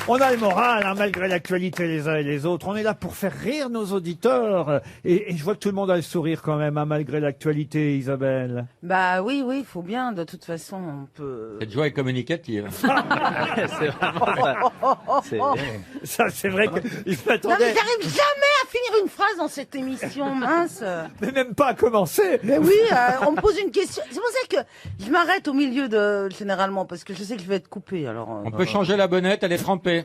On a le moral, hein, malgré l'actualité les uns et les autres. On est là pour faire rire nos auditeurs. Et je vois que tout le monde a le sourire quand même, hein, malgré l'actualité, Isabelle. Bah oui, oui, il faut bien. De toute façon, on peut... Cette joie est communicative. C'est vraiment ça. Ça, c'est vrai que je Non mais m'attendais, j'arrive jamais à finir une phrase dans cette émission, mince. mais même pas à commencer. Mais oui, on me pose une question. C'est pour ça que je m'arrête au milieu généralement, parce que je sais que je vais être coupé. Alors. On peut changer la bonnette, elle est trempée.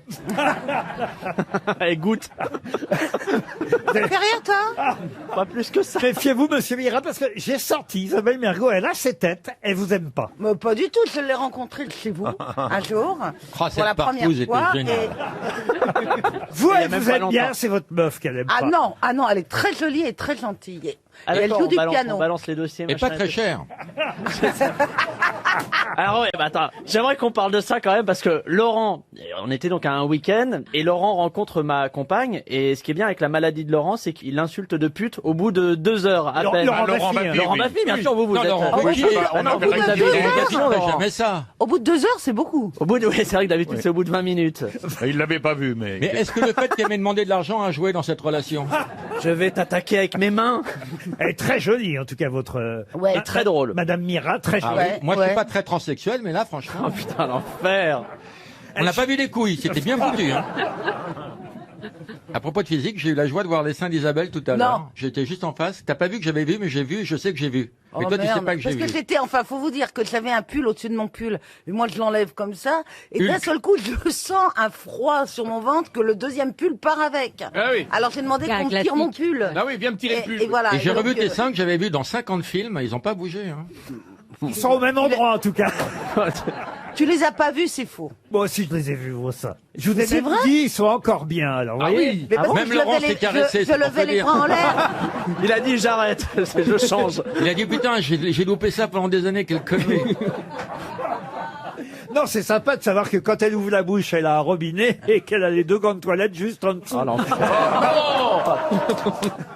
Allez, goûte. Ça fait rire, toi? Pas plus que ça. Méfiez-vous, monsieur Vira, parce que j'ai senti Isabelle Mergo, elle a ses têtes, elle vous aime pas. Mais pas du tout. Je l'ai rencontré chez vous un jour Oh, cette pour la première partouze était fois. géniale. Vous, Il y a elle même vous pas aime bien, longtemps. c'est votre meuf qu'elle aime Ah pas. non, ah non, elle est très jolie et très gentille. Et elle D'accord, joue du on piano. balance les dossiers. Et machin pas très tout. cher. Alors ouais, bah attends, j'aimerais qu'on parle de ça quand même parce que Laurent, on était donc à un week-end et Laurent rencontre ma compagne et ce qui est bien avec la maladie de Laurent, c'est qu'il l'insulte de pute au bout de 2 heures à peine. Laurent Laurent Baffy, Baffy, hein. Laurent oui. Baffy, bien Oui. sûr, vous Non, êtes. Laurent Oh, Ruquier. oui, on a au bout de vérifié. 2 Les heures, gars, Laurent. jamais ça. au bout de 2 heures, c'est beaucoup. Au bout de, ouais, c'est vrai que d'habitude c'est au bout de 20 minutes. Il l'avait pas vu, mais. Mais est-ce que le fait qu'elle m'ait demandé de l'argent a joué dans cette relation? Je vais t'attaquer avec mes mains. Elle est très jolie, en tout cas, votre... Ouais, Très drôle. Madame Mira, très jolie. Ah oui. Ouais, Moi, je ouais. suis pas très transsexuel, mais là, franchement, Oh putain, l'enfer. on n'a pas vu les couilles. C'était bien foutu. Hein. À propos de physique, j'ai eu la joie de voir les seins d'Isabelle tout à l'heure. Non. J'étais juste en face. T'as pas vu que j'avais vu, mais j'ai vu. Je sais que j'ai vu. Mais Oh, toi, tu sais merde. pas que j'ai Parce vu. que j'étais, enfin, faut vous dire que j'avais un pull au-dessus de mon pull. Et moi, je l'enlève comme ça. Et d'un Hulk. seul coup, je sens un froid sur mon ventre que le deuxième pull part avec. Ah oui. Alors, j'ai demandé qu'on me tire mon pull. Ah oui, viens me tirer le pull. Et voilà. Et j'ai donc, revu tes seins que j'avais vus dans 50 films. Ils ont pas bougé. Hein. Ils sont au même endroit, en tout cas. Tu les as pas vus, c'est faux. Moi aussi, je les ai vus, vos seins. Je vous ai C'est même vrai dit, ils sont encore bien, alors, vous Ah voyez. oui. Mais parce que Même je Laurent levais s'est les- caressé, je c'est pour levais te les dire. bras en l'air. Il a dit j'arrête, je change. Il a dit putain, j'ai loupé ça pendant des années. Quelle connerie. Non, c'est sympa de savoir que quand elle ouvre la bouche, elle a un robinet et qu'elle a les 2 gants de toilette juste en dessous. Oh l'enfer.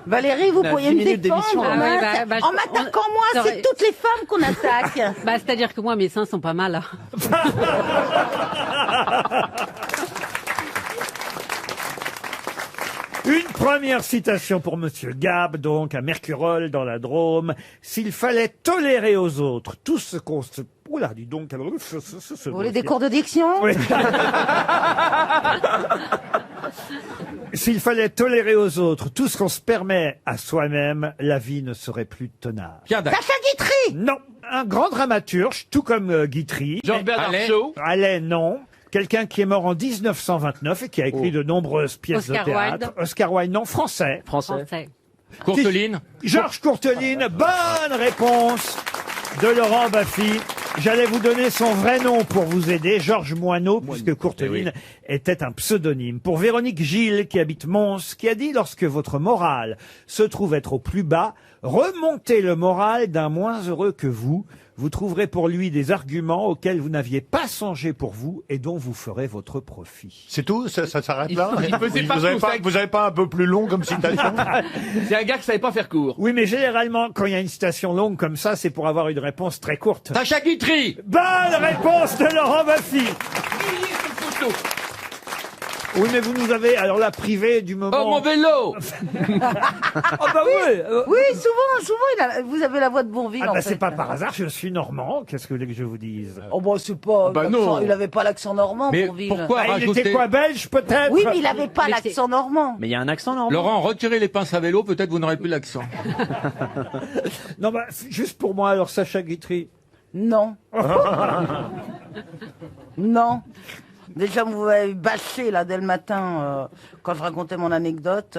Valérie, vous On a pourriez 10 me minutes défendre. d'émission, Ah ouais, mince. bah, En m'attaquant moi, ça c'est aurait- toutes les femmes qu'on attaque. Bah, c'est-à-dire que moi, mes seins sont pas mal. Une première citation pour Monsieur Gab, donc, à Mercurol, dans la Drôme. S'il fallait tolérer aux autres tout ce qu'on se... Oula, dis donc, alors... Vous voulez des cours de diction? Oui. S'il fallait tolérer aux autres tout ce qu'on se permet à soi-même, la vie ne serait plus tenable. Pierre Dac. Sacha Guitry! Non, un grand dramaturge, tout comme Guitry. Jean-Bernard Allez. Shaw. Allais, non. Quelqu'un qui est mort en 1929 et qui a écrit de nombreuses pièces Oscar de théâtre. Wilde. Oscar Wilde, non, français. Français. Français. Courteline. Georges Courteline, bonne réponse de Laurent Baffy. J'allais vous donner son vrai nom pour vous aider, Georges Moineau, puisque Courteline était un pseudonyme. Pour Véronique Gilles, qui habite Mons, qui a dit « Lorsque votre morale se trouve être au plus bas, remontez le moral d'un moins heureux que vous. Vous trouverez pour lui des arguments auxquels vous n'aviez pas songé pour vous et dont vous ferez votre profit. C'est tout? Ça s'arrête là? il faisait pas vous avez tout pas, ça. vous avez pas un peu plus long comme citation? C'est un gars qui savait pas faire court. » Oui, mais généralement, quand il y a une citation longue comme ça, c'est pour avoir une réponse très courte. Sacha Guitry. Bonne réponse de Laurent Baffy. Oui, mais vous nous avez, alors là, privé du moment... Oh, mon vélo. Ah bah oui Oui, souvent, vous avez la voix de Bourville. Ah en bah fait. c'est pas par hasard, je suis normand. Qu'est-ce que vous voulez que je vous dise? Oh bah c'est pas. bah l'accent- non. Il avait pas l'accent normand, Mais Bourville. pourquoi Ah, il rajouter... était quoi, belge peut-être? Oui, mais il avait pas Mais l'accent normand. Mais il y a un accent normand. Laurent, retirez les pinces à vélo, peut-être vous n'aurez plus l'accent. Non, bah, juste pour moi, alors, Sacha Guitry. Non. Non. Déjà, vous m'avez bâché là dès le matin quand je racontais mon anecdote.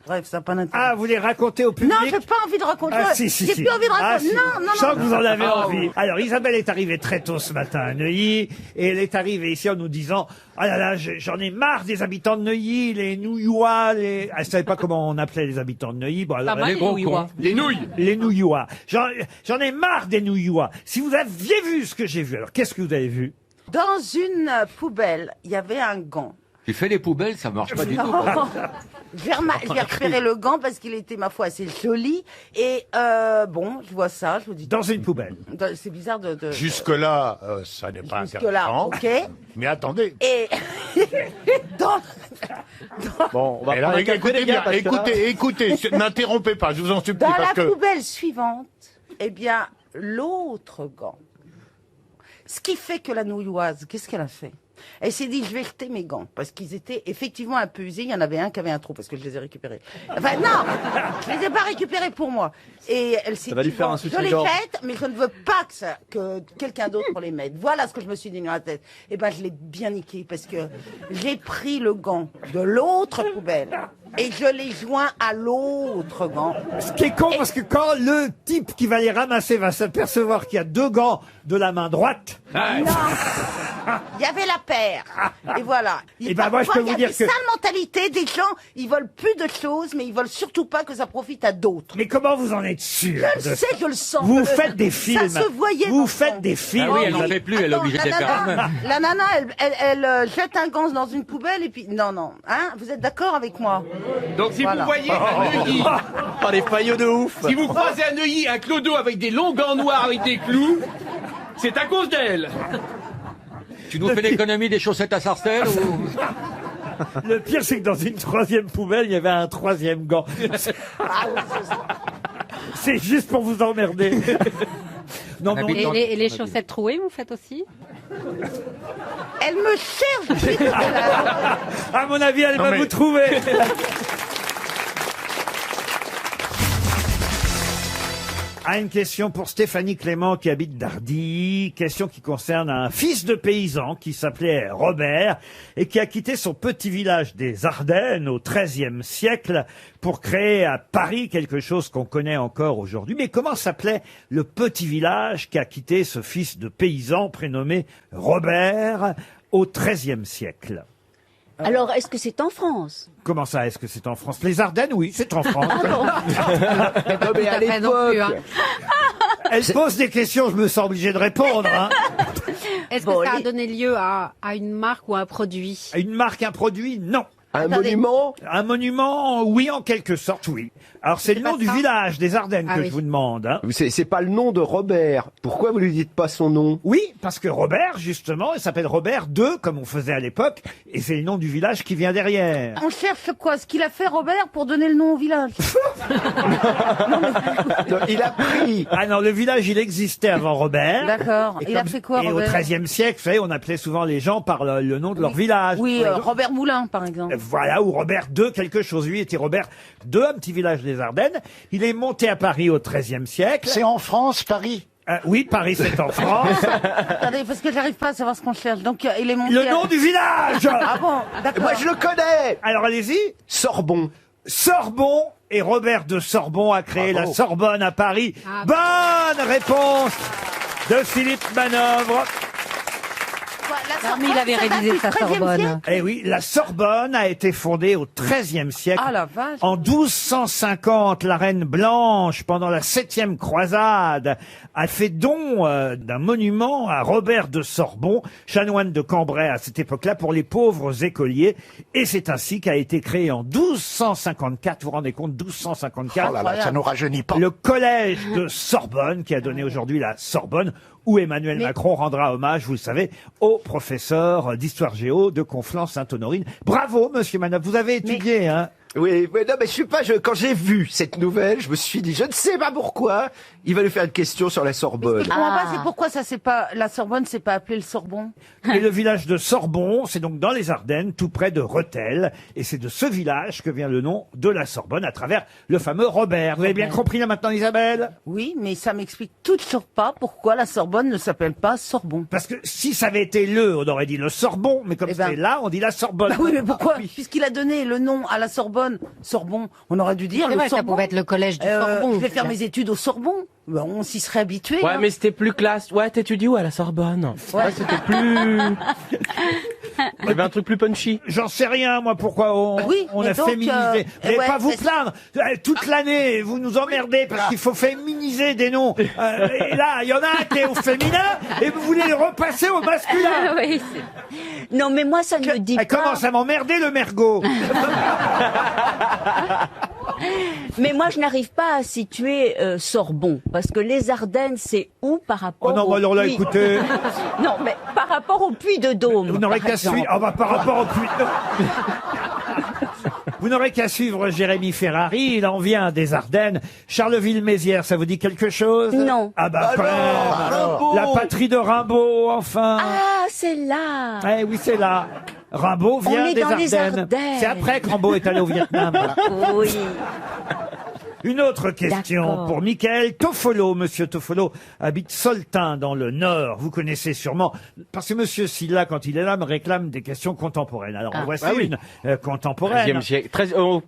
Bref, ça n'a pas d'intérêt. Ah, vous voulez raconter au public? Non, j'ai pas envie de raconter. Ah, si, si, J'ai si. plus envie de Ah, raconter. si. Non, non, Je sens non. que vous en avez Ah, envie. Alors, Isabelle est arrivée très tôt ce matin à Neuilly, et elle est arrivée ici en nous disant, ah là là, j'en ai marre des habitants de Neuilly, les Nouillois, les... Elle savait pas comment on appelait les habitants de Neuilly. Bon, alors, Pas mal, les les gros Nouillois. Les nouilles. les Nouillois. J'en ai marre des Nouillois. Si vous aviez vu ce que j'ai vu, alors qu'est-ce que vous avez vu? Dans une poubelle, il y avait un gant. Tu fais les poubelles, ça marche pas du tout. J'ai repéré le gant parce qu'il était, ma foi, assez joli. Et bon, je vois ça, je vous dis. Dans une poubelle. C'est bizarre de... Jusque-là, ça n'est pas Jusque-là, intéressant. ok. Mais attendez. Et Dans- Bon, on va Et là, prendre un café, écoutez les gars, bien, parce que là- écoutez, n'interrompez pas, je vous en supplie, Dans parce la que... poubelle suivante, eh bien, l'autre gant. Ce qui fait que la nouilloise, qu'est-ce qu'elle a fait? Elle s'est dit, je vais jeter mes gants, parce qu'ils étaient effectivement un peu usés. Il y en avait un qui avait un trou, parce que je les ai récupérés. Enfin, non, je les ai pas récupérés pour moi. Et elle s'est Ça va dit, lui faire bon, un je les soutien-gorge. jette, mais je ne veux pas que quelqu'un d'autre les mette. Voilà ce que je me suis dit dans la tête. Et ben, je l'ai bien niqué, parce que j'ai pris le gant de l'autre poubelle, et je l'ai joint à l'autre gant. Ce qui est con, parce que quand le type qui va les ramasser va s'apercevoir qu'il y a 2 gants de la main droite, Non, il y avait la paire. Et voilà. Eh ben, moi, je peux Parfois, vous il y a dire des que- sales mentalités, des gens, ils veulent plus de choses, mais ils veulent surtout pas que ça profite à d'autres. mais comment vous en êtes sûr? Je le sais, je le sens. Vous Le- faites des films. Ça se voyait. Vous dans faites son- des films. Ah oui, elle Vous n'en avez- fait plus, elle est Attends, obligée de les faire quand même. la nana, elle jette un gant dans une poubelle et puis non, hein, vous êtes d'accord avec moi? Donc si Voilà. vous voyez un Neuilly, Oh, les faillots de ouf. si vous croisez un Neuilly, un clodo avec des longs gants noirs avec des clous, c'est à cause d'elle. Tu nous fais l'économie des chaussettes à Sarcelles ou... Le pire, c'est que dans une 3e poubelle, il y avait un 3e gant. Ah oui, c'est ça. C'est juste pour vous emmerder. Non, non, habite Et les chaussettes trouées, vous faites aussi? Elle me cherche depuis tout à l'heure. à mon avis, elle Non, va mais- vous trouver. Ah, une question pour Stéphanie Clément qui habite Dardilly. Question qui concerne un fils de paysan qui s'appelait Robert et qui a quitté son petit village des Ardennes au XIIIe siècle pour créer à Paris quelque chose qu'on connaît encore aujourd'hui. Mais comment s'appelait le petit village qui a quitté ce fils de paysan prénommé Robert au XIIIe siècle? Alors, est-ce que c'est en France? Comment ça, est-ce que c'est en France? Les Ardennes, oui, c'est en France. Ah Pas tout à fait non plus, hein. Elle pose des questions, je me sens obligé de répondre. Hein. Est-ce Bon, que ça a les- donné lieu à une marque ou un produit? Une marque, un produit, non. Un monument? Un monument, oui, en quelque sorte, oui. Alors, c'est le nom pas du ça village des Ardennes Ah que oui. je vous demande. Hein. C'est pas le nom de Robert. Pourquoi vous lui dites pas son nom? Oui, parce que Robert, justement, il s'appelle Robert II, comme on faisait à l'époque, et c'est le nom du village qui vient derrière. On cherche quoi? Ce qu'il a fait Robert pour donner le nom au village. Non, il a pris. Ah non, le village, il existait avant Robert. D'accord. Et Il a comme- fait quoi, Et au Robert? XIIIe siècle, vous savez, on appelait souvent les gens par le nom de leur village. Oui, Par exemple, Robert Moulin, par exemple. Voilà, ou Robert II quelque chose. Lui était Robert II, un petit village des Ardennes. Il est monté à Paris au XIIIe siècle. C'est en France, Paris? Oui, Paris, c'est en France. Attendez, parce que j'arrive pas à savoir ce qu'on cherche. Donc, il est monté. Le nom du village. Ah bon, d'accord. Moi, je le connais. Alors, allez-y. Sorbon. Sorbon. Et Robert de Sorbon a créé la Sorbonne à Paris. Ah. Bonne réponse de Philippe Manœuvre. Non, mais il avait réalisé sa Sorbonne. Eh oui, la Sorbonne a été fondée au XIIIe siècle. Ah la vache. En 1250, la reine Blanche, pendant la 7e croisade, a fait don d'un monument à Robert de Sorbon, chanoine de Cambrai à cette époque-là, pour les pauvres écoliers. Et c'est ainsi qu'a été créé en 1254, vous vous rendez compte, 1254, Oh là là, ça nous rajeunit pas. le collège de Sorbonne, qui a donné aujourd'hui la Sorbonne, où Emmanuel Macron rendra hommage, vous le savez, au professeur d'histoire géo de Conflans-Sainte-Honorine. Bravo, monsieur Manœuvre, vous avez étudié, hein? Oui, mais non, mais je suis pas. Quand j'ai vu cette nouvelle, je me suis dit, je ne sais pas pourquoi, il va lui faire une question sur la Je Sorbonne. comprends pas, c'est pourquoi ça c'est pas la Sorbonne, c'est pas appelé le Sorbon. Et le village de Sorbon, c'est donc dans les Ardennes, tout près de Rethel. Et c'est de ce village que vient le nom de la Sorbonne, à travers le fameux Robert. Vous avez bien compris là maintenant, Isabelle? Oui, mais ça m'explique toujours pas pourquoi la Sorbonne ne s'appelle pas Sorbon. Parce que si ça avait été on aurait dit le Sorbon, mais comme Eh ben- c'est là, on dit la Sorbonne. Bah oui, mais pourquoi? Puisqu'il a donné le nom à la Sorbonne, Sorbon, on aurait dû dire C'est le vrai, ça Sorbon. pouvait être le collège du Sorbon. Je vais faire mes études au Sorbon. Ben, on s'y serait habitué. Ouais, hein. mais c'était plus classe. Ouais, t'étudies où à la Sorbonne? Ouais, c'était plus... Il y avait un truc plus punchy. J'en sais rien, moi, pourquoi Oui, on mais a donc, féminisé. Vous n'allez ouais, pas vous c'est- plaindre. Toute l'année, vous nous emmerdez parce qu'il faut féminiser des noms. Et là, il y en a un qui est au féminin et vous voulez le repasser au masculin. Oui, Non, mais moi, ça ne me dit Elle pas. commence à m'emmerder, le mergot. Mais moi, je n'arrive pas à situer Sorbonne, parce que les Ardennes, c'est où par rapport Oh non, au alors là, puits écoutez. Non, mais par rapport au puits de Dôme. Vous n'aurez par qu'à exemple. suivre. Ah bah, par rapport au puits. Vous n'aurez qu'à suivre Jérémy Ferrari, il en vient des Ardennes. Charleville-Mézières, ça vous dit quelque chose? Non. Ah bah, quand même. Rimbaud. La patrie de Rimbaud, enfin. Ah, c'est là. Eh oui, c'est là. Rimbaud On vient est des dans les Ardennes. Ardennes. C'est après que Rimbaud est allé au Vietnam. Oui. Une autre question D'accord. pour Michael Toffolo. Monsieur Toffolo habite Soltin dans le Nord. Vous connaissez sûrement, parce que Monsieur Silla, quand il est là, me réclame des questions contemporaines. Alors, en voici une contemporaine. 13e siècle.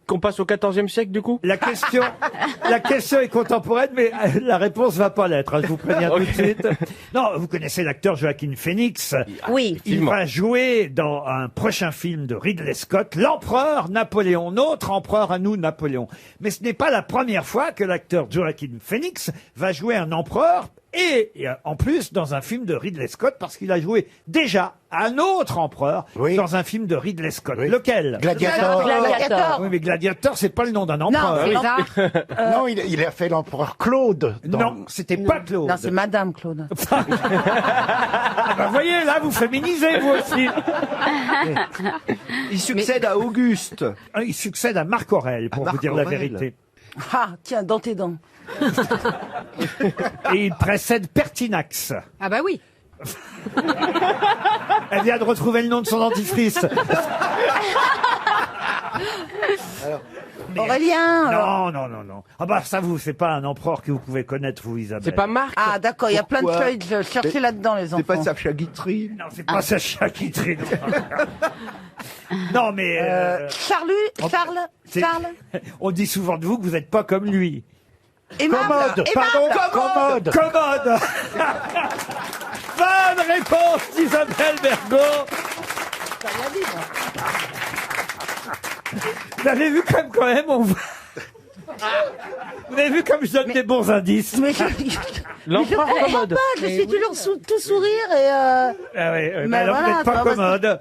Qu'on passe au 14e siècle, du coup? La question est contemporaine, mais la réponse va pas l'être. Hein, je vous préviens tout de suite. Non, vous connaissez l'acteur Joaquin Phoenix. Oui. Il va jouer dans un prochain film de Ridley Scott, l'empereur Napoléon, notre empereur à nous, Napoléon. Mais ce n'est pas la première fois que l'acteur Joaquin Phoenix va jouer un empereur et en plus dans un film de Ridley Scott parce qu'il a joué déjà un autre empereur dans un film de Ridley Scott. Lequel? Gladiator. Gladiator. Oui, mais Gladiator, c'est pas le nom d'un empereur. c'est Non, il a fait l'empereur Claude. Non, c'était pas Claude. Non, c'est Madame Claude. Ah bah, voyez, là, vous féminisez, vous aussi. Il succède à Auguste. Il succède à Marc Aurèle, pour vous dire la Aurèle. vérité. Ah, tiens, dans tes dents. Et il précède Pertinax. Ah bah oui. Elle vient de retrouver le nom de son dentifrice. Aurélien. Non, non, non, non. Ah bah ça, c'est pas un empereur que vous pouvez connaître, vous, Isabelle. C'est pas Marc? Ah, d'accord, il y a plein de Pourquoi feuilles. Je cherchais là-dedans, les enfants. C'est pas Sacha Guitry. Non, c'est pas Sacha Guitry. Non, mais... Charles. c'est- On dit souvent de vous que vous n'êtes pas comme lui. Commode. Pardon, Commode. Commode. Bonne réponse d'Isabelle Bergot. Vous avez vu comme quand même on voit... Vous avez vu comme je donne des bons indices. Mais L'empereur je comprends commode. pas, je suis toujours tout sourire et Ah oui, mais alors voilà, vous n'êtes pas ça va, commode.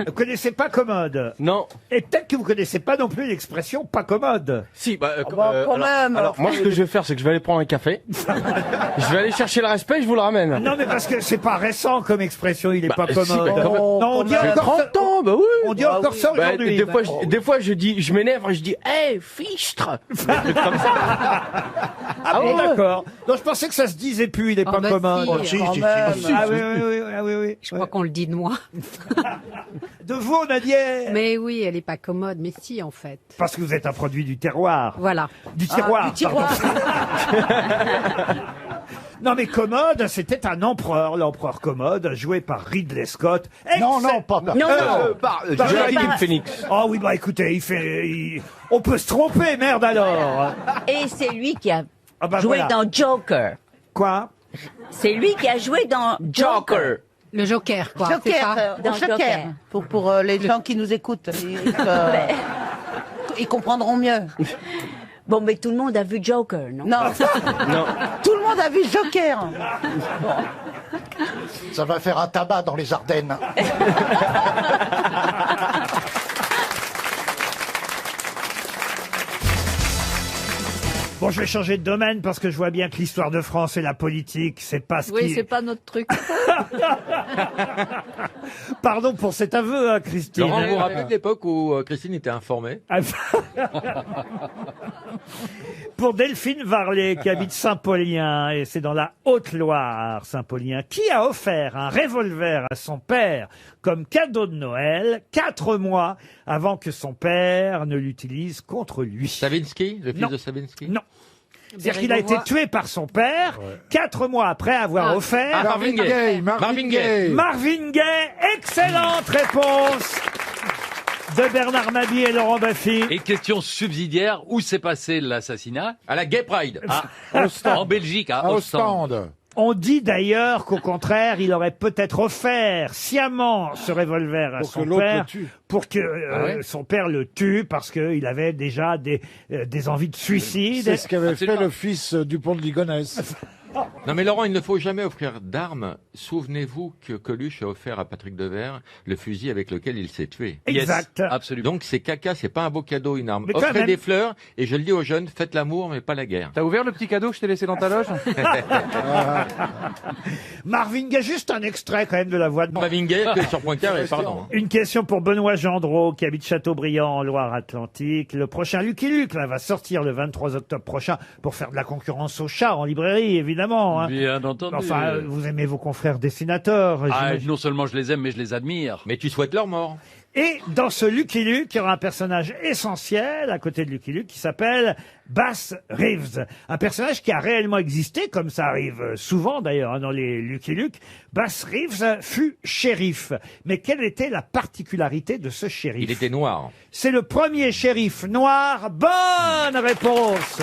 Vous connaissez pas commode. Non. Et peut-être que vous connaissez pas non plus l'expression pas commode. Si, bah, quand même. alors, moi, ce que je vais faire, c'est que je vais aller prendre un café. Je vais aller chercher le respect, je vous le ramène. Non, mais parce que c'est pas récent comme expression, il est pas si, commode. bah, quand même. Non, on dit Quand même. encore ça. 30 ans, bah oui. On dit encore ça Bah, aujourd'hui. des fois, je m'énerve, je dis, hey, fichtre. Des trucs comme ça. Ah bon, ouais. d'accord. Donc je pensais que ça se disait plus, il est pas bah commode. si, quand même. Ah oui, oui, oui, ah oui, oui. Je crois qu'on le dit de moi. De vous, on a dit. Mais oui, elle est pas commode, mais si en fait. Parce que vous êtes un produit du terroir. Voilà. Du tiroir. du tiroir. pardon. Non, mais Commode, c'était un empereur, l'empereur Commode, joué par Ridley Scott. Non, non, pas. Non, non. Joaquin Phoenix. Ah oui, bah écoutez, on peut se tromper, merde alors. Et c'est lui qui a Ah bah joué voilà. dans Joker. Quoi? C'est lui qui a joué dans Joker. Le Joker, quoi. c'est Joker, ça dans Dans Joker. Joker. Pour les gens qui nous écoutent. Ils comprendront mieux. Bon, mais tout le monde a vu Joker, non? Non, Non. tout le monde a vu Joker. Ça va faire un tabac dans les Ardennes. Bon, je vais changer de domaine parce que je vois bien que l'histoire de France et la politique, c'est pas ce Oui, qui... c'est pas notre truc. Pardon pour cet aveu, hein, Christine. Laurent, vous vous rappelez de l'époque où Christine était informée? Ah, Pour Delphine Varlet, qui habite Saint-Paulien, et c'est dans la Haute-Loire, Saint-Paulien, qui a offert un revolver à son père comme cadeau de Noël 4 mois avant que son père ne l'utilise contre lui. Savinsky, le fils Non. de Savinsky? Non. C'est-à-dire qu'il a été tué par son père 4 mois après avoir offert Ah, Marvin Gaye. Marvin Gaye. Marvin Gaye. Excellente réponse de Bernard Mabie et Laurent Baffy. Et question subsidiaire, où s'est passé l'assassinat? À la Gay Pride. En Belgique, à Ostende. On dit d'ailleurs qu'au contraire, il aurait peut-être offert sciemment ce revolver à son père pour que son père le tue parce qu'il avait déjà des envies de suicide. C'est ce qu'avait fait le fils Dupont de Ligonnès. Non mais Laurent, il ne faut jamais offrir d'armes. Souvenez-vous que Coluche a offert à Patrick Devers le fusil avec lequel il s'est tué. Exact. Yes, absolument. Donc c'est caca, c'est pas un beau cadeau, une arme. Mais quand Offrez même. des fleurs, et je le dis aux jeunes, faites l'amour mais pas la guerre. T'as ouvert le petit cadeau que je t'ai laissé dans ta loge? Marvin Gaye, juste un extrait quand même de la voix de Marvin Gaye que sur Poincaré, pardon. Une question pour Benoît Gendreau, qui habite Châteaubriand, en Loire-Atlantique. Le prochain Lucky Luke, là, va sortir le 23 octobre prochain pour faire de la concurrence au chat en librairie, évidemment. Hein. Bien entendu. Enfin, vous aimez vos confrères dessinateurs. Ah, j'imagine. non seulement je les aime, mais je les admire. Mais tu souhaites leur mort. Et dans ce Lucky Luke, il y aura un personnage essentiel à côté de Lucky Luke qui s'appelle Bass Reeves. Un personnage qui a réellement existé, comme ça arrive souvent d'ailleurs hein, dans les Lucky Luke. Bass Reeves fut shérif. Mais quelle était la particularité de ce shérif? Il était noir. C'est le premier shérif noir. Bonne réponse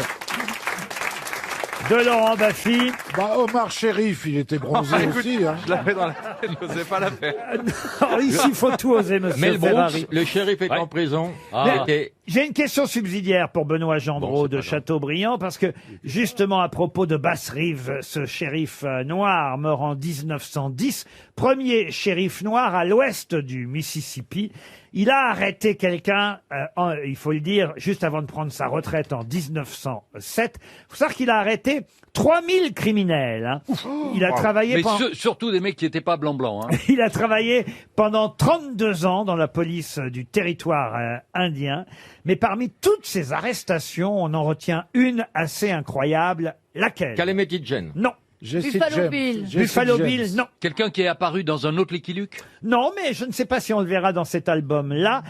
de Laurent Baffy. Bah, Omar Sherif, il était bronzé aussi. Hein. Je l'avais dans la tête, je n'osais pas la faire. Alors, ici, il faut tout oser, monsieur Mais le Bronx, Ferrari. le shérif est en prison. Mais j'ai une question subsidiaire pour Benoît Gendreau de Châteaubriand, parce que justement à propos de Bass Reeves, ce shérif noir mort en 1910, premier shérif noir à l'ouest du Mississippi, il a arrêté quelqu'un, il faut le dire, juste avant de prendre sa retraite en 1907. Il faut savoir qu'il a arrêté 3000 criminels. Hein. Il a travaillé Mais pendant... surtout des mecs qui n'étaient pas blanc-blanc. Hein. Il a travaillé pendant 32 ans dans la police du territoire indien. Mais parmi toutes ces arrestations, on en retient une assez incroyable. Laquelle? Calamity Jane. Non. Buffalo Bill. Buffalo Bill, non. Quelqu'un qui est apparu dans un autre Lucky Luke? Non, mais je ne sais pas si on le verra dans cet album-là.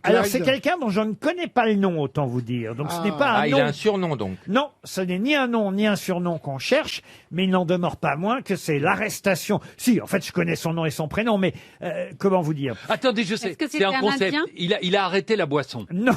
Alors c'est quelqu'un dont je ne connais pas le nom, autant vous dire. Donc ce n'est pas un il nom. a un surnom donc. Non, ce n'est ni un nom ni un surnom qu'on cherche, mais il n'en demeure pas moins que c'est l'arrestation. Si, en fait, je connais son nom et son prénom, mais comment vous dire? Attendez, je sais. Est-ce que C'est c'était un un concept. Indien Il a arrêté la boisson. Non.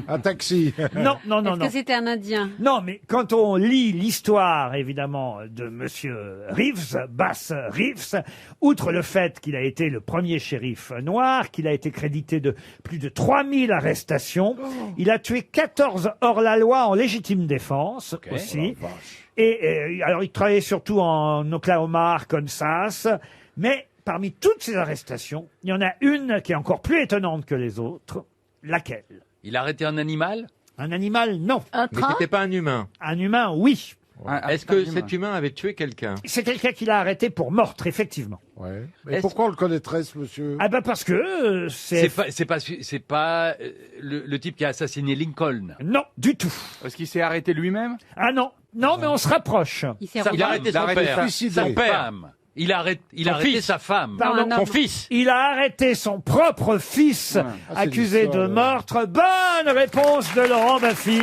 Un taxi. Non, non, non, Est-ce non. que c'était un Indien? Non, mais quand on lit l'histoire, évidemment, de Monsieur Reeves, Bass Reeves, outre le fait qu'il a été le premier shérif noir, qu'il a été crédité de plus de 3000 arrestations, il a tué 14 hors-la-loi en légitime défense aussi. Et alors, il travaillait surtout en Oklahoma, Arkansas, mais parmi toutes ces arrestations, il y en a une qui est encore plus étonnante que les autres. Laquelle? Il a arrêté un animal? Un animal, non. Un Mais train? c'était pas un humain. Un humain, oui. Est-ce que cet humain avait tué quelqu'un? C'est quelqu'un qui l'a arrêté pour meurtre, effectivement. Ouais. Mais pourquoi on le connaîtrait, ce monsieur? Ah ben parce que C'est pas le type qui a assassiné Lincoln. Non, du tout. Est-ce qu'il s'est arrêté lui-même? Ah non, non, mais on se rapproche. Il s'est Il a arrêté son père. Sa femme. Il a arrêté sa femme. Pardon, Non, Son fils. il a arrêté son propre fils, c'est accusé l'histoire, de meurtre. Bonne réponse de Laurent Baffy.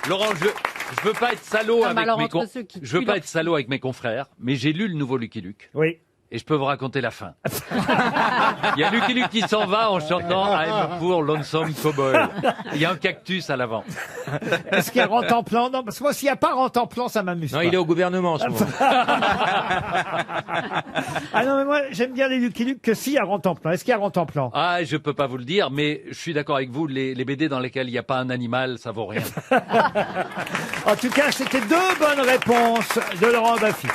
Laurent, je veux pas être salaud Ah, mais alors, avec entre ceux qui je veux tuent pas leur- être salaud avec mes confrères, mais j'ai lu le nouveau Lucky Luke. Oui. Et je peux vous raconter la fin. Il y a Lucky Luke qui s'en va en chantant I'm a poor lonesome cowboy. Il y a un cactus à l'avant. Est-ce qu'il y a Rantanplan? Non, parce que moi, s'il n'y a pas Rantanplan, ça m'amuse Non, pas. il est au gouvernement en ce moment. Ah non, mais moi, j'aime bien les Lucky Luke que s'il y a Rantanplan. Est-ce qu'il y a Rantanplan? Ah, je peux pas vous le dire, mais je suis d'accord avec vous, les BD dans lesquels il n'y a pas un animal, ça vaut rien. En tout cas, c'était deux bonnes réponses de Laurent Baffy.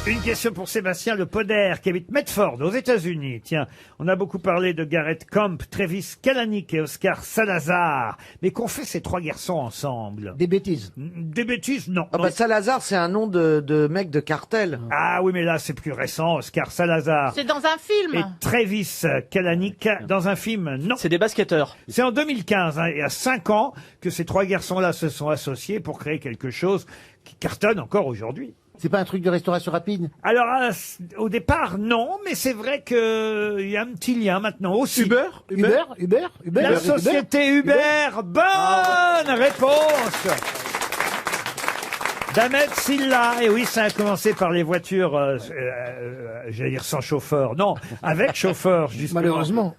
Une question pour Sébastien Le Poder, qui habite Medford, aux États-Unis. Tiens, on a beaucoup parlé de Garrett Camp, Travis Kalanick et Oscar Salazar. Mais qu'ont fait ces trois garçons ensemble? Des bêtises. Des bêtises, non. Ah bah Salazar, c'est un nom de mec de cartel. Ah oui, mais là, c'est plus récent. Oscar Salazar C'est dans un film. et Travis Kalanick dans un film, non. C'est des basketteurs. C'est en 2015, hein, il y a 5 ans, que ces trois garçons-là se sont associés pour créer quelque chose qui cartonne encore aujourd'hui. C'est pas un truc de restauration rapide? Alors, au départ, non, mais c'est vrai qu'il y a un petit lien maintenant aussi. Uber. La société Uber. Bonne réponse D'Ahmed Silla, et oui, ça a commencé par les voitures, j'allais dire sans chauffeur, non, avec chauffeur, justement. Malheureusement.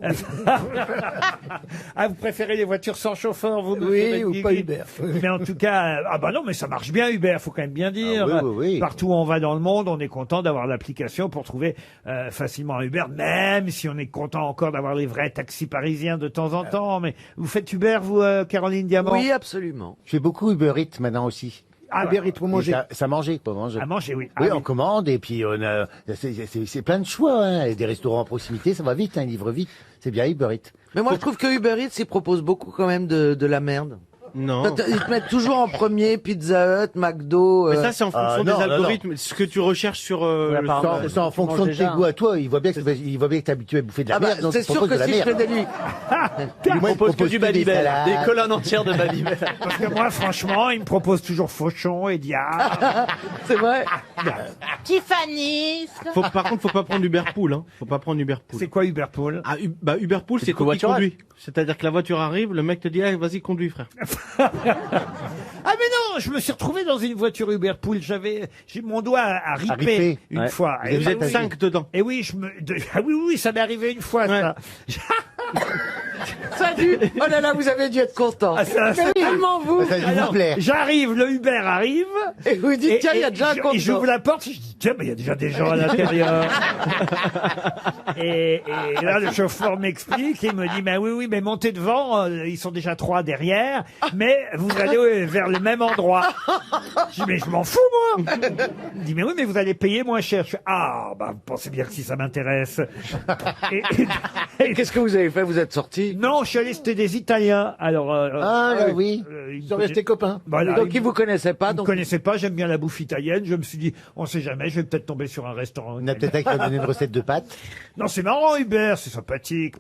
Ah, vous préférez les voitures sans chauffeur, vous? Oui, ou pas Uber. Mais en tout cas, ah bah non, mais ça marche bien Uber, faut quand même bien dire. Ah oui. Partout où on va dans le monde, on est content d'avoir l'application pour trouver facilement un Uber, même si on est content encore d'avoir les vrais taxis parisiens de temps en temps. Mais vous faites Uber, vous, Caroline Diamant? Oui, absolument. Je fais beaucoup Uber Eats maintenant aussi. Ah, Uber Eats pour manger. Ça manger, pour manger. À manger, oui. Oui, Ah, on commande et puis on a, c'est plein de choix. Hein. Et des restaurants à proximité, ça va vite, hein, ils livrent vite. C'est bien Uber Eats. Mais moi, je trouve que Uber Eats, il propose beaucoup quand même de la merde. Non. Ils te mettent toujours en premier Pizza Hut, McDo. Mais ça, c'est en fonction des algorithmes. Ce que tu recherches sur le C'est en fonction de tes goûts à toi. Il voit bien que t'es habitué à bouffer de la merde. donc c'est il te sûr propose que de la si je merde. fais des nuits. Il propose que du Babybel, des colonnes entières de Babybel. parce que moi, franchement, il me propose toujours Fauchon et Diable. C'est vrai. Tiffany. Par contre, faut pas prendre Uberpool, hein. Faut pas prendre Uberpool. C'est quoi Uberpool? Ah, Uberpool, c'est toi qui conduis. C'est-à-dire que la voiture arrive, le mec te dit, ah, vas-y, conduis, frère. Ah mais non, je me suis retrouvé dans une voiture Uberpool. J'ai mon doigt à ripé une fois. Et vous êtes 5 dedans. Et oui, ah oui, ça m'est arrivé une fois. Ça. Salut. Oh là là, vous avez dû être content. Ah, C'est tellement vous. Ça a dû vous plaire. J'arrive, le Uber arrive. Et vous dites, tiens, il y a déjà un compte. Et j'ouvre la porte, je dis, tiens, mais il y a déjà des gens à l'intérieur. et là, le chauffeur m'explique, il me dit, bah oui, mais montez devant, ils sont déjà 3 derrière, mais vous allez vers le même endroit. Je dis, mais je m'en fous, moi. Il me dit, mais oui, mais vous allez payer moins cher. Je fais, ah, bah, vous pensez bien que si ça m'intéresse. Et qu'est-ce que vous avez fait? Vous êtes sorti? Non, je suis allé, c'était des Italiens. Alors, oui. Ils sont restés copains. Voilà, Donc ils vous connaissaient pas. Ils me Donc connaissaient pas, j'aime bien la bouffe italienne. Je me suis dit, on sait jamais, je vais peut-être tomber sur un restaurant. On a peut-être un qui va donner une recette de pâtes. Non, c'est marrant, Uber, c'est sympathique.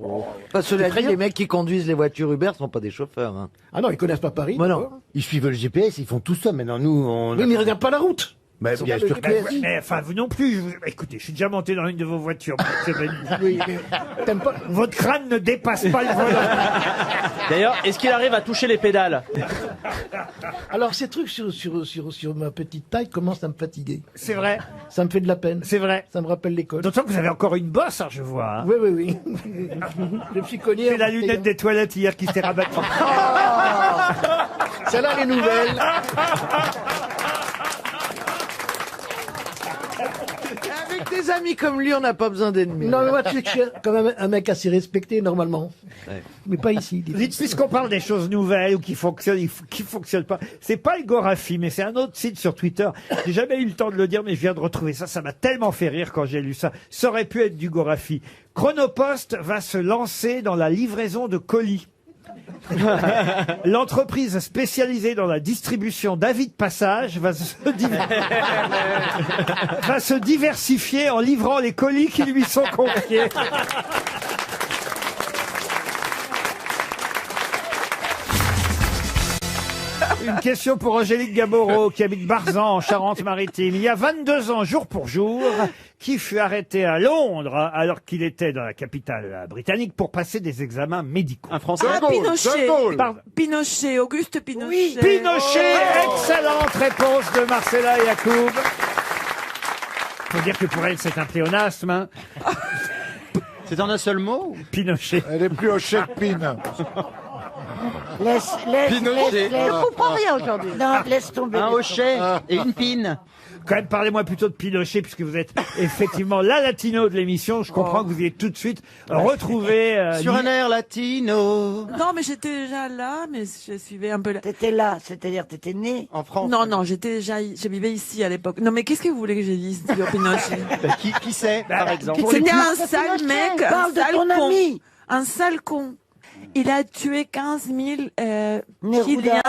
cela dit, les mecs qui conduisent les voitures Uber sont pas des chauffeurs. Hein. Ah non, ils connaissent pas Paris. Mais non, ils suivent le GPS, ils font tout ça. Maintenant, nous, on. Oui, mais ils regardent pas la route. Bah, bien sûr que mais enfin, vous non plus. Écoutez, je suis déjà monté dans une de vos voitures. Oui, mais t'aimes pas. Votre crâne ne dépasse pas le volant. D'ailleurs, est-ce qu'il arrive à toucher les pédales? Alors, ces trucs sur ma petite taille commencent à me fatiguer. C'est vrai. Ça me fait de la peine. C'est vrai. Ça me rappelle l'école. D'autant que vous avez encore une bosse, hein, je vois. Hein. Oui. Le piconier. C'est la lunette des toilettes hier qui s'est rabattue. Celle-là, les nouvelles. Avec des amis comme lui, on n'a pas besoin d'ennemis. Non, mais moi, tu sais que je suis quand même un mec assez respecté, normalement. Ouais. Mais pas ici. Dites, puisqu'on parle des choses nouvelles ou qui fonctionnent pas, c'est pas le Gorafi, mais c'est un autre site sur Twitter. J'ai jamais eu le temps de le dire, mais je viens de retrouver ça. Ça m'a tellement fait rire quand j'ai lu ça. Ça aurait pu être du Gorafi. Chronopost va se lancer dans la livraison de colis. L'entreprise spécialisée dans la distribution d'avis de passage va se diversifier en livrant les colis qui lui sont confiés. Une question pour Angélique Gaboreau, qui habite Barzan, en Charente-Maritime. Il y a 22 ans, jour pour jour, qui fut arrêté à Londres, alors qu'il était dans la capitale britannique, pour passer des examens médicaux. Un Français? Ah, Pinochet. Pardon. Pinochet, Auguste Pinochet. Oui, Pinochet, excellente réponse de Marcella Yacoub. Faut dire que pour elle, c'est un pléonasme. Hein. C'est en un seul mot? Pinochet. Elle est plus au chèque pin. Laisse. Je comprends rien aujourd'hui. Non, laisse tomber. Un hochet et une pine. Quand même, parlez-moi plutôt de Pinochet, puisque vous êtes effectivement la latino de l'émission. Je comprends que vous ayez tout de suite retrouvé... Sur un air latino. Non, mais j'étais déjà là, mais je suivais un peu la... T'étais là, c'est-à-dire t'étais né en France. Non, je vivais ici à l'époque. Non, mais qu'est-ce que vous voulez que je dise sur Pinochet? Qui sait, par exemple? C'était un sale mec, Parle de ton ami. Un sale con. Il a tué 15 000 Neruda. Chiliens.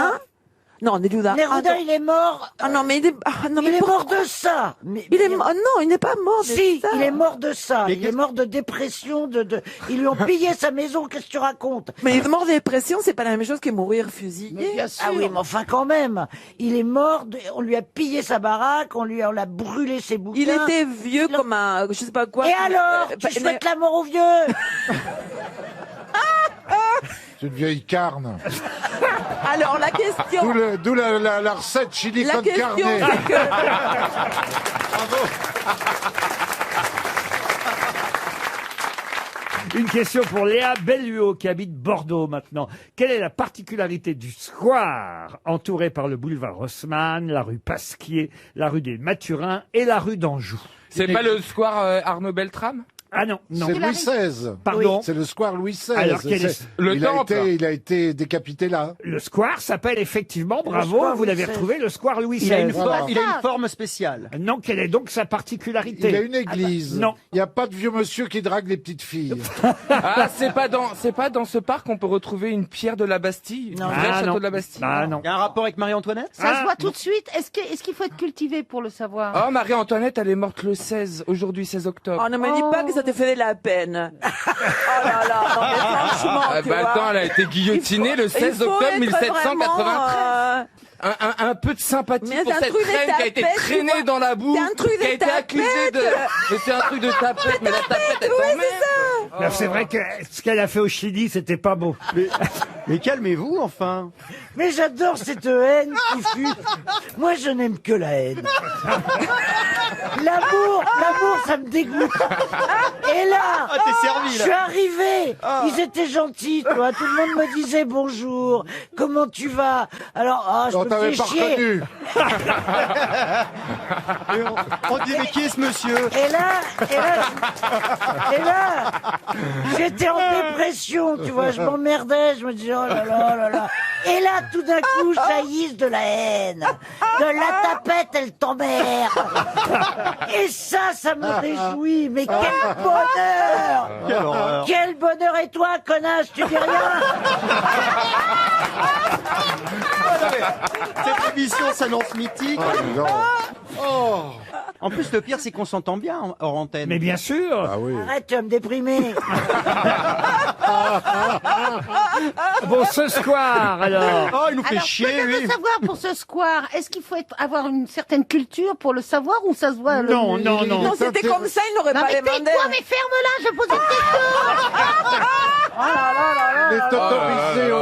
Non, Neruda. Neruda, il est mort. Ah non, mais il est mort de ça. Il est mort. Non, il n'est pas mort de si, ça. il est mort de ça. Il est mort de dépression. Ils lui ont pillé sa maison. Qu'est-ce que tu racontes? Mais il est mort de dépression, c'est pas la même chose que mourir fusillé. Bien sûr. Ah oui, mais enfin quand même. Il est mort. On lui a pillé sa baraque. On l'a brûlé ses bouquins. Il était vieux comme un, je sais pas quoi. Et alors, tu souhaites la mort aux vieux? C'est une vieille carne. Alors, la question... D'où la recette chili La con carne. question, c'est que... Une question pour Léa Belluot qui habite Bordeaux maintenant. Quelle est la particularité du square entouré par le boulevard Haussmann, la rue Pasquier, la rue des Mathurins et la rue d'Anjou? C'est pas le square Arnaud Beltrame? Ah non, non. C'est Louis XVI. Pardon. C'est le square Louis XVI. Alors, quel est- Il a été décapité là. Le square s'appelle effectivement, bravo, square vous l'avez Louis retrouvé, le square Louis XVI. Il a une forme- il a une forme spéciale. Non, quelle est donc sa particularité? Il a une église. Non. Il n'y a pas de vieux monsieur qui drague les petites filles. Ah, c'est pas dans ce parc qu'on peut retrouver une pierre de la Bastille? Non. Un vrai Ah, château non. de la Bastille? Ah, non. Il y a un rapport avec Marie-Antoinette? Ça se voit tout de suite. Est-ce qu'il faut être cultivé pour le savoir? Oh, Marie-Antoinette, elle est morte le 16, aujourd'hui 16 octobre. Oh, ne me dis pas que ça te fait de la peine. Oh là là, non mais franchement, Ah tu bah vois. attends, elle a été guillotinée le 16 il faut octobre être 1793. vraiment, Un peu de sympathie Mais pour c'est un cette truc de reine qui a été tapette, tu traînée vois. dans la boue, C'est un truc qui a de été accusée de... tapette. Mais c'est un truc de tapette, mais la tapette, elle oui, t'emmerde. c'est ça. Mais c'est vrai que ce qu'elle a fait au Chili, c'était pas beau. Mais calmez-vous, enfin. Mais j'adore cette haine qui fut. Moi, je n'aime que la haine. L'amour, ça me dégoûte. Et là, Ah, t'es servi, là. je suis arrivé. Ils étaient gentils, toi. Tout le monde me disait bonjour. Comment tu vas? Alors, je On me t'avait fais pas chier. reconnu. On dit, mais qui est ce monsieur? Et là, j'étais en dépression, tu vois, je m'emmerdais, je me disais, oh là là, oh là là. Et là, tout d'un coup, jaillissent de la haine. De la tapette, elle t'emmerde. Et ça me réjouit. Mais quel bonheur! Quelle horreur. Quel bonheur! Et toi, connasse, tu dis rien? Cette émission s'annonce mythique. Oh. En plus, le pire, c'est qu'on s'entend bien hors antenne. Mais bien sûr. Ah oui. Arrête, tu vas me déprimer. Bon, ce square, alors. Oh, il nous fait Alors, chier, peut-être lui. de savoir pour ce square, est-ce qu'il faut avoir une certaine culture pour le savoir ou ça se voit? Non, non, non. Non, c'était comme ça, il n'aurait Non, pas mais demandé. tais-toi, mais ferme-la, je pose une question. Il est autorisé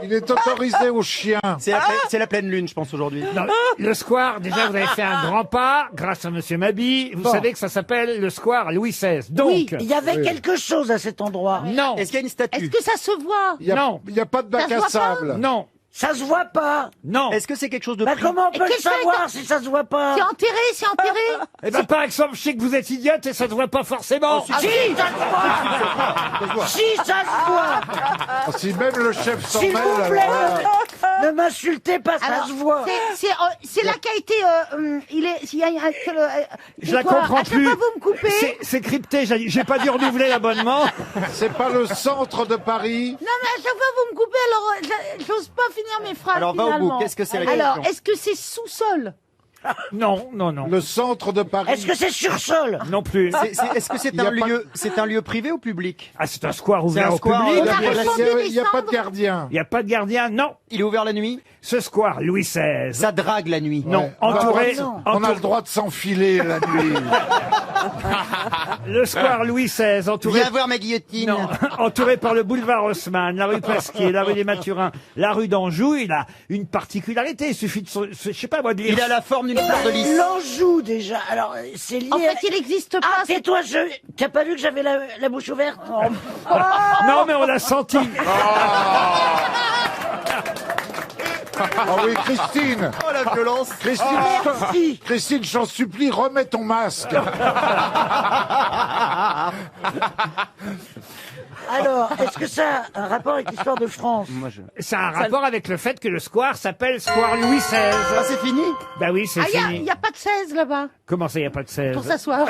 Il est autorisé aux chiens. C'est la pleine lune, je pense, aujourd'hui. Non, le square, déjà, vous avez fait un grand pas grâce à Monsieur Mabi. Vous savez que ça s'appelle le square Louis XVI. Donc, Oui, il y avait quelque chose à cet endroit. non, Est-ce qu'il y a une statue? Est-ce que ça se voit? non, Il n'y a pas de bac Ça se à voit sable. non, Ça se voit pas. non. Est-ce que c'est quelque chose de Bah pris? comment on Et peut le qu'est-ce que savoir c'est si ça se voit pas? C'est enterré, c'est enterré. Eh ben, par exemple, je sais que vous êtes idiote et ça ne voit pas forcément. Si, ça se voit. Si, ça se voit. Ah, si même le chef s'en S'il mêle, vous plaît, alors là, ne m'insultez pas, ça Alors, se voit. c'est là qu'a été, il y a Je la quoi comprends À chaque plus. fois, vous me coupez. C'est crypté, j'ai pas dû renouveler l'abonnement. c'est pas le centre de Paris. Non, mais à chaque fois, vous me coupez, alors j'ose pas finir mes phrases. Alors, va au bout. finalement. Qu'est-ce que c'est la Alors, question? est-ce que c'est sous-sol? Non, non, non. Le centre de Paris. Est-ce que c'est sur sol? Non plus. Est-ce que c'est Il y a un pas- lieu, c'est un lieu privé ou public? Ah, c'est un square C'est ouvert un au square, public. On a Il répandu n'y a des pas de cendres. gardien. Il n'y a pas de gardien, non. Il est ouvert la nuit? Ce square Louis XVI. Ça drague la nuit. Non, Ouais. entouré. On a le droit de s'enfiler la nuit. Le square Louis XVI, entouré. Viens voir ma guillotine. Non, entouré par le boulevard Haussmann, la rue Pasquier, la rue des Mathurins, la rue d'Anjou. Il a une particularité. Il suffit de, je sais pas moi, de lire. Il a la forme d'une fleur de lys. L'Anjou, déjà. Alors, c'est lié. En fait, il n'existe pas. Ah, tais-toi, t'as pas vu que j'avais la bouche ouverte? Non, mais on l'a senti. Ah oui, Christine. Oh la violence. Christine, Merci. Christine, j'en supplie, remets ton masque. Alors, est-ce que ça a un rapport avec l'histoire de France? Ça a un rapport avec le fait que le square s'appelle Square Louis XVI. Ah, c'est fini? Bah oui, c'est Ah, il fini. n'y a pas de 16 là-bas Comment ça, il n'y a pas de 16? pour s'asseoir.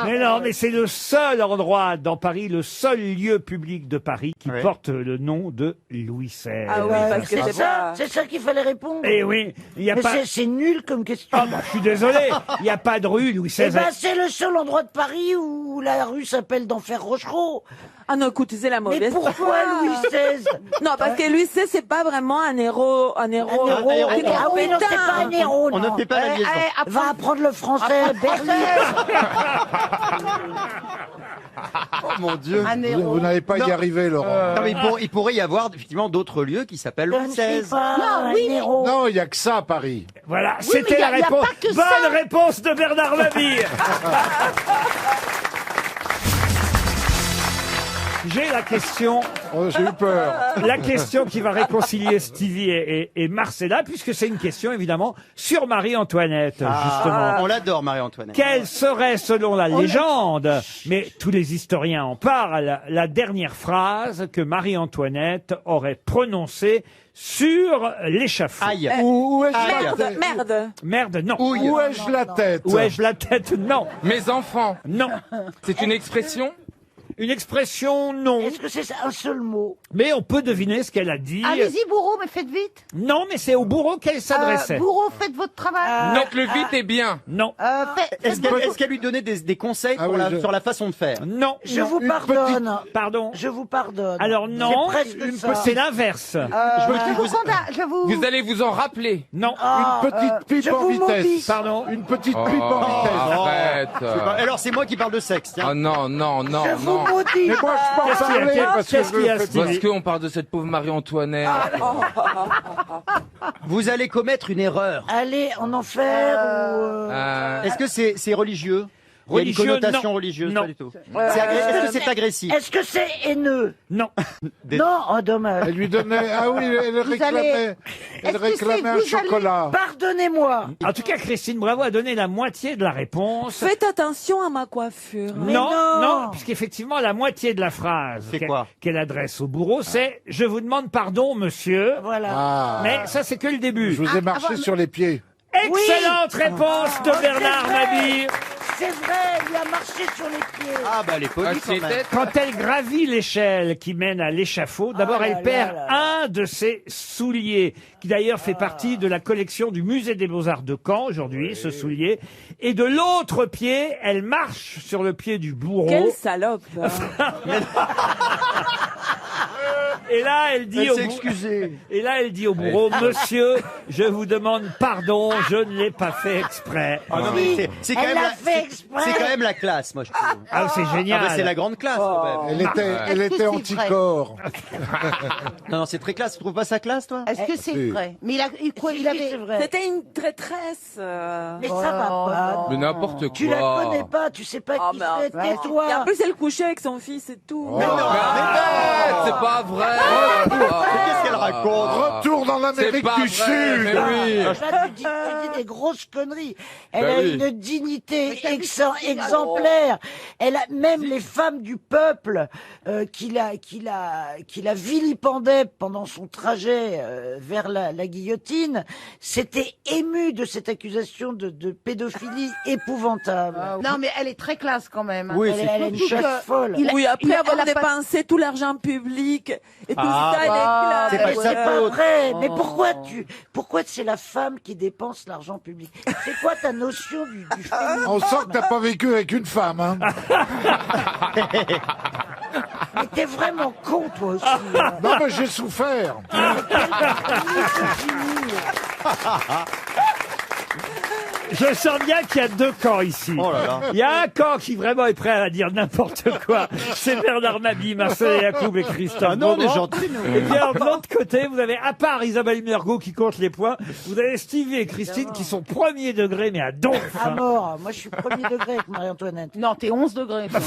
Mais non, mais c'est le seul endroit dans Paris, le seul lieu public de Paris qui Ouais. porte le nom de Louis XVI. Ah oui, parce que C'est c'est ça, pas... c'est ça qu'il fallait répondre. Eh oui, il n'y a Mais pas... c'est nul comme question. Ah bah, je suis désolé, il n'y a pas de rue Louis XVI. Eh ben, c'est le seul endroit de Paris où la rue s'appelle d'Enfer Rochereau. Ah non, écoute, c'est la mauvaise Mais pourquoi foi. Louis XVI? Non, parce que Louis XVI, c'est pas vraiment un héros, Un héros. Ah oui, non, c'est pas un héros, On non. ne fait pas la liaison. Va apprendre le français, Berlin. Oh mon Dieu. Un héros. Vous n'allez pas y Non. arriver, Laurent. Non, mais il pourrait y avoir effectivement d'autres lieux qui s'appellent Louis XVI. Non, oui, mais- Non, il n'y a que ça à Paris. Voilà, Oui, c'était mais y la a réponse. pas que Bonne ça. réponse de Bernard Mabille. J'ai la question. Oh, j'ai eu peur. La question qui va réconcilier Stevie et Marcella, puisque c'est une question évidemment sur Marie-Antoinette, justement. On l'adore, Marie-Antoinette. Quelle serait, selon la légende, mais tous les historiens en parlent, la dernière phrase que Marie-Antoinette aurait prononcée sur l'échafaud? Aïe. Où ai-je la Merde, tête merde. Merde, non. Où ai-je la tête Où ai-je la tête? Non. Mes enfants, Non. c'est une expression? Une expression, non. Est-ce que c'est un seul mot? Mais on peut deviner ce qu'elle a dit. Allez-y, bourreau, mais faites vite. Non, mais c'est au bourreau qu'elle s'adressait. Bourreau, faites votre travail. Donc le vite est bien. Non. Est-ce qu'elle lui donnait des conseils Ah pour oui, sur la façon de faire? Non. Je Non. vous pardonne. Pardon. Je vous pardonne. Alors non. C'est presque ça. C'est l'inverse. Je Vous allez vous en rappeler. Non. Une petite pipe je en vous vitesse. maudis. Pardon. Une petite pipe en vitesse. Arrête. Alors c'est moi qui parle de sexe, tiens. Oh non, non, non, Je vous non. maudis. Mais moi, je peux en Qu'est-ce qu'il y a parler parce que Qu'est-ce je qu'il y a, le fais Stevie Parce qu'on parle de cette pauvre Marie-Antoinette. Vous allez commettre une erreur. Aller en enfer ou... Est-ce que c'est religieux? Il y a Religieux, une connotation non. religieuse, Non. pas du tout. Est-ce que c'est agressif? Est-ce que c'est haineux? Non. Non, oh dommage. Elle lui donnait. Ah oui, elle réclamait. Elle Est-ce que réclamait un c'est- vous allez- chocolat. Pardonnez-moi. En tout cas, Christine Bravo a donné la moitié de la réponse. Faites attention à ma coiffure. Mais non, non. puisqu'effectivement, la moitié de la phrase C'est quoi qu'elle adresse au bourreau, c'est « Je vous demande pardon, monsieur Voilà. Ah. Mais ça, c'est que le début. Je vous ai marché sur les pieds. Excellente réponse de Oh, Bernard c'est vrai. Mabille. C'est vrai, il a marché sur les pieds. Ah bah elle est polie quand même. Quand elle gravit l'échelle qui mène à l'échafaud, d'abord Oh là elle là perd là là. un de ses souliers, qui d'ailleurs fait partie de la collection du musée des Beaux-Arts de Caen aujourd'hui, ce soulier. Et de l'autre pied, elle marche sur le pied du bourreau. Quelle salope. Et là, elle dit Elle au s'est bourreau, excusée. et là, elle dit au bourreau, monsieur, je vous demande pardon, je ne l'ai pas fait exprès. Ah non, mais c'est quand Elle même l'a la- fait c'est- exprès. c'est quand même la classe, moi je trouve. Ah, c'est Ah génial. bah, c'est la grande classe quand même. Elle Est-ce était que c'est anticorps. Non, non, c'est très classe. Tu trouves pas ça classe, toi? Est-ce que c'est Si. vrai? Mais il avait. C'est vrai. C'était une traîtresse. Mais ça va pas. Mais n'importe quoi. Tu la connais pas, tu sais pas Oh, qui mais c'est, enfin. Et tais-toi. en plus, elle couchait avec son fils et tout. Mais arrête, c'est pas vrai. Qu'est-ce qu'elle raconte? Retour dans l'Amérique C'est pas du vrai, Sud. mais oui. Là, tu dis des grosses conneries. Elle Ben a oui. une dignité exemplaire. Elle a même les femmes du peuple qui la vilipendaient pendant son trajet vers la guillotine, s'étaient émues de cette accusation de pédophilie épouvantable. Non, mais elle est très classe quand même. Oui, Elle a une Surtout chasse que folle. Oui, après elle avoir a pas- dépensé tout l'argent public et tout Ah, ça, elle bah, est c'est pas Mais c'est sa pas faute. vrai. Mais pourquoi c'est la femme qui dépense l'argent public? C'est quoi ta notion du féminisme? On sent que t'as pas vécu avec une femme, hein. Mais t'es vraiment con, toi aussi. hein. Non, mais j'ai souffert. Je sens bien qu'il y a deux camps ici. Oh là là. Il y a un camp qui vraiment est prêt à dire n'importe quoi. C'est Bernard Mabille, Marcel Yacoub et Christophe Ah non, on est Beaugrand. gentils, nous. Et bien, de l'autre côté, vous avez, à part Isabelle Mergo qui compte les points, vous avez Stevie et Christine qui sont premier degré, mais à donf. À mort. Moi, je suis premier degré avec Marie-Antoinette. Non, t'es 11 degrés. toi.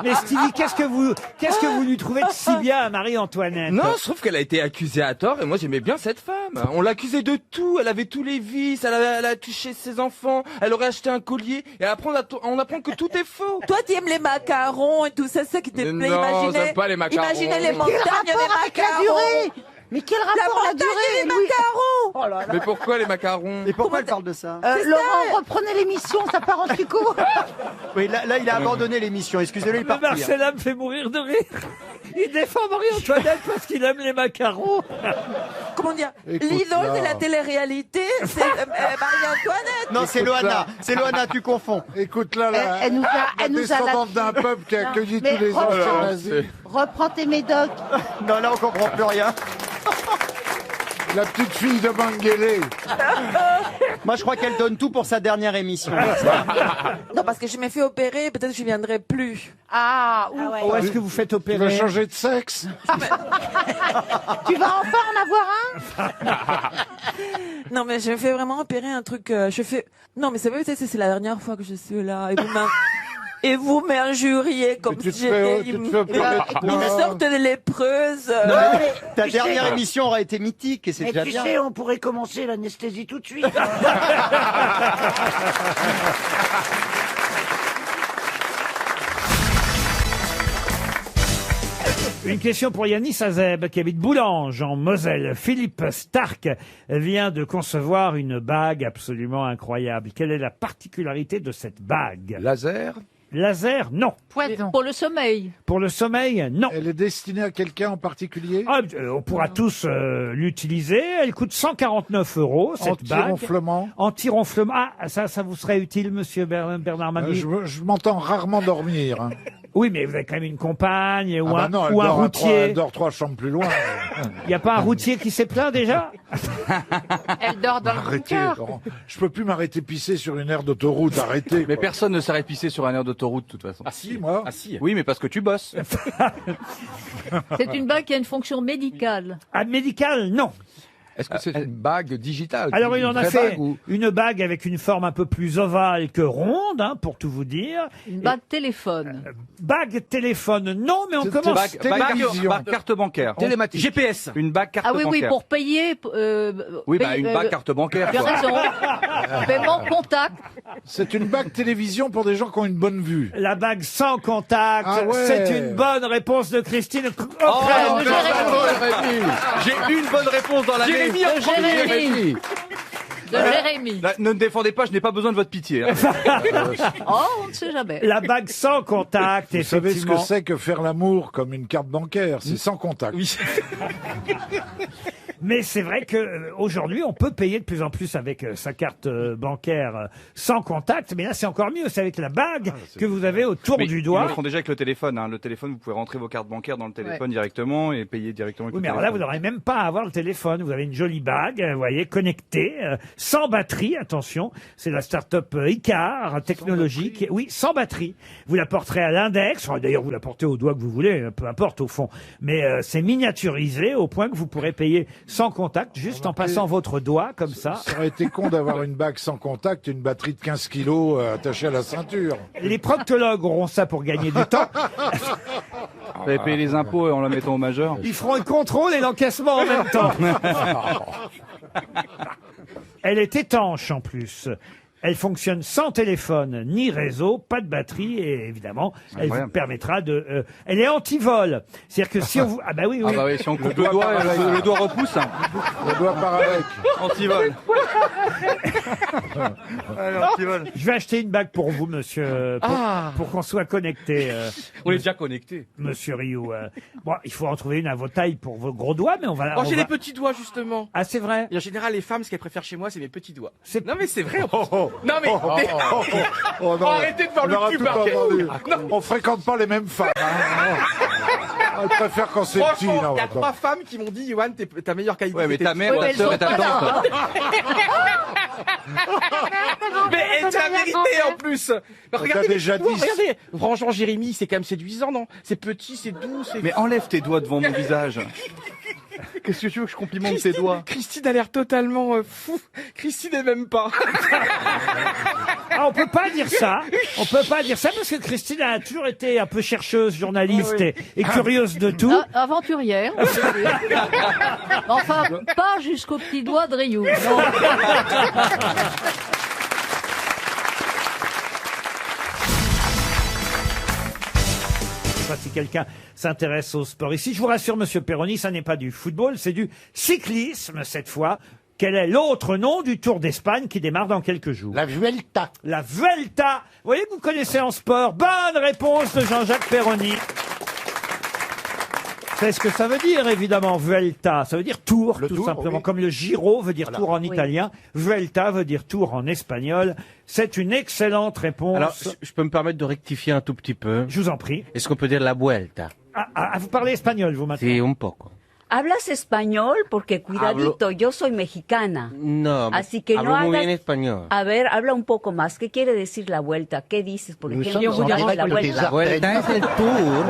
Mais Stevie, qu'est-ce que vous lui trouvez de si bien à Marie-Antoinette? Non, je trouve qu'elle a été accusée à tort et moi j'aimais bien cette femme. On l'accusait de tout, elle avait tous les vices, elle a touché ses enfants, elle aurait acheté un collier et après on apprend que tout est faux. Toi, tu aimes les macarons et tout ça, ça qui te Mais plaît. non, j'aime pas les macarons. Imaginez les Quel montagnes des rapport avec la macarons. durée? Mais quel La rapport la montagne durée des Louis macarons. Oh là là. Mais pourquoi les macarons? Et pourquoi elle parle de ça? Laurent, reprenez l'émission, ça part en tricot. Oui, là, il a abandonné l'émission. Excusez-le, il Le part. Marcella me fait mourir de rire. Il défend Marie-Antoinette parce qu'il aime les macarons. Comment dire? Écoute, L'idole là. de la télé-réalité, c'est Marie-Antoinette. Non, c'est Loana. C'est Loana, tu confonds. Écoute là, Elle nous a- la elle nous a descendante lâchés. d'un peuple qui a accueilli Mais tous les reprends. anciens nazis. Reprends tes médocs. Non, là, on comprend plus rien. La petite fille de Mengele. Moi, je crois qu'elle donne tout pour sa dernière émission. Non, parce que je m'ai fait opérer, peut-être que je viendrai plus. Où est-ce que vous faites Tu opérer? vas changer de sexe? Tu vas enfin en avoir un? Non, mais je me fais vraiment opérer un truc. Non, mais c'est vrai, c'est la dernière fois que je suis là. Et vous m'injuriez comme tu te si fais- j'étais tu te fais opérer de une quoi? sorte de lépreuse. Non, mais ta Tu dernière sais- émission aura été mythique et c'est Mais déjà tu bien. sais, on pourrait commencer l'anesthésie tout de suite. Une question pour Yanis Azeb, qui habite Boulange, en Moselle. Philippe Stark vient de concevoir une bague absolument incroyable. Quelle est la particularité de cette bague? Laser? Laser, non. Pour le sommeil. Pour le sommeil, non. Elle est destinée à quelqu'un en particulier? On pourra tous l'utiliser. Elle coûte 149 €, cette bague. Anti-ronflement? Anti-ronflement. Ah, ça vous serait utile, monsieur Bernard Mabie? Je m'entends rarement dormir. Hein. Oui, mais vous avez quand même une compagne ou Ah bah un, non, elle ou un dort à routier. elle dort 3 chambres plus loin. Il n'y a pas un routier qui s'est plaint déjà? Elle dort dans le Arrêtez, bunker. Laurent. Je peux plus m'arrêter pisser sur une aire d'autoroute, arrêtez. Mais personne ne s'arrête pisser sur un air d'autoroute, de toute façon. Ah si, moi. Ah si. Oui, mais parce que tu bosses. C'est une bague qui a une fonction médicale. Ah, médical, non. Est-ce que c'est une bague digitale? Alors il Une en a vraie fait bague ou- une bague avec une forme un peu plus ovale que ronde, hein, pour tout vous dire. Une bague téléphone. Bague téléphone, non, mais on C'est- commence. Bague carte bancaire. Télématique. GPS. Une bague carte Ah oui, bancaire. oui, pour payer. Oui, bah, payer, une bague carte bancaire. Tu as quoi. raison. Paiement contact. C'est une bague télévision pour des gens qui ont une bonne vue. La bague sans contact, Ah ouais. c'est une bonne réponse de Christine Oh, O'Krent. j'ai une bonne réponse dans l'année. Jérémy en premier. Jérémy. De Jérémy. Là, ne me défendez pas, je n'ai pas besoin de votre pitié. hein. Oh, on ne sait jamais. La bague sans contact, Vous savez ce que effectivement. c'est que faire l'amour comme une carte bancaire? C'est sans contact. Oui. Mais c'est vrai que aujourd'hui, on peut payer de plus en plus avec sa carte bancaire sans contact. Mais là, c'est encore mieux. C'est avec la bague que vous avez autour Mais du Ils doigt. le font déjà avec le téléphone. Hein. Le téléphone, vous pouvez rentrer vos cartes bancaires dans le téléphone directement et payer directement avec Oui, le mais alors là, vous téléphone. n'aurez même pas à avoir le téléphone. Vous avez une jolie bague, vous voyez, connectée, sans batterie, attention. C'est la start-up Icar, technologique. Oui, sans batterie. Vous la porterez à l'index. Enfin, d'ailleurs, vous la portez au doigt que vous voulez, peu importe au fond. Mais c'est miniaturisé au point que vous pourrez payer sans contact, juste en passant votre doigt, comme ça. Ça aurait été con d'avoir une bague sans contact, une batterie de 15 kilos attachée à la ceinture. Les proctologues auront ça pour gagner du temps. Vous avez payé les impôts en la mettant au majeur. Ils feront le contrôle et l'encaissement en même temps. Elle est étanche en plus. Elle fonctionne sans téléphone ni réseau, pas de batterie et évidemment, elle vous Incroyable. permettra de. Elle est anti-vol, c'est-à-dire que si on vous ah bah oui, Ah oui. bah oui, si on coupe le doigt, le doigt repousse. hein. Le doigt part avec. Antivol. Antivol. Je vais acheter une bague pour vous, monsieur, pour qu'on soit connecté. On est déjà connectés. Monsieur Rioux. Bon, il faut en trouver une à vos tailles pour vos gros doigts, mais on va. Oh, on j'ai va- les petits doigts, justement. Ah, c'est vrai. Et en général, les femmes, ce qu'elles préfèrent chez moi, c'est mes petits doigts. C'est- Non, mais c'est vrai. en plus. Non, mais. Oh non, Arrêtez de faire on le aura cul, tout Marquet. entendu. Non. On fréquente pas les mêmes femmes. Hein. On préfère quand c'est petit. Franchement, non, il y a attends. 3 femmes qui m'ont dit, Johan, ta meilleure qualité. Ouais, mais c'est ta tes mère, petits ta elles sœur sont et ta pas là, tante. Mais c'est la vérité en plus. Regardez, déjà les doigts, dit. regardez. Franchement, Jérémy, c'est quand même séduisant, non? C'est petit, c'est doux, c'est. Mais enlève tes doigts devant mon visage. Qu'est-ce que tu veux que je complimente tes doigts? Christine a l'air totalement fou. Christine n'est même pas. Ah, on peut pas dire ça. On peut pas dire ça parce que Christine a toujours été un peu chercheuse, journaliste et curieuse de tout. Aventurière. Enfin, pas jusqu'au petit doigt de Rioux. Non. Je sais pas si quelqu'un s'intéresse au sport ici. Je vous rassure, monsieur Perroni, ça n'est pas du football, c'est du cyclisme cette fois. Quel est l'autre nom du Tour d'Espagne qui démarre dans quelques jours? La Vuelta. La Vuelta. Vous voyez que vous connaissez en sport. Bonne réponse de Jean-Jacques Perroni. C'est ce que ça veut dire, évidemment, Vuelta. Ça veut dire tour, tout tour, simplement. oui. Comme le Giro veut dire Voilà. tour en italien. Vuelta veut dire tour en espagnol. C'est une excellente réponse. Alors, je peux me permettre de rectifier un tout petit peu. Je vous en prie. Est-ce qu'on peut dire la vuelta? Ah, vous parlez espagnol, vous, maintenant? Si, un poco. ¿Hablas español? Porque cuidadito, yo soy mexicana. No, Así que no hablo muy hagas... bien español. A ver, habla un poco más. ¿Qué quiere decir la vuelta? ¿Qué dices, por Nous ejemplo? sommes en La direct vuelta. des Ardennes. es el tour.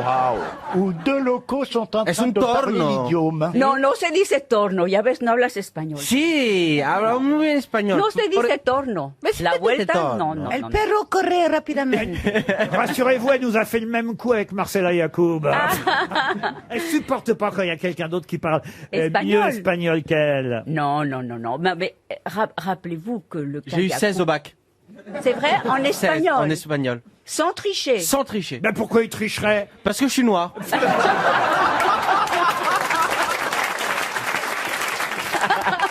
Où deux locaux sont en Es train un de parler torno. l'idiome. No, no se dice torno. Ya ves, no hablas español. Sí, hablo muy bien español. No se Por- dice torno. Mais c'est La pas des vuelta, torno. no, no, El no. perro corre rápidamente. Rassurez-vous, elle nous a fait le même coup avec Marcella Yacoub. Elle supporte pas quand il y a quelqu'un d'autre qui parle mieux espagnol qu'elle. Non, non, non, non. Mais rappelez-vous que le J'ai eu 16 au bac. C'est vrai, en 16 espagnol. en espagnol. Sans tricher. Sans tricher. Ben pourquoi il tricherait? Parce que je suis noir.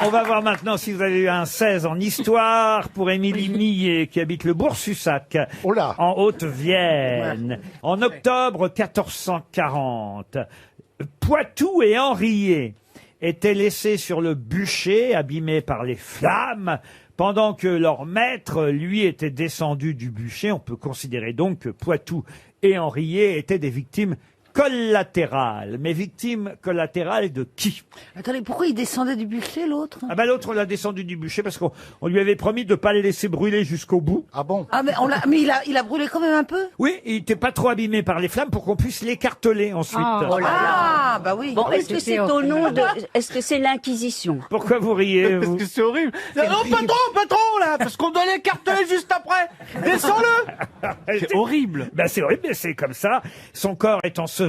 On va voir maintenant si vous avez eu un 16 en histoire pour Émilie Millet, qui habite le Bourg-Sussac, en Haute-Vienne. En octobre 1440, Poitou et Henriet étaient laissés sur le bûcher, abîmés par les flammes, pendant que leur maître, lui, était descendu du bûcher. On peut considérer donc que Poitou et Henriet étaient des victimes collatérales. Mais victimes collatérales de qui? Attendez, pourquoi il descendait du bûcher, l'autre? Ah ben l'autre l'a descendu du bûcher parce qu'on lui avait promis de ne pas le laisser brûler jusqu'au bout. Ah bon? Ah, mais, il a brûlé quand même un peu? Oui, il n'était pas trop abîmé par les flammes pour qu'on puisse l'écarteler ensuite. Ah, bah oui. Bon, est-ce que c'est au nom de... Est-ce que c'est l'Inquisition? Pourquoi vous riez, vous? Parce que c'est horrible. Non, patron, là, parce qu'on doit l'écarteler juste après. Descends-le. C'est horrible. Ben c'est horrible, mais c'est comme ça. Son corps est enseveli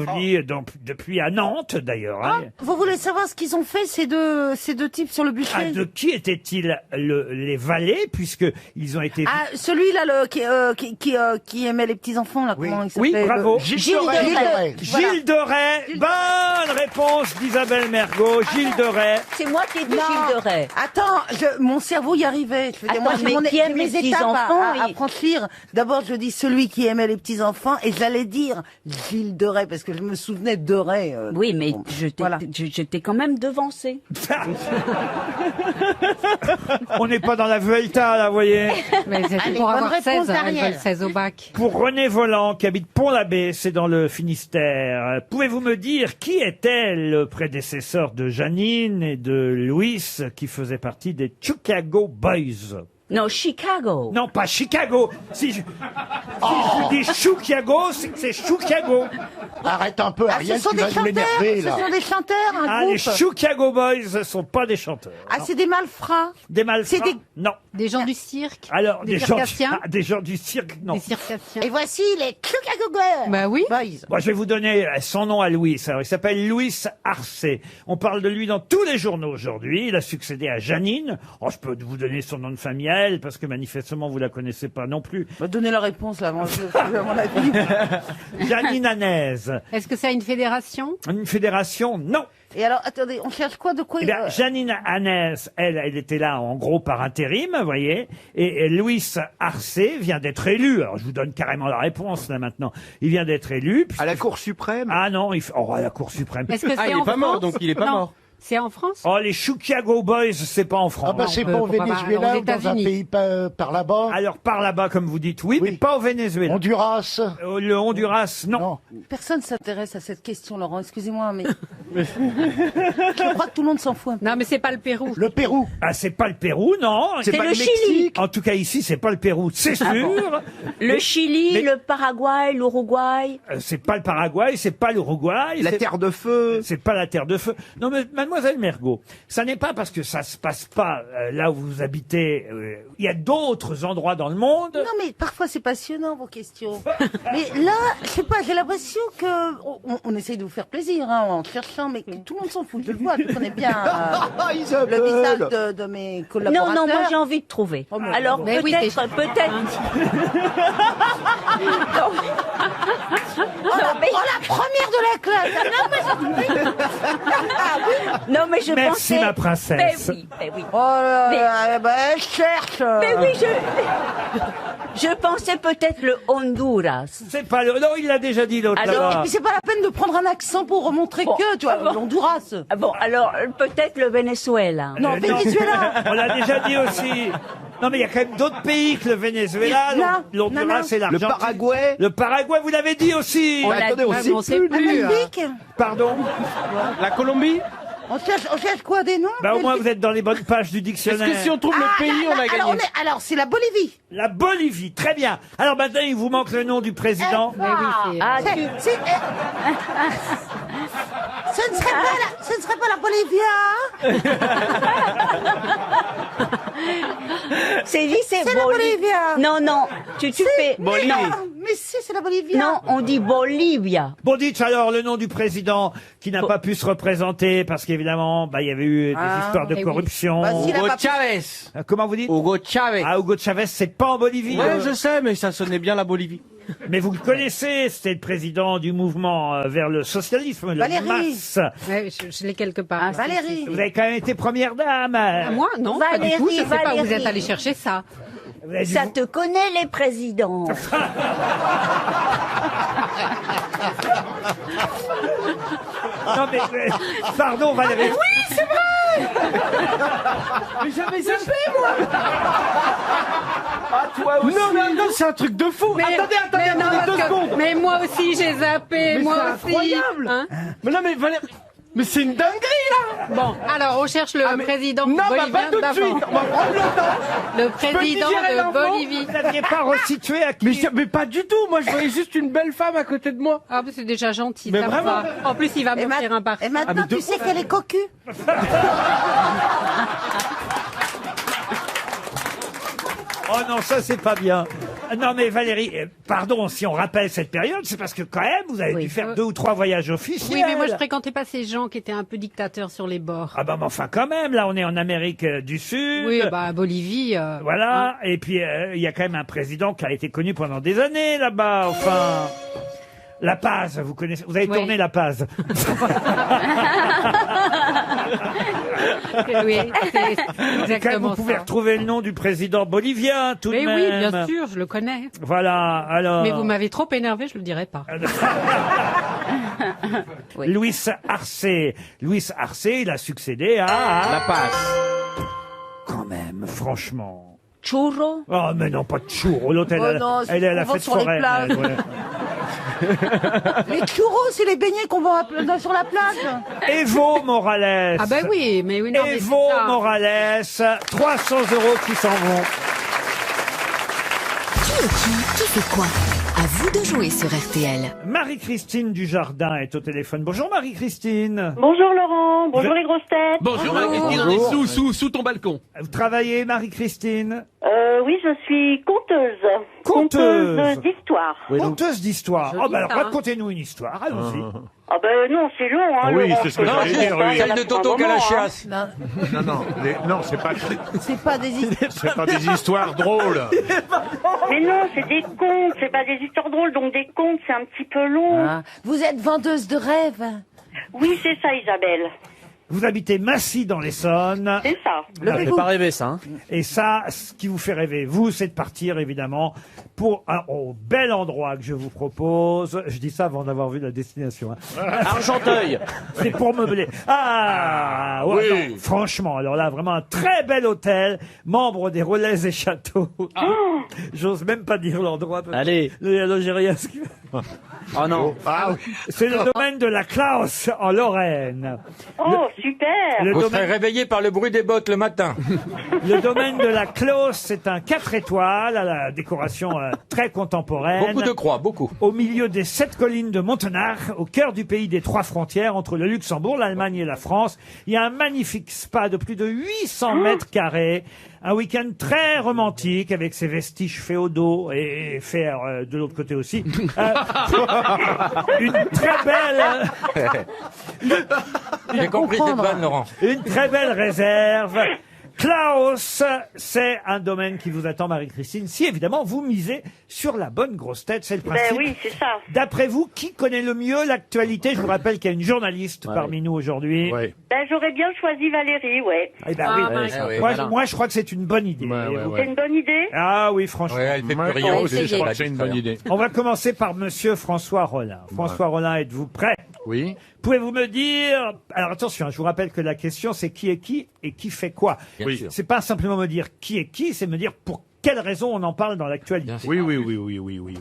depuis à Nantes, d'ailleurs. hein. Vous voulez savoir ce qu'ils ont fait, ces deux types sur le bûcher? Ah, de qui étaient-ils les valets, puisque ils ont été... Ah, celui-là, qui aimait les petits-enfants, là, comment il s'appelait? Oui, bravo. Gilles de Rais. Gilles de Rais. Bonne réponse d'Isabelle Mergo. Gilles de Rais. C'est moi qui ai dit Gilles de Rais. Attends, mon cerveau y arrivait. Je veux dire, moi, Attends, mais qui aime mes les étapes petits-enfants, à franchir. D'abord, je dis celui qui aimait les petits-enfants, et j'allais dire Gilles de Rais, parce que je me souvenais de Rais. Oui, mais je t'ai quand même devancé. On n'est pas dans la Vuelta, là, vous voyez. Mais c'est Allez, pour bonne avoir réponse 16, hein, elles d'Ariel. veulent 16 au bac. Pour René Voland, qui habite Pont-l'Abbé, c'est dans le Finistère, pouvez-vous me dire qui était le prédécesseur de Janine et de Louis, qui faisait partie des Chicago Boys? Non, Chicago. Non, pas Chicago. Si je vous dis Chicago, c'est que c'est Chicago. Arrête un peu, Ah, Ariel, ce sont tu des vas nous chanteurs, l'énerver, ce là. sont des chanteurs, un Ah, les groupe. Chicago Boys ne sont pas des chanteurs. Ah, c'est des malfrats. Des malfrats? C'est des- Non. Des gens du cirque. Alors, Des gens, circassiens. des gens du cirque, non. Des circassiens. Et voici les Chicago Boys. Bah oui. Boys. Moi, je vais vous donner son nom à Louis. Alors, il s'appelle Louis Arcé. On parle de lui dans tous les journaux aujourd'hui. Il a succédé à Janine. Oh, je peux vous donner son nom de famille à elle, parce que manifestement, vous la connaissez pas non plus. Donnez la réponse, là, avant, à mon avis. Janine Hanez. Est-ce que c'est une fédération? Une fédération? Non. Et alors, attendez, on cherche quoi, de quoi Eh bien, Janine Hanez, elle était là en gros par intérim, vous voyez, et Louis Arcé vient d'être élu. Alors, je vous donne carrément la réponse, là, maintenant. Il vient d'être élu. À la Cour suprême? Ah non, à la Cour suprême. Est-ce que c'est en France? Non. C'est en France? Oh, les Chicago Boys, c'est pas en France. Ah bah c'est pas au Venezuela ou dans un pays par là-bas? Alors par là-bas, comme vous dites, oui, mais pas au Venezuela. Honduras? Le Honduras, non. Personne s'intéresse à cette question, Laurent. Excusez-moi, mais je crois que tout le monde s'en fout. Non, mais c'est pas le Pérou. Le Pérou? Ah, c'est pas le Pérou, non. C'est le Chili. En tout cas, ici, c'est pas le Pérou, c'est sûr. Ah bon. Le Chili, le Paraguay, l'Uruguay. C'est pas le Paraguay, c'est pas l'Uruguay. La Terre de Feu. C'est pas la Terre de Feu. Non, mais mademoiselle Mergo, ça n'est pas parce que ça se passe pas là où vous habitez. Il y a d'autres endroits dans le monde. Non, mais parfois c'est passionnant vos questions. Mais là, je sais pas, j'ai l'impression que on essaye de vous faire plaisir hein, en cherchant, mais que tout le monde s'en fout. Je le vois, je connais bien le visage de mes collaborateurs. Non, non, moi j'ai envie de trouver. Alors Mais oui, peut-être. La première de la classe. Non, mais je Merci, pensais... ma princesse. Mais oui. Oh là là, bah, elle cherche. Mais oui, je pensais peut-être le Honduras. C'est pas le... Non, il l'a déjà dit l'autre Alors, là-bas. Et puis c'est pas la peine de prendre un accent pour remontrer que, tu vois, l'Honduras. Ah bon, alors peut-être le Venezuela. Non, Venezuela. On l'a déjà dit aussi. Non, mais il y a quand même d'autres pays que le Venezuela, Non, l'Honduras et l'Argentine. Le Paraguay. Le Paraguay, vous l'avez dit aussi. On l'a Attendez, on dit, sait mais on sait plus. plus. Mozambique. Pardon. La Colombie? On cherche quoi, des noms? Bah, au moins, vous êtes dans les bonnes pages du dictionnaire. Est-ce que si on trouve le pays, on a gagné? Alors, c'est la Bolivie. La Bolivie, très bien. Alors maintenant, il vous manque le nom du président. Mais oui, c'est... Ah, Ce ne serait pas la Bolivia. c'est dit, c'est la Bolivia. Non, tu fais... Bolivie. Non. Mais si, c'est la Bolivia. Non, on dit Bolivia. Bon, dites alors le nom du président qui n'a pas pu se représenter parce qu'évidemment, bah, il y avait eu des histoires de oui. corruption. Bah, s'il a Hugo pas pu- Chavez. Comment vous dites? Hugo Chavez. Ah, Hugo Chavez, c'est pas en Bolivie. Ouais, je sais, mais ça sonnait bien la Bolivie. Mais vous le connaissez, c'était le président du mouvement vers le socialisme, le Valérie. MAS. Ouais, je l'ai quelque part. Valérie. Vous avez quand même été première dame. Ah, moi, non, pas du tout. Je sais pas où vous Valérie. êtes allé chercher ça. Vous avez dû Ça vous- te connaît, les présidents. Non mais, pardon Valérie. Oui, c'est vrai. Mais j'avais zappé, moi. Ah, toi aussi. Non, mais attends, c'est un truc de fou. Attendez, non, parce 2 que- secondes. Mais moi aussi, j'ai zappé. Mais moi c'est aussi. incroyable. Hein? Mais non, mais Valérie, mais c'est une dinguerie, là. Bon, alors on cherche le mais- président non, bah, bolivien pas tout de d'avant. suite. On va prendre le temps. Le président digérer de l'info. Bolivie. Vous n'aviez pas resitué à qui? Mais pas du tout. Moi, je voyais juste une belle femme à côté de moi. Ah, mais c'est déjà gentil. Mais ça vraiment. va. En plus, il va Et m'offrir un parfum. Et maintenant, Ah, mais de tu sais ouf. qu'elle est cocu. Oh non, ça c'est pas bien. Non mais Valérie, pardon, si on rappelle cette période, c'est parce que quand même, vous avez Oui. dû faire 2 ou 3 voyages officiels. Oui, mais moi, je fréquentais pas ces gens qui étaient un peu dictateurs sur les bords. Ah bah mais enfin quand même, là on est en Amérique du Sud. Oui, bah, Bolivie. Voilà, et puis il y a quand même un président qui a été connu pendant des années là-bas, enfin... La Paz, vous connaissez, vous avez Oui. tourné La Paz. Oui, c'est Et quand même, exactement vous pouvez ça. retrouver le nom du président bolivien, tout Mais de oui, même. bien sûr, je le connais. Voilà, alors... Mais vous m'avez trop énervé, je le dirai pas. Luis Arce. Luis Arce, il a succédé à... La passe. Quand même, franchement... Churro. Oh, mais non, pas de churro. L'autre, Oh non, elle est à la on vend fête sur les foraine. plages. elle, ouais. Les churros, c'est les beignets qu'on vend sur la plage. Evo Morales. Ah ben oui, mais oui, non, mais Evo c'est ça. Morales, 300 € qui s'en vont. Qui est qui fait quoi? À vous de jouer sur RTL. Marie-Christine Dujardin est au téléphone. Bonjour Marie-Christine. Bonjour Laurent, bonjour Vous- les grosses têtes. Bonjour, Marie-Christine, on est sous ton balcon. Vous travaillez Marie-Christine? Oui, je suis conteuse. Conteuse. d'histoire. Conteuse d'histoire. Joli, Oh, bah alors ça, hein. racontez-nous une histoire, allons-y. Ah ben non, c'est long, hein. Oui, Laurent, c'est ce que j'allais dire, oui. il y en a Celle de pour un Toto moment, hein. Calachias. Non, Non, c'est pas, c'est pas des histoires. c'est pas des histoires drôles. Mais non, c'est des contes, c'est pas des histoires drôles, donc des contes, c'est un petit peu long. Ah, vous êtes vendeuse de rêves. Oui, c'est ça, Isabelle. Vous habitez Massy dans l'Essonne. C'est ça. Ça fait pas rêver, ça. Hein. Et ça, ce qui vous fait rêver, vous, c'est de partir, évidemment, pour un bel endroit que je vous propose. Je dis ça avant d'avoir vu la destination. Hein. Argenteuil. C'est pour meubler. Ah ouais, Oui. non, franchement, alors là, vraiment un très bel hôtel, membre des Relais et Châteaux. J'ose même pas dire l'endroit. Allez. L'Algérien. Oh non. Ah oui. C'est le domaine de la Klaus, en Lorraine. Oh, super. Le Vous domaine- serez réveillé par le bruit des bottes le matin. Le domaine de la Klaus, c'est un 4 étoiles à la décoration très contemporaine. Beaucoup de croix, beaucoup. Au milieu des 7 collines de Montenard, au cœur du pays des 3 frontières, entre le Luxembourg, l'Allemagne et la France. Il y a un magnifique spa de plus de 800 mètres carrés. Un week-end très romantique avec ses vestiges féodaux et fer de l'autre côté aussi. Une très belle... J'ai compris cette vanne, Laurent. Une très belle réserve. Klaus, c'est un domaine qui vous attend, Marie-Christine. Si, évidemment, vous misez sur la bonne grosse tête, c'est le Ben principe. oui, c'est ça. D'après vous, qui connaît le mieux l'actualité? Je vous rappelle qu'il y a une journaliste parmi nous aujourd'hui. Ouais. Ben j'aurais bien choisi Valérie, ouais. Eh ben Ah, oui. Marie-Christine. Moi, je crois que c'est une bonne idée. C'est une bonne idée. Ah oui, franchement. Ouais, elle fait plus Ouais, rien. aussi, je crois que c'est une bonne idée. On va commencer par Monsieur François Rollin. François Rollin, êtes-vous prêt? Oui. Pouvez-vous me dire... Alors attention, je vous rappelle que la question, c'est qui est qui et qui fait quoi. Bien Oui. sûr. C'est pas simplement me dire qui est qui, c'est me dire pour quelle raison on en parle dans l'actualité. Oui.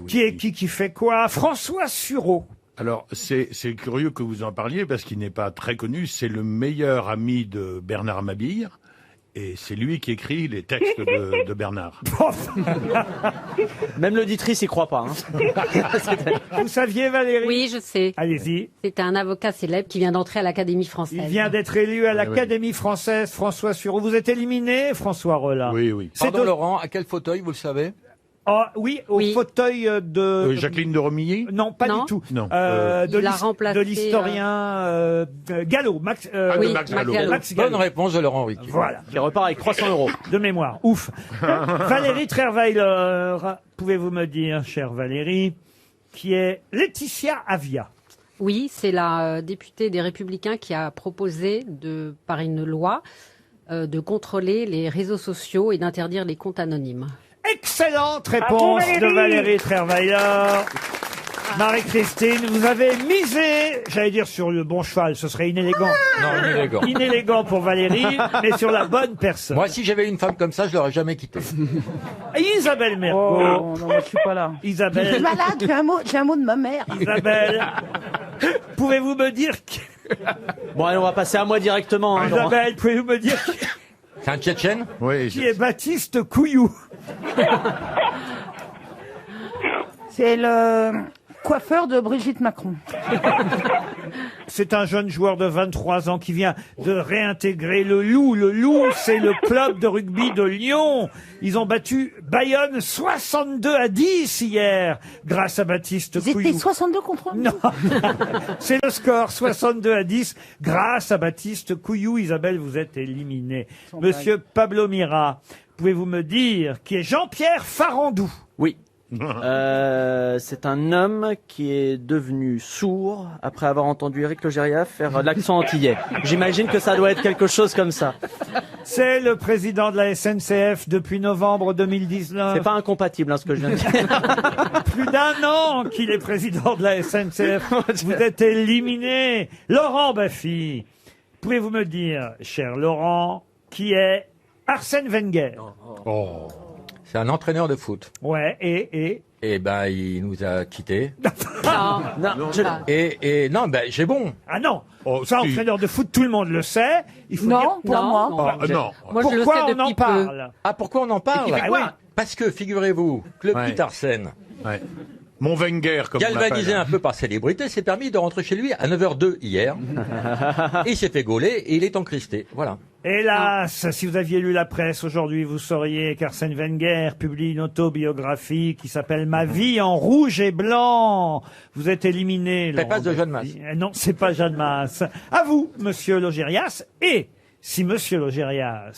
Qui est qui fait quoi? François Sureau Alors, c'est curieux que vous en parliez parce qu'il n'est pas très connu. C'est le meilleur ami de Bernard Mabille. Et c'est lui qui écrit les textes de Bernard. Même l'auditrice y croit pas. Vous saviez, Valérie? Oui, je sais. Allez-y. C'est un avocat célèbre qui vient d'entrer à l'Académie française. Il vient d'être élu à l'Académie française, François Sureau. Vous êtes éliminé, François Rollin? Oui, oui. Pardon, Laurent, à quel fauteuil, vous le savez? Oui, au fauteuil de... Jacqueline de Romilly? Non, pas Non. du tout. Non. De l'historien Gallo. Max Gallo. Max Gallo. Bonne réponse de Laurent Ruquier. Voilà. Qui repart avec 300 €. De mémoire. Ouf. Valérie Trierweiler, pouvez-vous me dire, chère Valérie, qui est Laetitia Avia? Oui, c'est la députée des Républicains qui a proposé, par une loi, de contrôler les réseaux sociaux et d'interdire les comptes anonymes. Excellente réponse de Valérie Trierweiler. Marie-Christine, vous avez misé, j'allais dire sur le bon cheval, ce serait inélégant. Non, inélégant. Inélégant pour Valérie, mais sur la bonne personne. Moi, si j'avais une femme comme ça, je l'aurais jamais quittée. Isabelle Mergo. Oh, non, moi, je suis pas là. Je Isabelle. suis malade, j'ai un mot de ma mère. Isabelle, pouvez-vous me dire Bon, allez, on va passer à moi directement. Hein, Laurent. Isabelle, pouvez-vous me dire C'est un Tchétchène? Oui. qui est Baptiste Couillou? C'est le coiffeur de Brigitte Macron. C'est un jeune joueur de 23 ans qui vient de réintégrer le Loup. Le Loup, c'est le club de rugby de Lyon. Ils ont battu Bayonne 62-10 hier, grâce à Baptiste Ils Couillou. étaient 62 contre nous. Non, c'est le score 62-10 grâce à Baptiste Couillou. Isabelle, vous êtes éliminé. Monsieur Pablo Mira, pouvez-vous me dire qui est Jean-Pierre Farandou? Oui. C'est un homme qui est devenu sourd après avoir entendu Éric Logérias faire l'accent antillais. J'imagine que ça doit être quelque chose comme ça. C'est le président de la SNCF depuis novembre 2019. C'est pas incompatible, hein, ce que je viens de dire. Plus d'un an qu'il est président de la SNCF. Vous êtes éliminé. Laurent Baffy, pouvez-vous me dire, cher Laurent, qui est Arsène Wenger? Oh. C'est un entraîneur de foot. Ouais, et Eh ben, il nous a quittés. Non, Non, ben, j'ai bon. Ah non, Oh, ça, si. entraîneur de foot, tout le monde le sait. Il faut dire... Non, pour moi. Non. Moi, je le Pourquoi sais on en depuis peu. parle? Ah, pourquoi on en parle? Et puis, quoi Parce que, figurez-vous, que le Ouais. petit Arsène, Ouais. Mon Wenger, comme on galvanisé l'appelle. un peu par célébrité, s'est permis de rentrer chez lui à 9h02 hier. Et il s'est fait gauler et il est encristé. Voilà. Hélas, si vous aviez lu la presse aujourd'hui, vous sauriez qu'Arsène Wenger publie une autobiographie qui s'appelle Ma vie en rouge et blanc. Vous êtes éliminé. Préface Laurent de Jeanne Baffy. Non, c'est pas Jeanne Masse. À vous, monsieur Logérias. Et si monsieur Logérias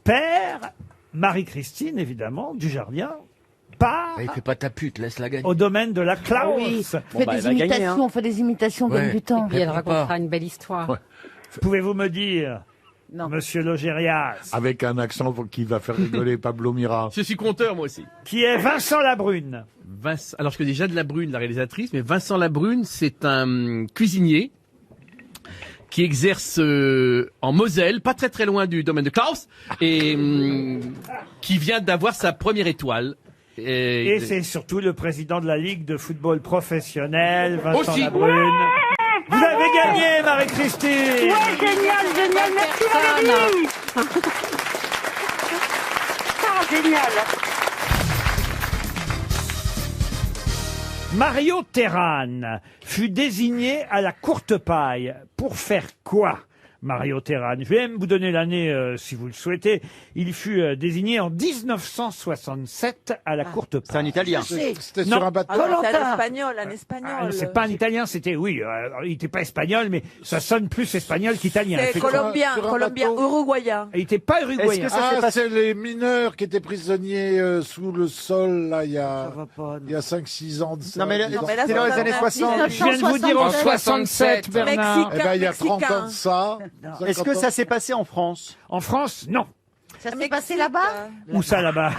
perd Marie-Christine, évidemment, Dujardin, part Il fait pas ta pute, laisse-la gagner. au domaine de la Klaus. On fait des imitations, on fait des imitations, on gagne du temps. Et elle racontera une belle histoire. Pouvez-vous me dire, Non. monsieur Logérias, Avec un accent qui va faire rigoler Pablo Mira. Je suis compteur, moi aussi. qui est Vincent Labrune? Alors, je connais Jeanne Labrune, la réalisatrice, mais Vincent Labrune, c'est un cuisinier qui exerce en Moselle, pas très très loin du domaine de Klaus, et qui vient d'avoir sa première étoile. Et c'est surtout le président de la Ligue de football professionnel, Vincent Aussi. Labrune. Vous avez gagné, Marie-Christine! Ouais, génial, merci Valérie. Ah, génial. Mario Terran fut désigné à la courte paille. Pour faire quoi, Mario Terran? Je vais même vous donner l'année si vous le souhaitez. Il fut désigné en 1967 à la courte paille. C'est un Italien. C'était Non. sur un bateau. Ah non, c'est un Koh-Lanta. espagnol, un espagnol. Ah, c'est pas un italien, c'était, oui, il n'était pas espagnol, mais ça sonne plus espagnol qu'italien. C'est effectivement. colombien, sur un colombien, bateau. uruguayen. Il n'était pas uruguayen. Est-ce que ça s'est passé C'est les mineurs qui étaient prisonniers sous le sol, là, il y a 5-6 ans de ça. Non, mais là, Non, mais là, c'est dans les ça années date 60. Je viens de vous dire en 67, Bernard. Mexicain. Eh ben, il y a 30 Mexicain. ans de ça. Est-ce que ça s'est passé en France? En France, non. Ça s'est passé là-bas? Où ça, là-bas?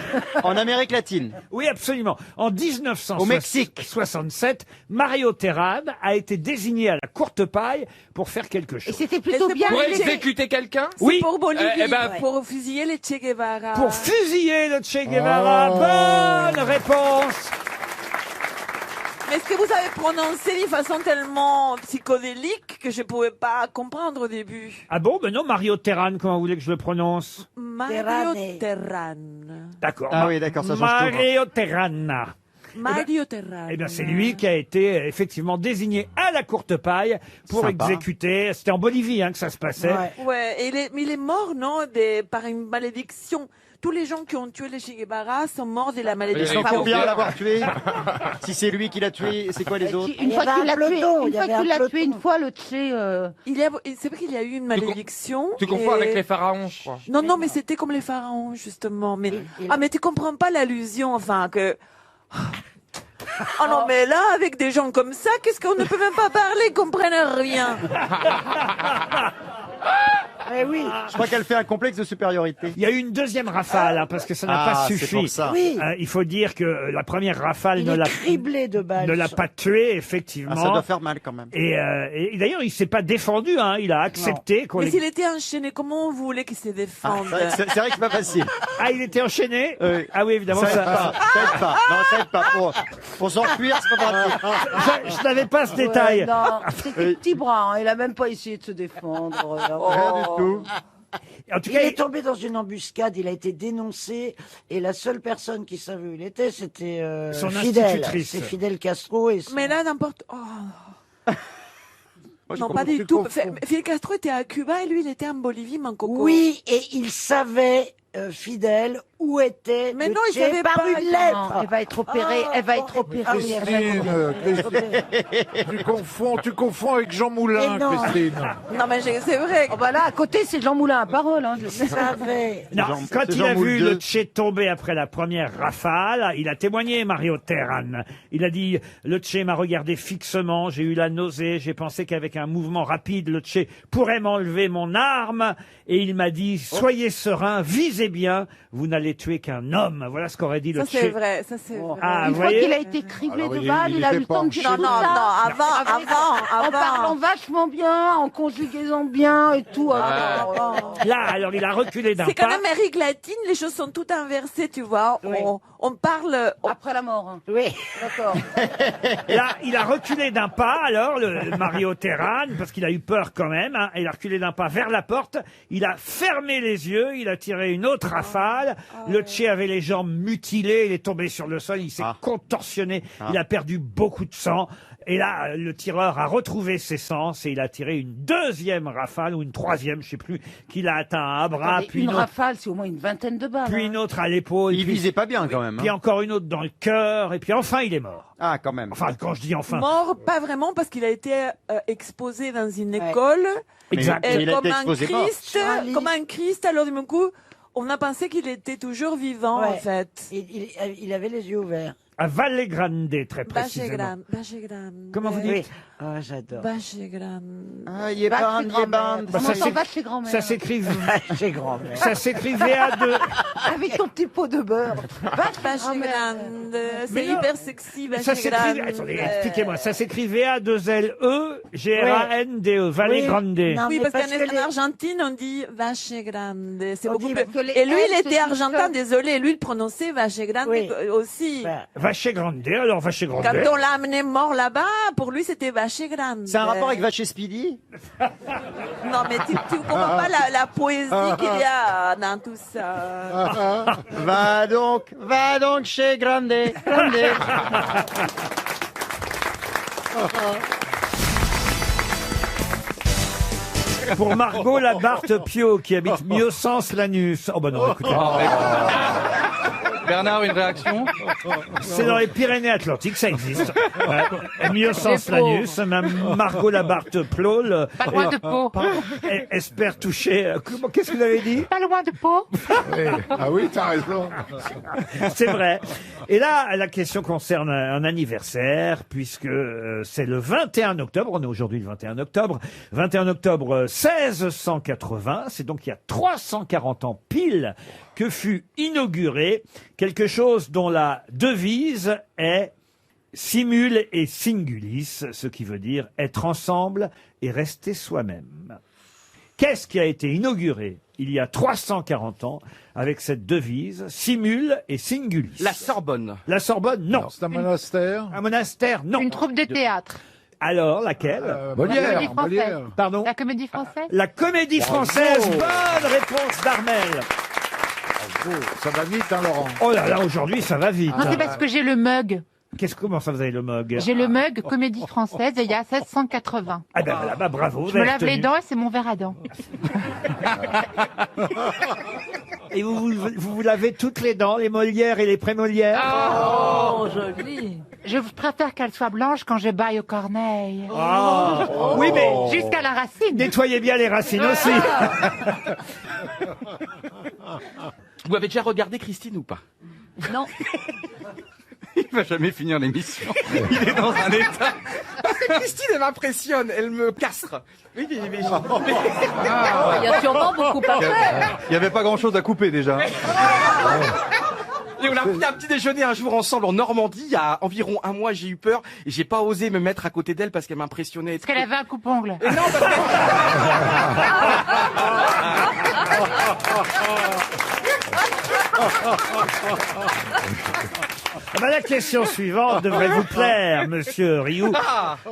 En Amérique latine? Oui, absolument. En Au Mexique. 1967, Mario Terran a été désigné à la courte paille pour faire quelque Et chose. c'était plutôt c'est bien. pour Pour il était- exécuter quelqu'un? Oui, Pour Bolivie, Eh ben, pour fusiller les Che Guevara. pour fusiller le Che Guevara. Oh. Bonne réponse Mais est-ce que vous avez prononcé d'une façon tellement psychodélique que je pouvais pas comprendre au début? Ah bon, ben non, Mario Terran, comment vous voulez que je le prononce? Mario Terran. D'accord. Ah oui, d'accord, ça change tout. Mario Terran. Mario Terran. Eh bien, c'est lui qui a été effectivement désigné à la courte paille pour Sympa. exécuter. C'était en Bolivie que ça se passait. Ouais, et mais il est mort, non, par une malédiction. Tous les gens qui ont tué les Che Guevara sont morts de la malédiction. Il faut bien l'avoir tué. Si c'est lui qui l'a tué, c'est quoi les autres? Une fois qu'il l'a tué, une fois, le Che... C'est vrai qu'il y a eu une malédiction. Tu confonds et- avec les pharaons, je crois. Non, mais c'était comme les pharaons, justement. Mais mais tu comprends pas l'allusion, enfin, que... Oh non, mais là, avec des gens comme ça, qu'est-ce qu'on ne peut même pas parler, ils comprennent rien. Eh oui. Je crois qu'elle fait un complexe de supériorité. Il y a eu une deuxième rafale, parce que ça n'a pas c'est suffi. pour ça. Oui. Il faut dire que la première rafale Il ne est l'a criblé de balles. ne l'a pas tué, effectivement. Ah, ça doit faire mal quand même. Et d'ailleurs, il s'est pas défendu, il a accepté qu'on Mais les... s'il était enchaîné, comment vous voulez qu'il se défende? C'est vrai que c'est pas facile. Ah, il était enchaîné? Oui. Ah oui, évidemment. Ça aide pas. Ça aide pas. Non, ça aide pas. Pour s'enfuir, c'est pas pratique. Je n'avais pas ce détail. Non, c'était petit bras, il a même pas essayé de se défendre. Rien du tout. En tout Il cas, est tombé dans une embuscade, il a été dénoncé, et la seule personne qui savait où il était, c'était Son Fidel. institutrice. C'est Fidel Castro et son... Mais là, n'importe... Oh. Moi, je Non, comprends- pas du je tout. confonds. Fidel Castro était à Cuba et lui, il était en Bolivie, mon coco. Oui, et il savait, Fidel, où était Mais le non, il Che savait par pas. une lettre. Non, elle va être opérée, elle va être opérée. Ah oui, elle va être opérée. Tu confonds avec Jean Moulin, Mais non. Christine. Non, mais c'est vrai. Oh bah là, à côté, c'est Jean Moulin à parole. Il savait. non, Jean- quand c'est il a Jean Moule vu II. le Che tomber après la première rafale, il a témoigné, Mario Terran. Il a dit, le Che m'a regardé fixement, j'ai eu la nausée, j'ai pensé qu'avec un mouvement rapide, le Che pourrait m'enlever mon arme, et il m'a dit, soyez serein, visez bien, vous n'allez tuer qu'un homme. Voilà ce qu'aurait dit le Ça, Che. c'est vrai, ça, c'est vrai. Ah, Une vous fois voyez qu'il a été criblé Alors, de il balles, il a était eu le pas temps de en dire Non, tout non, ça. non, En avant. parlant vachement bien, en conjugaison bien et tout. Là, alors, il a reculé d'un C'est quand pas. même Amérique latine, les choses sont toutes inversées, tu vois. Oui. On parle... Après la mort. hein. Oui. D'accord. Là, il a reculé d'un pas, alors, le Mario Terran, parce qu'il a eu peur quand même. Il a reculé d'un pas vers la porte. Il a fermé les yeux. Il a tiré une autre rafale. Le Che avait les jambes mutilées. Il est tombé sur le sol. Il s'est contorsionné. Il a perdu beaucoup de sang. Et là, le tireur a retrouvé ses sens et il a tiré une deuxième rafale ou une troisième, je sais plus, qu'il a atteint à bras, Attendez, puis une une autre, rafale, c'est au moins une vingtaine de balles. puis hein. une autre à l'épaule, Il puis, visait pas bien quand même. puis Hein. encore une autre dans le cœur, et puis enfin il est mort. Ah, quand même. Enfin, quand je dis enfin. Mort, pas vraiment, parce qu'il a été exposé dans une école. Exact. Mais il a Comme été un exposé mort. Christ, Sur un lit. comme un Christ, alors du coup, on a pensé qu'il était toujours vivant, Ouais. en fait. Il avait les yeux ouverts. À Valle Grande, très précisément. Bache Grande. Comment vous dites? Oh, j'adore. Bache Grande. Ah, il est bande, il est bande. Bah, ça On entend vache chez grand-mère. Ça s'écrit J'ai grand-mère. ça s'écrit VA2. Avec ton petit pot de beurre. Bache Grande. C'est Mais non. hyper sexy, Bache Ça s'écrit, Grande. attendez, expliquez-moi, ça s'écrit VA2LE Grande, Valle Oui. Grande. Non, Oui, mais parce parce que qu'en les- Argentine, on dit Vache Grande. C'est On beaucoup dit plus... parce que les Et lui, il L, était c'est argentin, tout désolé. Lui, il prononçait Vache Grande Oui. aussi. Bah, Vache Grande, alors Vache Grande. Quand on l'a amené mort là-bas, pour lui, c'était Vache Grande. C'est un rapport avec Vache Speedy? Non, mais tu comprends pas la poésie qu'il y a dans tout ça. Va donc chez Grande. Grande. Pour Margot Labarthe Pio, qui habite Miosens-Lanus. Oh bah non, écoutez. Bernard, une réaction? C'est dans les Pyrénées-Atlantiques, ça existe. Miosens-Lanus, même Margot Labarthe Pio. Pas loin de Pau. Espère toucher. Qu'est-ce que vous avez dit? Pas loin de Pau. Ah oui, t'as raison. C'est vrai. Et là, la question concerne un anniversaire, puisque c'est le 21 octobre, on est aujourd'hui le 21 octobre, 21 octobre 1680, c'est donc il y a 340 ans pile que fut inauguré quelque chose dont la devise est simul et singulis, ce qui veut dire être ensemble et rester soi-même. Qu'est-ce qui a été inauguré il y a 340 ans avec cette devise, simul et singulis? La Sorbonne. La Sorbonne, non. C'est un monastère. Un monastère, non. Une troupe de théâtre. Alors, laquelle? La Comédie Française. Pardon? La Comédie Française. La Comédie Française. Bonne réponse d'Armel. Ça va vite, hein, Laurent? Oh là là, aujourd'hui, ça va vite. Non, c'est parce que j'ai le mug. Comment ça, vous avez le mug? J'ai le mug Comédie Française et il y a 1680. Ah ben voilà, bah, bravo. Je me lave les dents et c'est mon verre à dents. Et vous lavez toutes les dents, les Molières et les prémolières? Oh, joli. Je préfère qu'elle soit blanche quand je baille au corneille. Ah. Oui, mais... Jusqu'à la racine. Nettoyez bien les racines aussi. Vous avez déjà regardé Christine ou pas? Non. Il va jamais finir l'émission. Il est dans un état. Parce que Christine, elle m'impressionne, elle me castre. Oui, mais... Il y a sûrement beaucoup à faire. Il n'y avait pas grand-chose à couper déjà. Et on a pris un petit déjeuner un jour ensemble en Normandie. Il y a environ un mois, j'ai eu peur et j'ai pas osé me mettre à côté d'elle parce qu'elle m'impressionnait. Parce qu'elle avait un coupe-ongle. Et non, parce Ah bah, la question suivante devrait vous plaire, monsieur Rioux,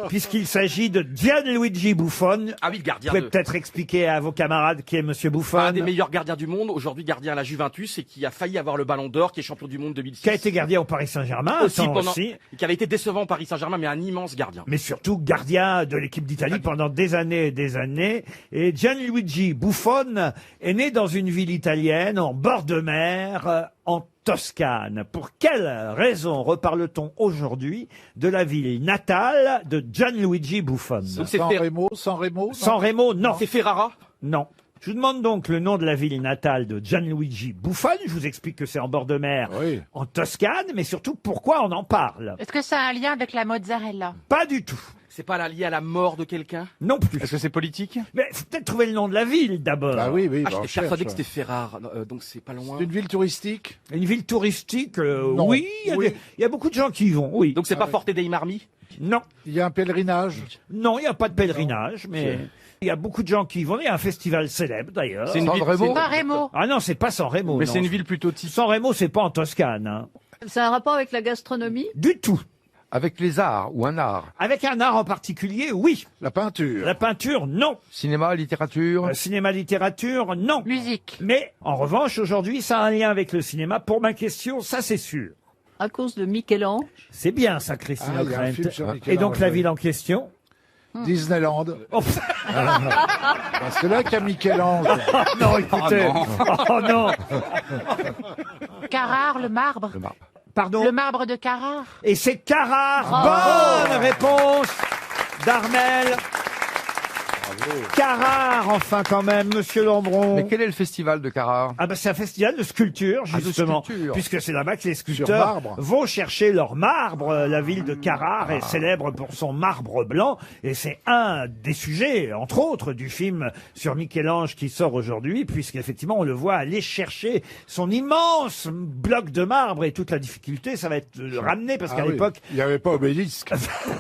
puisqu'il s'agit de Gianluigi Buffon. Ah oui, gardien. Vous pouvez peut-être expliquer à vos camarades qui est monsieur Buffon. Un des meilleurs gardiens du monde, aujourd'hui gardien à la Juventus et qui a failli avoir le Ballon d'Or, qui est champion du monde 2006. Qui a été gardien au Paris Saint-Germain aussi, qui avait été décevant au Paris Saint-Germain, mais un immense gardien. Mais surtout gardien de l'équipe d'Italie pendant des années et des années. Et Gianluigi Buffon est né dans une ville italienne en bord de mer, en Toscane. Pour quelle raison reparle-t-on aujourd'hui de la ville natale de Gianluigi Buffon? San Remo? San Remo, non. C'est Ferrara? Non. Je vous demande donc le nom de la ville natale de Gianluigi Buffon. Je vous explique que c'est en bord de mer, en Toscane, mais surtout pourquoi on en parle. Est-ce que ça a un lien avec la mozzarella? Pas du tout. C'est pas lié à la mort de quelqu'un? Non plus. Est-ce que c'est politique? Mais faut peut-être trouver le nom de la ville d'abord. Bah oui, Ah, j'étais persuadé que c'était Ferrare, donc c'est pas loin. C'est une ville touristique? Une ville touristique, Non. oui. Il y a beaucoup de gens qui y vont, oui. Donc c'est pas Forte dei Marmi? Non. Il y a un pèlerinage? Non, il n'y a pas de pèlerinage, mais il y a beaucoup de gens qui y vont. Il y a un festival célèbre d'ailleurs. C'est une San Remo. Ah non, c'est pas San Remo. Mais non. c'est une ville plutôt type. San Remo, c'est pas en Toscane. Hein. C'est un rapport avec la gastronomie? Du tout. Avec les arts ou un art? Avec un art en particulier, oui. La peinture? La peinture, non. Cinéma, littérature? Cinéma, littérature, non. Musique? Mais en revanche, aujourd'hui, ça a un lien avec le cinéma. Pour ma question, ça c'est sûr. À cause de Michel-Ange? C'est bien ça, Christine Ah, il y a un O'Krent. film sur Et donc Michel-Ange, la oui. ville en question? Disneyland. Oh, C'est là qu'il y a Michel-Ange. non, écoutez. Oh non. Carrare, le marbre. Pardon? Le marbre de Carrare. Et c'est Carrare. Bonne réponse d'Armel. Carrare, enfin quand même, monsieur Lambron. Mais quel est le festival de Carrare? Ah ben c'est un festival de sculpture, Ah, de justement, sculpture. puisque c'est là-bas que les Sur sculpteurs marbre. vont chercher leur marbre. La ville de Carrare est célèbre pour son marbre blanc, et c'est un des sujets, entre autres, du film sur Michel-Ange qui sort aujourd'hui, puisqu'effectivement on le voit aller chercher son immense bloc de marbre, et toute la difficulté, ça va être de le ramener, parce qu'à Ah oui. l'époque... Il n'y avait pas Obélisque.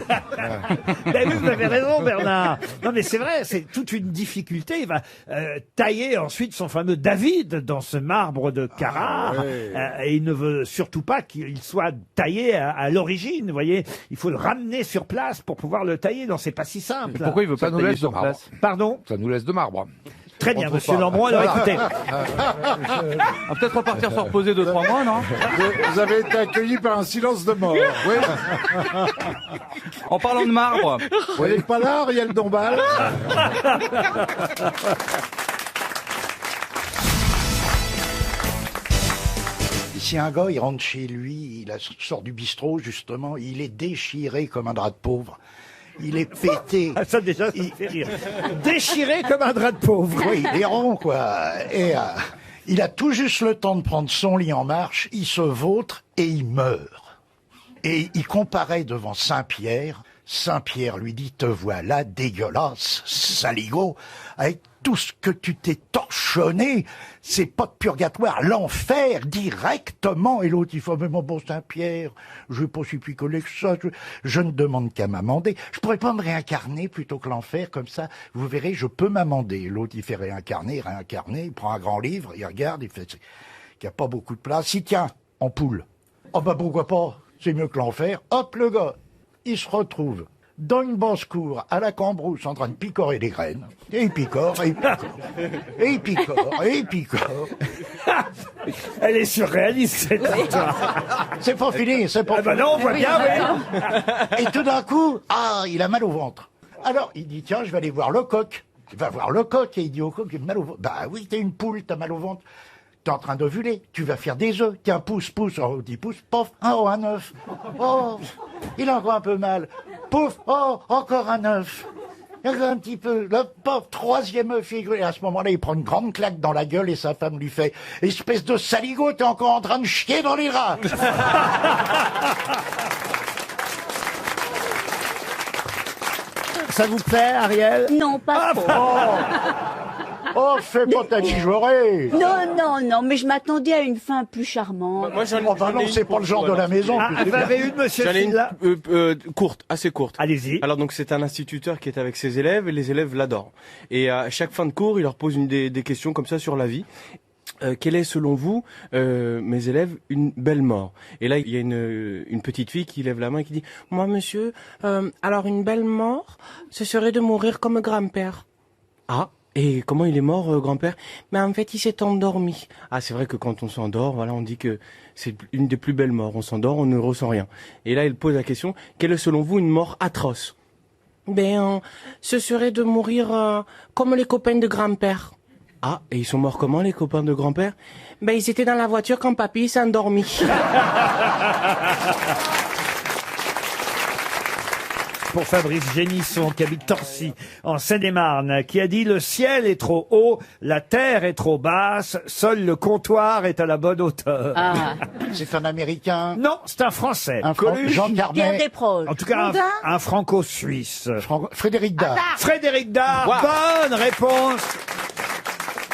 Ben oui, vous avez raison, Bernard. Non, mais c'est vrai, c'est toute une difficulté. Il va tailler ensuite son fameux David dans ce marbre de Carrare. Ah, ouais. Et il ne veut surtout pas qu'il soit taillé à l'origine. Vous voyez, il faut le ramener sur place pour pouvoir le tailler. Non, c'est pas si simple. Pourquoi il veut pas nous tailler laisse sur de marbre. place? Pardon? Ça nous laisse de marbre. Très bien, On trouve monsieur pas. Lambron. Alors écoutez, On va peut-être repartir se reposer 2-3 mois, non? Vous avez été accueilli par un silence de mort. Oui. En parlant de marbre, Vous voyez pas là, Ariel Dombal? Si un gars, il rentre chez lui, sort du bistrot, justement, il est déchiré comme un drap de pauvre. Il est pété. Ah, ça déjà, ça me fait rire. Déchiré comme un drap de pauvre. Oui, il est rond, quoi. Et il a tout juste le temps de prendre son lit en marche, il se vautre et il meurt. Et il comparaît devant Saint-Pierre. Saint-Pierre lui dit, te voilà dégueulasse, saligo, avec tout ce que tu t'es torchonné, c'est pas de purgatoire, l'enfer directement. Et l'autre, il faut, mais mon bon Saint-Pierre, je vais pas si picoler que ça, je ne demande qu'à m'amender. Je pourrais pas me réincarner plutôt que l'enfer, comme ça, vous verrez, je peux m'amender. L'autre, il fait réincarner, il prend un grand livre, il regarde, il fait qu'il n'y a pas beaucoup de place. Si tiens, en poule. Oh bah pourquoi pas, c'est mieux que l'enfer. Hop, le gars, il se retrouve dans une basse-cour, à la Cambrousse, en train de picorer des graines. Et il picore, et il picore. Et il picore, et il picore. Elle est surréaliste, cette histoire. C'est pas fini, c'est pas Ah bah fini. non, on voit bien, oui. Et tout d'un coup, il a mal au ventre. Alors, il dit, tiens, je vais aller voir le coq. Il va voir le coq, et il dit au coq, j'ai mal au ventre. Bah oui, t'es une poule, t'as mal au ventre. T'es en train d'ovuler, tu vas faire des œufs. Tiens, pousse, oh, 10 pouces, pof, un œuf. Oh, il a encore un peu mal. Pouf, oh, encore un œuf. Encore un petit peu, le pof, troisième œuf. Et à ce moment-là, il prend une grande claque dans la gueule et sa femme lui fait, espèce de saligo, t'es encore en train de chier dans les rats. Ça vous plaît, Ariel? Non, pas trop. Oh, fais pas ta mijaurée. Non, mais je m'attendais à une fin plus charmante. Moi, Oh bah non, c'est pas le genre de la maison. Ah, vous avez une, monsieur J'en ai une Filla? courte, assez courte. Allez-y. Alors donc c'est un instituteur qui est avec ses élèves et les élèves l'adorent. Et à chaque fin de cours, il leur pose des questions comme ça sur la vie. Quelle est selon vous, mes élèves, une belle mort? Et là, il y a une petite fille qui lève la main et qui dit « Moi, monsieur, alors une belle mort, ce serait de mourir comme grand-père. » Ah, et comment il est mort, grand-père? Mais en fait, il s'est endormi. Ah, c'est vrai que quand on s'endort, voilà, on dit que c'est une des plus belles morts. On s'endort, on ne ressent rien. Et là, il pose la question, quelle est selon vous une mort atroce? Ben, ce serait de mourir comme les copains de grand-père. Ah, et ils sont morts comment, les copains de grand-père? Ben, ils étaient dans la voiture quand papy s'est endormi. Pour Fabrice Génisson, qui habite Torcy, en Seine-et-Marne, qui a dit « Le ciel est trop haut, la terre est trop basse, seul le comptoir est à la bonne hauteur. Ah. » C'est un Américain. Non, c'est un Français. Jean Pierre Carmet. Desproges. En tout cas, un franco-suisse. Frédéric Dard. Frédéric Dard, bonne réponse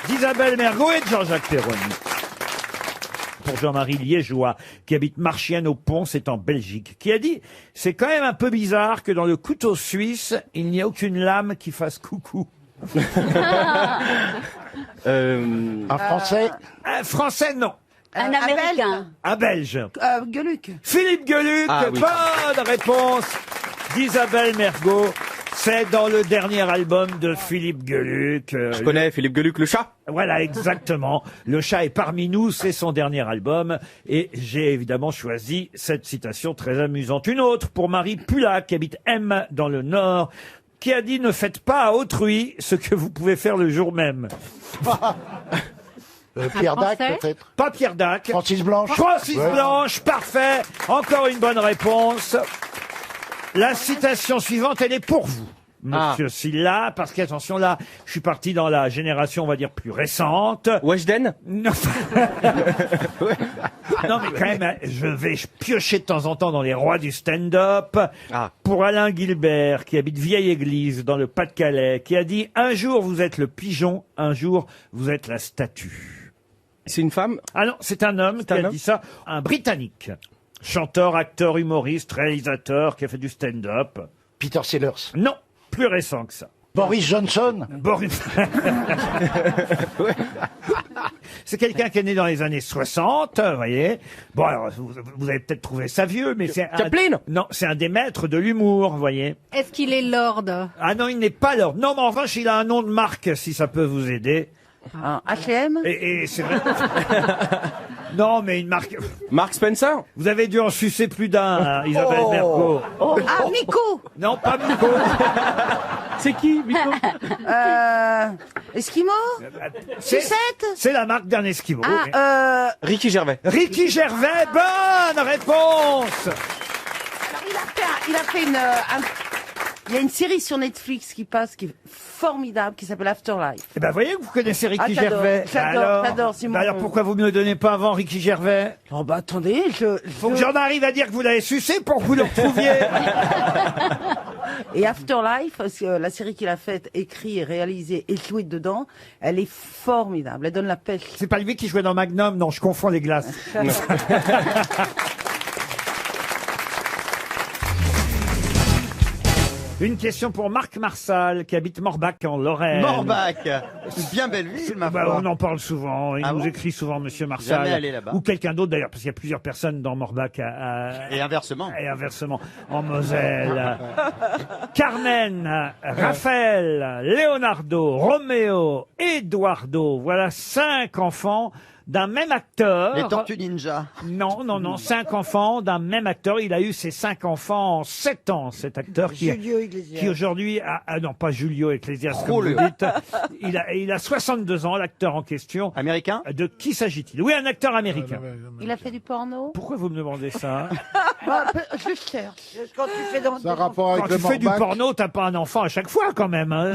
d'Isabelle Mergo et de Jean-Jacques Perroni. Pour Jean-Marie Liégeois, qui habite Marchienne-au-Pont, c'est en Belgique, qui a dit « C'est quand même un peu bizarre que dans le couteau suisse, il n'y a aucune lame qui fasse coucou. » Un Français. Un Français, non. Un Américain. Un Belge. Gueluc. Philippe Gueluc, Ah oui. bonne réponse d'Isabelle Mergo. C'est dans le dernier album de Philippe Gueluc. Je connais Philippe Gueluc, le chat. Voilà, exactement. Le chat est parmi nous, c'est son dernier album. Et j'ai évidemment choisi cette citation très amusante. Une autre pour Marie Pulac, qui habite M dans le Nord, qui a dit « Ne faites pas à autrui ce que vous pouvez faire le jour même. » Pierre Dac, Français peut-être. Pas Pierre Dac. Francis Blanche. Francis Ouais. Blanche, parfait. Encore une bonne réponse. La citation suivante, elle est pour vous, monsieur Silla, parce qu'attention, là, je suis parti dans la génération, on va dire, plus récente. Weshden? Non. Non, mais quand même, je vais piocher de temps en temps dans les rois du stand-up. Pour Alain Gilbert, qui habite Vieille Église, dans le Pas-de-Calais, qui a dit « Un jour, vous êtes le pigeon, un jour, vous êtes la statue. » C'est une femme? Ah non, c'est un homme qui a dit ça, un Britannique. Chanteur, acteur, humoriste, réalisateur, qui a fait du stand-up. Peter Sellers. Non, plus récent que ça. Boris Johnson. Boris. C'est quelqu'un qui est né dans les années 60, vous voyez. Bon, alors, vous avez peut-être trouvé ça vieux, mais c'est Chaplin? Non, c'est un des maîtres de l'humour, vous voyez. Est-ce qu'il est lord? Ah non, il n'est pas lord. Non, mais en revanche, il a un nom de marque, si ça peut vous aider. H&M. Et c'est vrai. Non, mais une marque. Mark Spencer? Vous avez dû en sucer plus d'un, Isabelle Mergo. Ah, Miko. Non, pas Miko. C'est qui, Miko? Esquimau. Sucette. C'est la marque d'un Esquimau. Ricky Gervais. Ricky Gervais, bonne réponse. Il a fait il y a une série sur Netflix qui passe, qui est formidable, qui s'appelle Afterlife. Eh ben, voyez que vous connaissez Ricky j'adore, Gervais. j'adore, c'est mon- alors pourquoi vous ne me le donnez pas avant Ricky Gervais? Oh bah attendez, Faut que j'en arrive à dire que vous l'avez sucé pour que vous le retrouviez. Et Afterlife, la série qu'il a faite, écrit, réalisée et jouée dedans, elle est formidable. Elle donne la pêche. C'est pas lui qui jouait dans Magnum, non, je confonds les glaces. Une question pour Marc Marsal, qui habite Morbach en Lorraine. Morbach, une bien belle ville, ma foi. On en parle souvent. Il Ah nous bon écrit souvent, Monsieur Marsal. Jamais allé là-bas. Ou quelqu'un d'autre d'ailleurs, parce qu'il y a plusieurs personnes dans Morbach. Et inversement. Et inversement, en Moselle. Carmen, Raphaël, Leonardo, Roméo, Eduardo. Voilà 5 enfants d'un même acteur. Les Tortues Ninja. Non, 5 enfants d'un même acteur. Il a eu ses 5 enfants en 7 ans, cet acteur Julio Iglesias. qui aujourd'hui non, pas Julio Iglesias, comme Julio. vous dites. Il a 62 ans, l'acteur en question. Américain? De qui s'agit-il? Oui, un acteur américain. Il a fait du porno? Pourquoi vous me demandez ça? Je cherche. Quand tu fais dans... Quand tu fais du porno, t'as pas un enfant à chaque fois, quand même. Hein.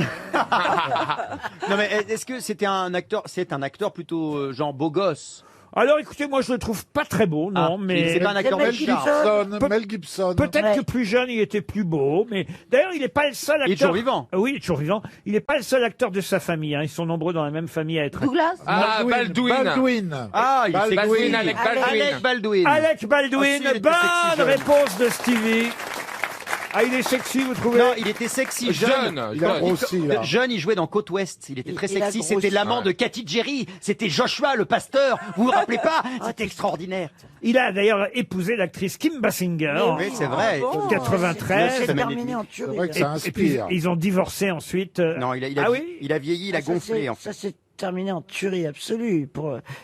Non mais est-ce que c'était un acteur, c'est un acteur plutôt genre beau gosse? Alors écoutez, moi je le trouve pas très beau, non, mais... C'est pas un acteur Mel de Gibson. Mel Gibson. Peut-être que plus jeune, il était plus beau, mais d'ailleurs, il n'est pas le seul acteur... Il est toujours vivant. Oui, il est toujours vivant. Il n'est pas le seul acteur de sa famille. Hein. Ils sont nombreux dans la même famille à être... Douglas? Ah, Baldwin. Ah, il s'est Baldwin, Alec Baldwin. Alec Baldwin. Alec Baldwin, Aussi, il était bonne sexy jeune. réponse de Stevie. Ah, il est sexy, vous trouvez? Non, il était sexy jeune. Il a grossi, là. Jeune, il jouait dans Côte Ouest. Il était très Il a sexy. grossi. C'était l'amant de Cathy Jerry. C'était Joshua, le pasteur. Vous vous rappelez pas? C'était extraordinaire. Il a d'ailleurs épousé l'actrice Kim Basinger en Oui, c'est vrai. en 93. C'est C'est terminé en C'est tuerie. vrai que ça Et puis, inspire. ils ont divorcé ensuite. Non, il a, Ah oui? il a vieilli, il a gonflé, en fait. Ça s'est terminé en tuerie absolue.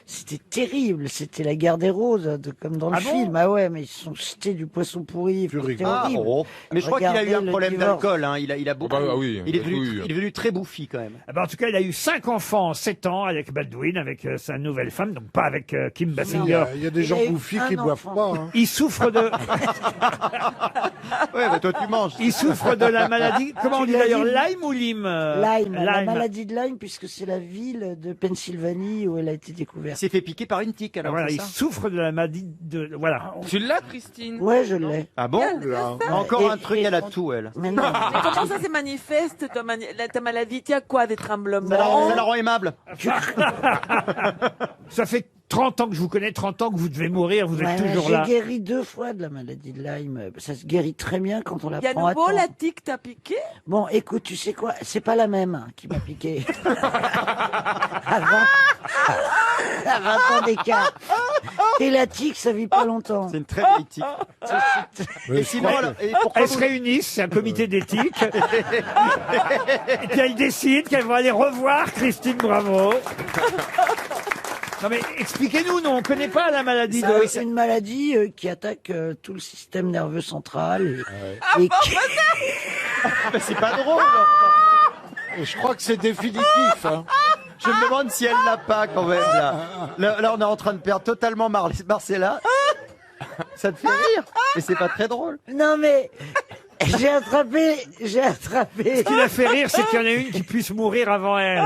C'était terrible. C'était la guerre des roses, comme dans le Ah bon film. Ah ouais, mais ils se sont jetés du poisson pourri. C'était Ah, horrible. oh. Mais je crois qu'il a eu Regardez un le problème divorce. d'alcool. Hein. Il a beaucoup. bah oui, il, est oui. il est devenu très bouffi quand même. Ah ben, en tout cas, il a eu 5 enfants en 7 ans avec Baldwin, avec sa nouvelle femme, donc pas avec Kim Basinger. Il y a des gens Il a eu bouffis un qui boivent enfant. pas. Hein. Il souffre de... Ouais, bah toi tu manges. Il souffre de la maladie. Comment Tu on dit l'as d'ailleurs, dit Lyme ou Lyme? Lyme, la maladie de Lyme, puisque c'est la ville de Pennsylvanie où elle a été Il découverte. s'est fait piquer par une tique alors. Voilà, c'est il ça souffre de la maladie de... Voilà. Tu l'as, Christine? Ouais, je l'ai. Ah bon? Encore Et- un truc, elle a tout elle. Mais non. Mais comment ça se manifeste, ta maladie? Tu as quoi, des tremblements? Ça la rend aimable. Ça fait 30 ans que je vous connais, 30 ans que vous devez mourir, vous êtes Ouais, toujours là. J'ai guéri 2 fois de la maladie de Lyme. Ça se guérit très bien quand on la Il y a prend à nouveau temps. la tique t'a piqué? Bon, écoute, tu sais quoi? C'est pas la même qui m'a piqué. à 20 ans d'écart. Et la tique, ça vit pas longtemps. C'est une très vieille tique. Mais Et sinon, alors, et pourquoi Elles se réunissent, c'est un comité d'éthique. Et puis elles décident qu'elles vont aller revoir Christine Bravo. Non mais expliquez-nous, nous on connaît pas la maladie de... C'est une maladie qui attaque tout le système nerveux central. Et qui... Mais c'est pas drôle. Et je crois que c'est définitif. Hein. Je me demande si elle l'a pas quand même. Là, on est en train de perdre totalement Marcella. Ça te fait rire, mais c'est pas très drôle. Non mais j'ai attrapé. Ce qui la fait rire, c'est qu'il y en a une qui puisse mourir avant elle.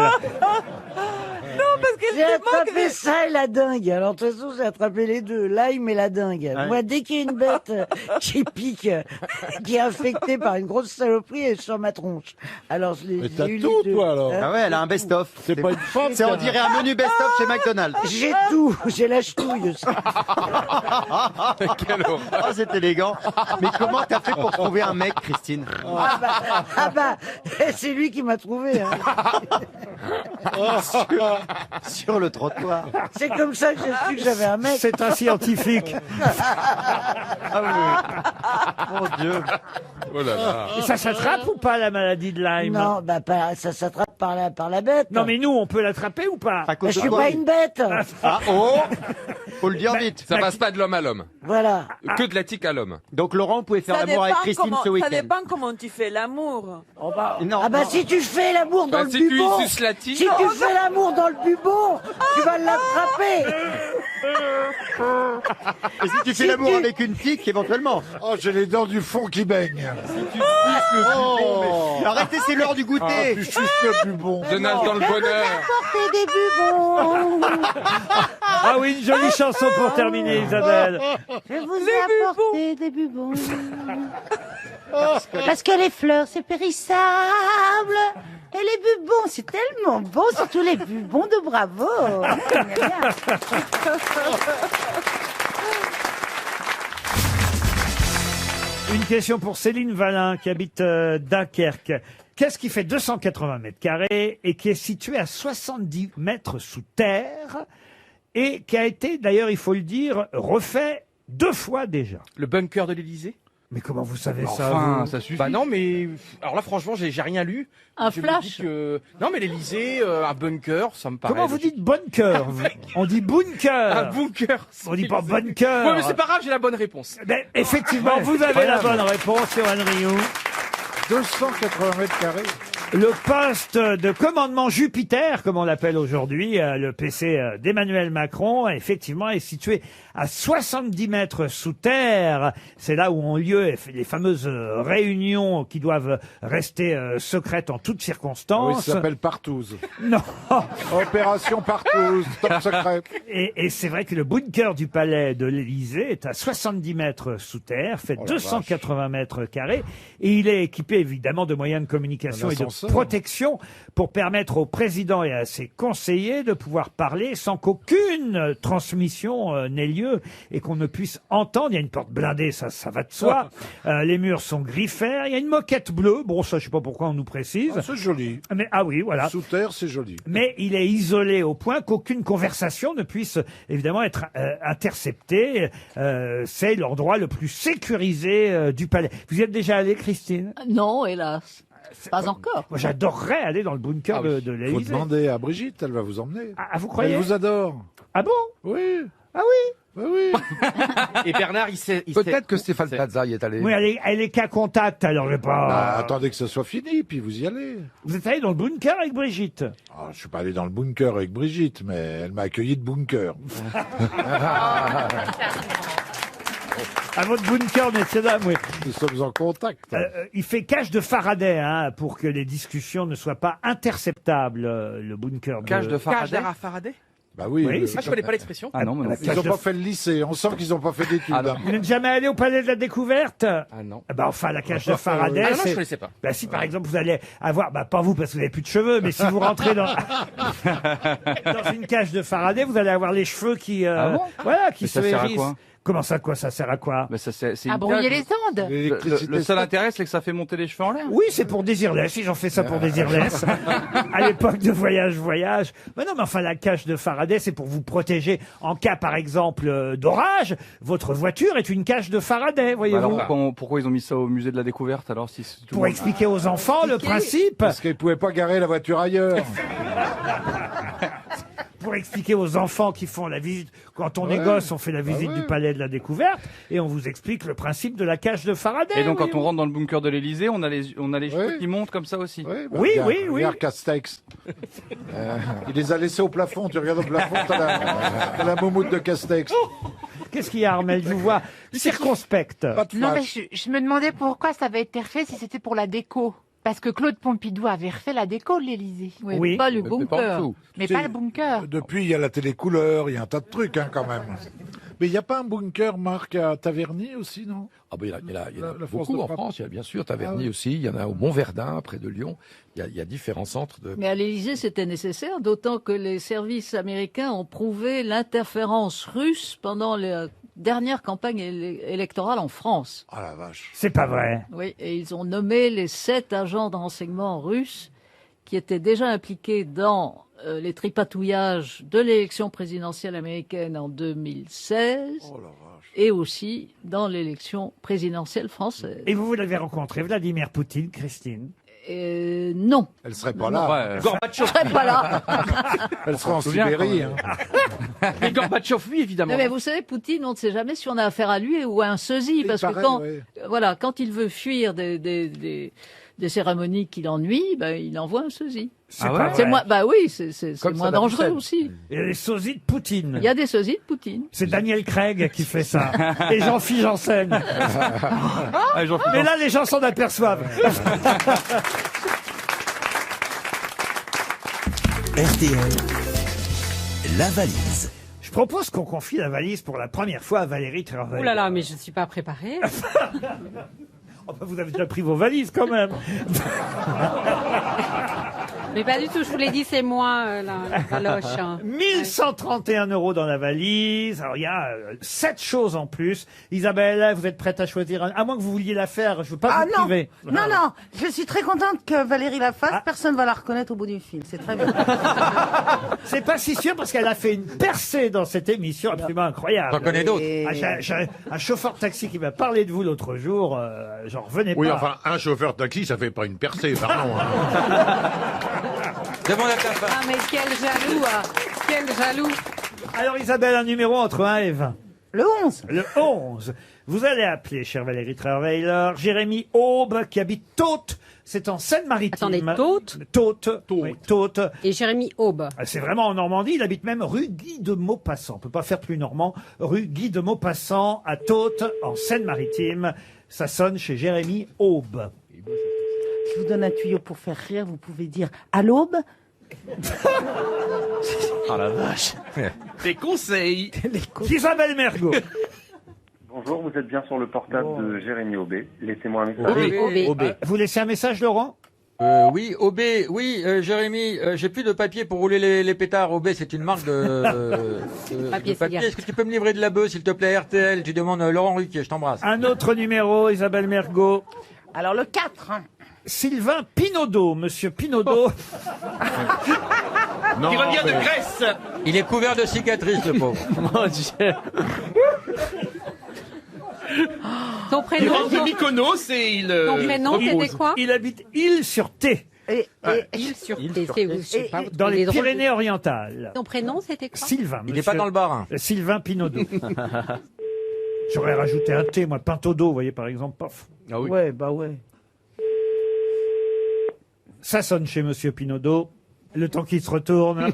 Non, parce qu'elle J'ai te manque attrapé ça et la dingue. Alors, de toute façon, j'ai attrapé les deux, Lyme et la dingue. Ouais. Moi, dès qu'il y a une bête qui pique, qui est infectée par une grosse saloperie, elle est sur ma tronche. Alors, je l'ai Mais j'ai t'as eu les tout, deux. toi, alors. Hein Ah ouais, elle a un best-of. C'est pas une femme. C'est on dirait un menu best-of chez McDonald's. J'ai tout. J'ai la ch'touille aussi. Quelle horreur. Oh, c'est élégant. Mais comment t'as fait pour trouver un mec, Christine? Ah bah, c'est lui qui m'a trouvé. Hein. Sur le trottoir. C'est comme ça que j'ai su que j'avais un mec. C'est un scientifique. Ah oui. Mon Dieu. Oh là là. Et ça s'attrape ou pas la maladie de Lyme? Non, bah, ça s'attrape par la bête. Non mais nous, on peut l'attraper ou pas? À Bah, cause je de suis quoi? pas une bête. Ah oh. Faut le dire vite. Ça passe pas de l'homme à l'homme. Voilà. Que de la tique à l'homme. Donc Laurent, vous pouvez faire Ça l'amour avec dépend Christine comment- ce Ça week-end. dépend comment tu fais l'amour. Non, Ah bah non. si tu fais l'amour dans Bah, le si tu bubon, suces la tique. si tu fais l'amour dans le bubon, tu vas l'attraper. Et si tu fais l'amour avec une tique, éventuellement. Oh, j'ai les dents du fond qui baignent. Oh. Arrêtez, c'est l'heure du Ah, goûter. tu suces le plus bon. Je nage dans le bonheur. Porter des bubons. Ah oui, une jolie chanson pour terminer, Isabelle. Je vous ai apporté des bubons. Parce que les fleurs, c'est périssable. Et les bubons, c'est tellement beau, surtout les bubons de Bravo. Une question pour Céline Valin qui habite Dunkerque. Qu'est-ce qui fait 280 mètres carrés et qui est situé à 70 mètres sous terre et qui a été, d'ailleurs, il faut le dire, refait 2 fois déjà? Le bunker de l'Élysée? Mais comment vous savez ça, Enfin, vous ça suffit. Bah non, mais alors là, franchement, j'ai rien lu. Un Je me flash dis que... Non, mais l'Élysée, un bunker, ça me paraît. Comment vous logique. dites bunker vous On dit bunker. Un bunker. On dit pas bunker. Ouais, mais c'est pas grave, j'ai la bonne réponse. Ben, effectivement, vous avez la bonne réponse, Yoann Rioux. 280 mètres carrés. Le poste de commandement Jupiter, comme on l'appelle aujourd'hui, le PC d'Emmanuel Macron, effectivement, est situé à 70 mètres sous terre. C'est là où ont lieu les fameuses réunions qui doivent rester secrètes en toutes circonstances. Oui, ça s'appelle Partouze. Non. Opération Partouze, top secret. Et c'est vrai que le bunker du palais de l'Élysée est à 70 mètres sous terre, fait Oh la 280 mètres carrés, et il est équipé évidemment de moyens de communication Un et de ascenseur. protection pour permettre au président et à ses conseillers de pouvoir parler sans qu'aucune transmission n'ait lieu et qu'on ne puisse entendre. Il y a une porte blindée, ça va de soi. Les murs sont griffés. Il y a une moquette bleue. Bon, ça, je sais pas pourquoi on nous précise. Ah, c'est joli. Mais, ah oui, voilà. Sous terre, c'est joli. Mais il est isolé au point qu'aucune conversation ne puisse évidemment être interceptée. C'est l'endroit le plus sécurisé du palais. Vous y êtes déjà allé, Christine? Non, hélas. Pas encore. Moi, j'adorerais aller dans le bunker de Faut l'Élysée. demander à Brigitte, elle va vous emmener. Ah, vous croyez? Elle vous adore. Ah bon? Oui. Ah oui? Oui. Et Bernard, il sait... Peut-être que Stéphane Plaza y est allé. Oui, elle est qu'à contact, alors je vais pas... Bah, attendez que ce soit fini, puis vous y allez. Vous êtes allé dans le bunker avec Brigitte? Ah, je suis pas allé dans le bunker avec Brigitte, mais elle m'a accueilli de bunker. À votre bunker, messieurs, dames, oui. Nous sommes en contact. Il fait cage de Faraday, hein, pour que les discussions ne soient pas interceptables, le bunker. Cage de Faraday. Cage d'air à Faraday. Bah oui. Ah, je connais pas l'expression. Ah non, mais non. Ils n'ont pas fait le lycée. On sent qu'ils n'ont pas fait d'études. Ah non. Vous n'êtes jamais allé au Palais de la Découverte? Ah non. Bah enfin, la cage de Faraday. Ah non, je c'est- connaissais pas. Bah si par exemple vous allez avoir, bah pas vous parce que vous n'avez plus de cheveux, mais si vous rentrez dans dans une cage de Faraday, vous allez avoir les cheveux qui, Ah bon voilà, qui Mais se ça sert à hérissent. quoi Comment ça, quoi? Ça sert à quoi? Bah, ça, c'est À une brouiller cage. les ondes. Le seul intérêt, c'est que ça fait monter les cheveux en l'air. Oui, c'est pour Désirless. Ils ont fait ça pour Désirless à l'époque de Voyage. Mais non, mais enfin, la cage de Faraday, c'est pour vous protéger en cas, par exemple, d'orage. Votre voiture est une cage de Faraday, voyez-vous. Alors pourquoi ils ont mis ça au musée de la découverte alors si tout le Pour monde- expliquer aux enfants le principe. Parce qu'ils ne pouvaient pas garer la voiture ailleurs. Pour expliquer aux enfants qui font la visite, quand on est Ouais. gosse, on fait la visite ouais. du palais de la découverte, et on vous explique le principe de la cage de Faraday. Et donc quand on voyez-vous. rentre dans le bunker de l'Elysée, on a les cheveux qui montent comme ça aussi. Bah, Oui, regarde, oui, oui. Regarde Castex. Il les a laissés au plafond. Tu regardes au plafond, t'as la moumoute de Castex. Qu'est-ce qu'il y a, Armel? Je vous vois circonspecte. Pas de Non, mais flash. je me demandais pourquoi ça avait été refait si c'était pour la déco. Parce que Claude Pompidou avait refait la déco de l'Élysée. Oui. Pas le Mais pas en bunker. dessous. Mais Tu pas sais, le bunker. Depuis, il y a la télécouleur, il y a un tas de trucs quand même. Mais il n'y a pas un bunker, Marc, à Taverny aussi, non? Ah ben, il y en a La France beaucoup de en frappe. France. Il y a bien sûr Taverny Ah oui. aussi. Il y en a au Mont-Verdun, près de Lyon. Il y a différents centres de... Mais à l'Élysée, c'était nécessaire, d'autant que les services américains ont prouvé l'interférence russe pendant la dernière campagne électorale en France. Ah la vache. C'est pas vrai. Oui, et ils ont nommé les 7 agents de renseignement russes qui étaient déjà impliqués dans les tripatouillages de l'élection présidentielle américaine en 2016 Oh la vache. et aussi dans l'élection présidentielle française. Et vous l'avez rencontré, Vladimir Poutine, Christine? Non. Elle serait pas là. Je ne serais pas là. Elle serait en souviens, Sibérie. quand Hein. Mais Gorbatchev, oui, évidemment. Non, mais vous savez, Poutine, on ne sait jamais si on a affaire à lui ou à un sosie, parce paraît, que quand, ouais. voilà, quand il veut fuir des cérémonies qui l'ennuient, ben, il envoie un sosie. C'est pas vrai. C'est moins, bah oui, c'est Comme moins Saddam dangereux Hussein. aussi. Il y a les sosies de Poutine. Il y a des sosies de Poutine. C'est Daniel Craig qui fait ça. Et Jean-Philippe Janssen. Ah, Jean-Philippe Mais là, les gens s'en aperçoivent. RTL, la valise. Je propose qu'on confie la valise pour la première fois à Valérie Trierweiler. Oh là là, mais je ne suis pas préparée. Oh, bah, vous avez déjà pris vos valises quand même. Mais pas du tout, je vous l'ai dit, c'est moi, la valoche. Hein. 1131 € dans la valise. Alors, il y a 7 choses en plus. Isabelle, vous êtes prête à choisir à moins que vous vouliez la faire, je veux pas vous non, priver. non, je suis très contente que Valérie la fasse, personne va la reconnaître au bout du fil, c'est très bien. C'est pas si sûr parce qu'elle a fait une percée dans cette émission absolument incroyable. J'en connais d'autres. J'ai un chauffeur de taxi qui m'a parlé de vous l'autre jour, j'en revenais Oui, pas. enfin, un chauffeur de taxi, ça fait pas une percée, pardon. Hein. Demande à ta femme. Ah mais quel jaloux, hein. Quel jaloux. Alors Isabelle, un numéro entre 1 et 20. Le 11. Le 11. Vous allez appeler, chère Valérie Trierweiler, Jérémy Aube, qui habite Tôtes. C'est en Seine-Maritime. Attendez, Tôtes Tôtes. Oui, Tôtes. Et Jérémy Aube. C'est vraiment en Normandie. Il habite même rue Guy de Maupassant. On peut pas faire plus normand. Rue Guy de Maupassant, à Tôtes, en Seine-Maritime. Ça sonne chez Jérémy Aube. Je vous donne un tuyau pour faire rire, vous pouvez dire à l'aube. Oh la vache. Des conseils. Isabelle Mergo. Bonjour, vous êtes bien sur le portable de Jérémy Aubé. Laissez-moi un message. Aubé. Vous laissez un message, Laurent? Oui, Aubé, oui, Jérémy, j'ai plus de papier pour rouler les pétards. Aubé, c'est une marque de Papier papier. cigare. Est-ce que tu peux me livrer de la bœuf, s'il te plaît, RTL? Tu demandes Laurent Ruquier, je t'embrasse. Un autre numéro, Isabelle Mergo. Alors le 4. Hein. Sylvain Pinaudot, monsieur Pinaudot. Qui revient de Grèce. Il est couvert de cicatrices, le pauvre. Mon Dieu. Ton Il prénom, rentre de Mykonos et il ton prénom, repose. c'était quoi? Il habite Île-sur-Thé, Île sur T, c'est où? Je sais pas. dans les drôles de- Pyrénées-Orientales. Ton prénom, c'était quoi? Sylvain. Il n'est pas dans le bar. Hein. Sylvain Pinaudot. J'aurais rajouté un T, moi, Pintodo, vous voyez, par exemple. Paf. Ah oui. Ouais, bah ouais. Ça sonne chez monsieur Pinaudot. Le temps qu'il se retourne.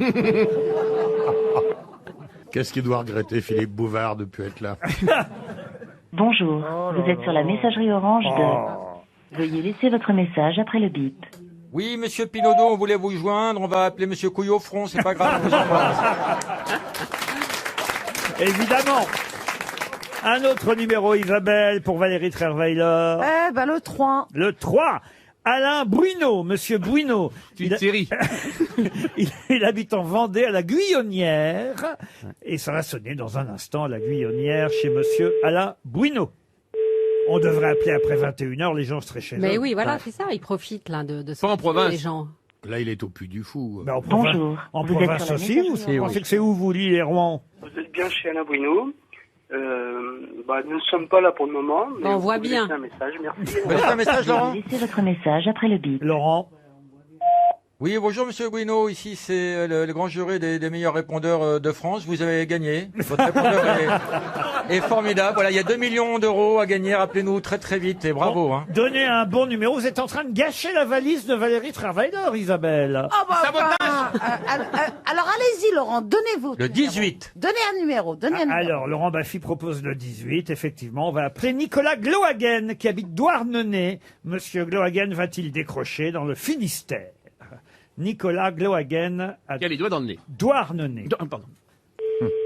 Qu'est-ce qu'il doit regretter, Philippe Bouvard, de ne plus être là? Bonjour, vous êtes sur la messagerie orange de... Veuillez laisser votre message après le bip. Oui, monsieur Pinaudot, on voulait vous joindre. On va appeler monsieur Couille au front, c'est pas grave. on vous embrasse. Évidemment. Un autre numéro, Isabelle, pour Valérie Trierweiler. Eh ben le 3. Le 3. Alain Bruno, monsieur Bruno. C'est une série. il habite en Vendée, à la Guyonnière. Et ça va sonner dans un instant à la Guyonnière chez monsieur Alain Bruno. On devrait appeler après 21h, les gens seraient chez eux. Mais oui, voilà, c'est ça. Ils profitent là de Pas en province. les gens. Là, il est au Puy du Fou. Mais en province, Bonjour, en vous êtes province sur la aussi, messagerie vous pensez que c'est où, vous, Lille et Rouen? Vous êtes bien chez Alain Bruno. Nous ne sommes pas là pour le moment. Mais On vous voit pouvez bien. laisser un message, merci. Vous laissez un message, Laurent? Veuillez laisser votre message après le bip. Laurent. Oui, bonjour monsieur Guino, ici c'est le grand jury des meilleurs répondeurs de France. Vous avez gagné. Votre répondeur est formidable. Voilà, il y a 2 millions d'euros à gagner. Rappelez-nous très très vite et bravo. Hein. Donnez un bon numéro. Vous êtes en train de gâcher la valise de Valérie Trierweiler, Isabelle. Oh, bah, alors allez-y Laurent, donnez vous. Le 18. Donnez un numéro, donnez un numéro. Alors, Laurent Baffy propose le 18, effectivement. On va appeler Nicolas Glohagen, qui habite Douarnenez. Monsieur Glohagen va-t-il décrocher dans le Finistère? Nicolas Glohagen à Il a les doigts dans le nez. Douarnenez. Pardon.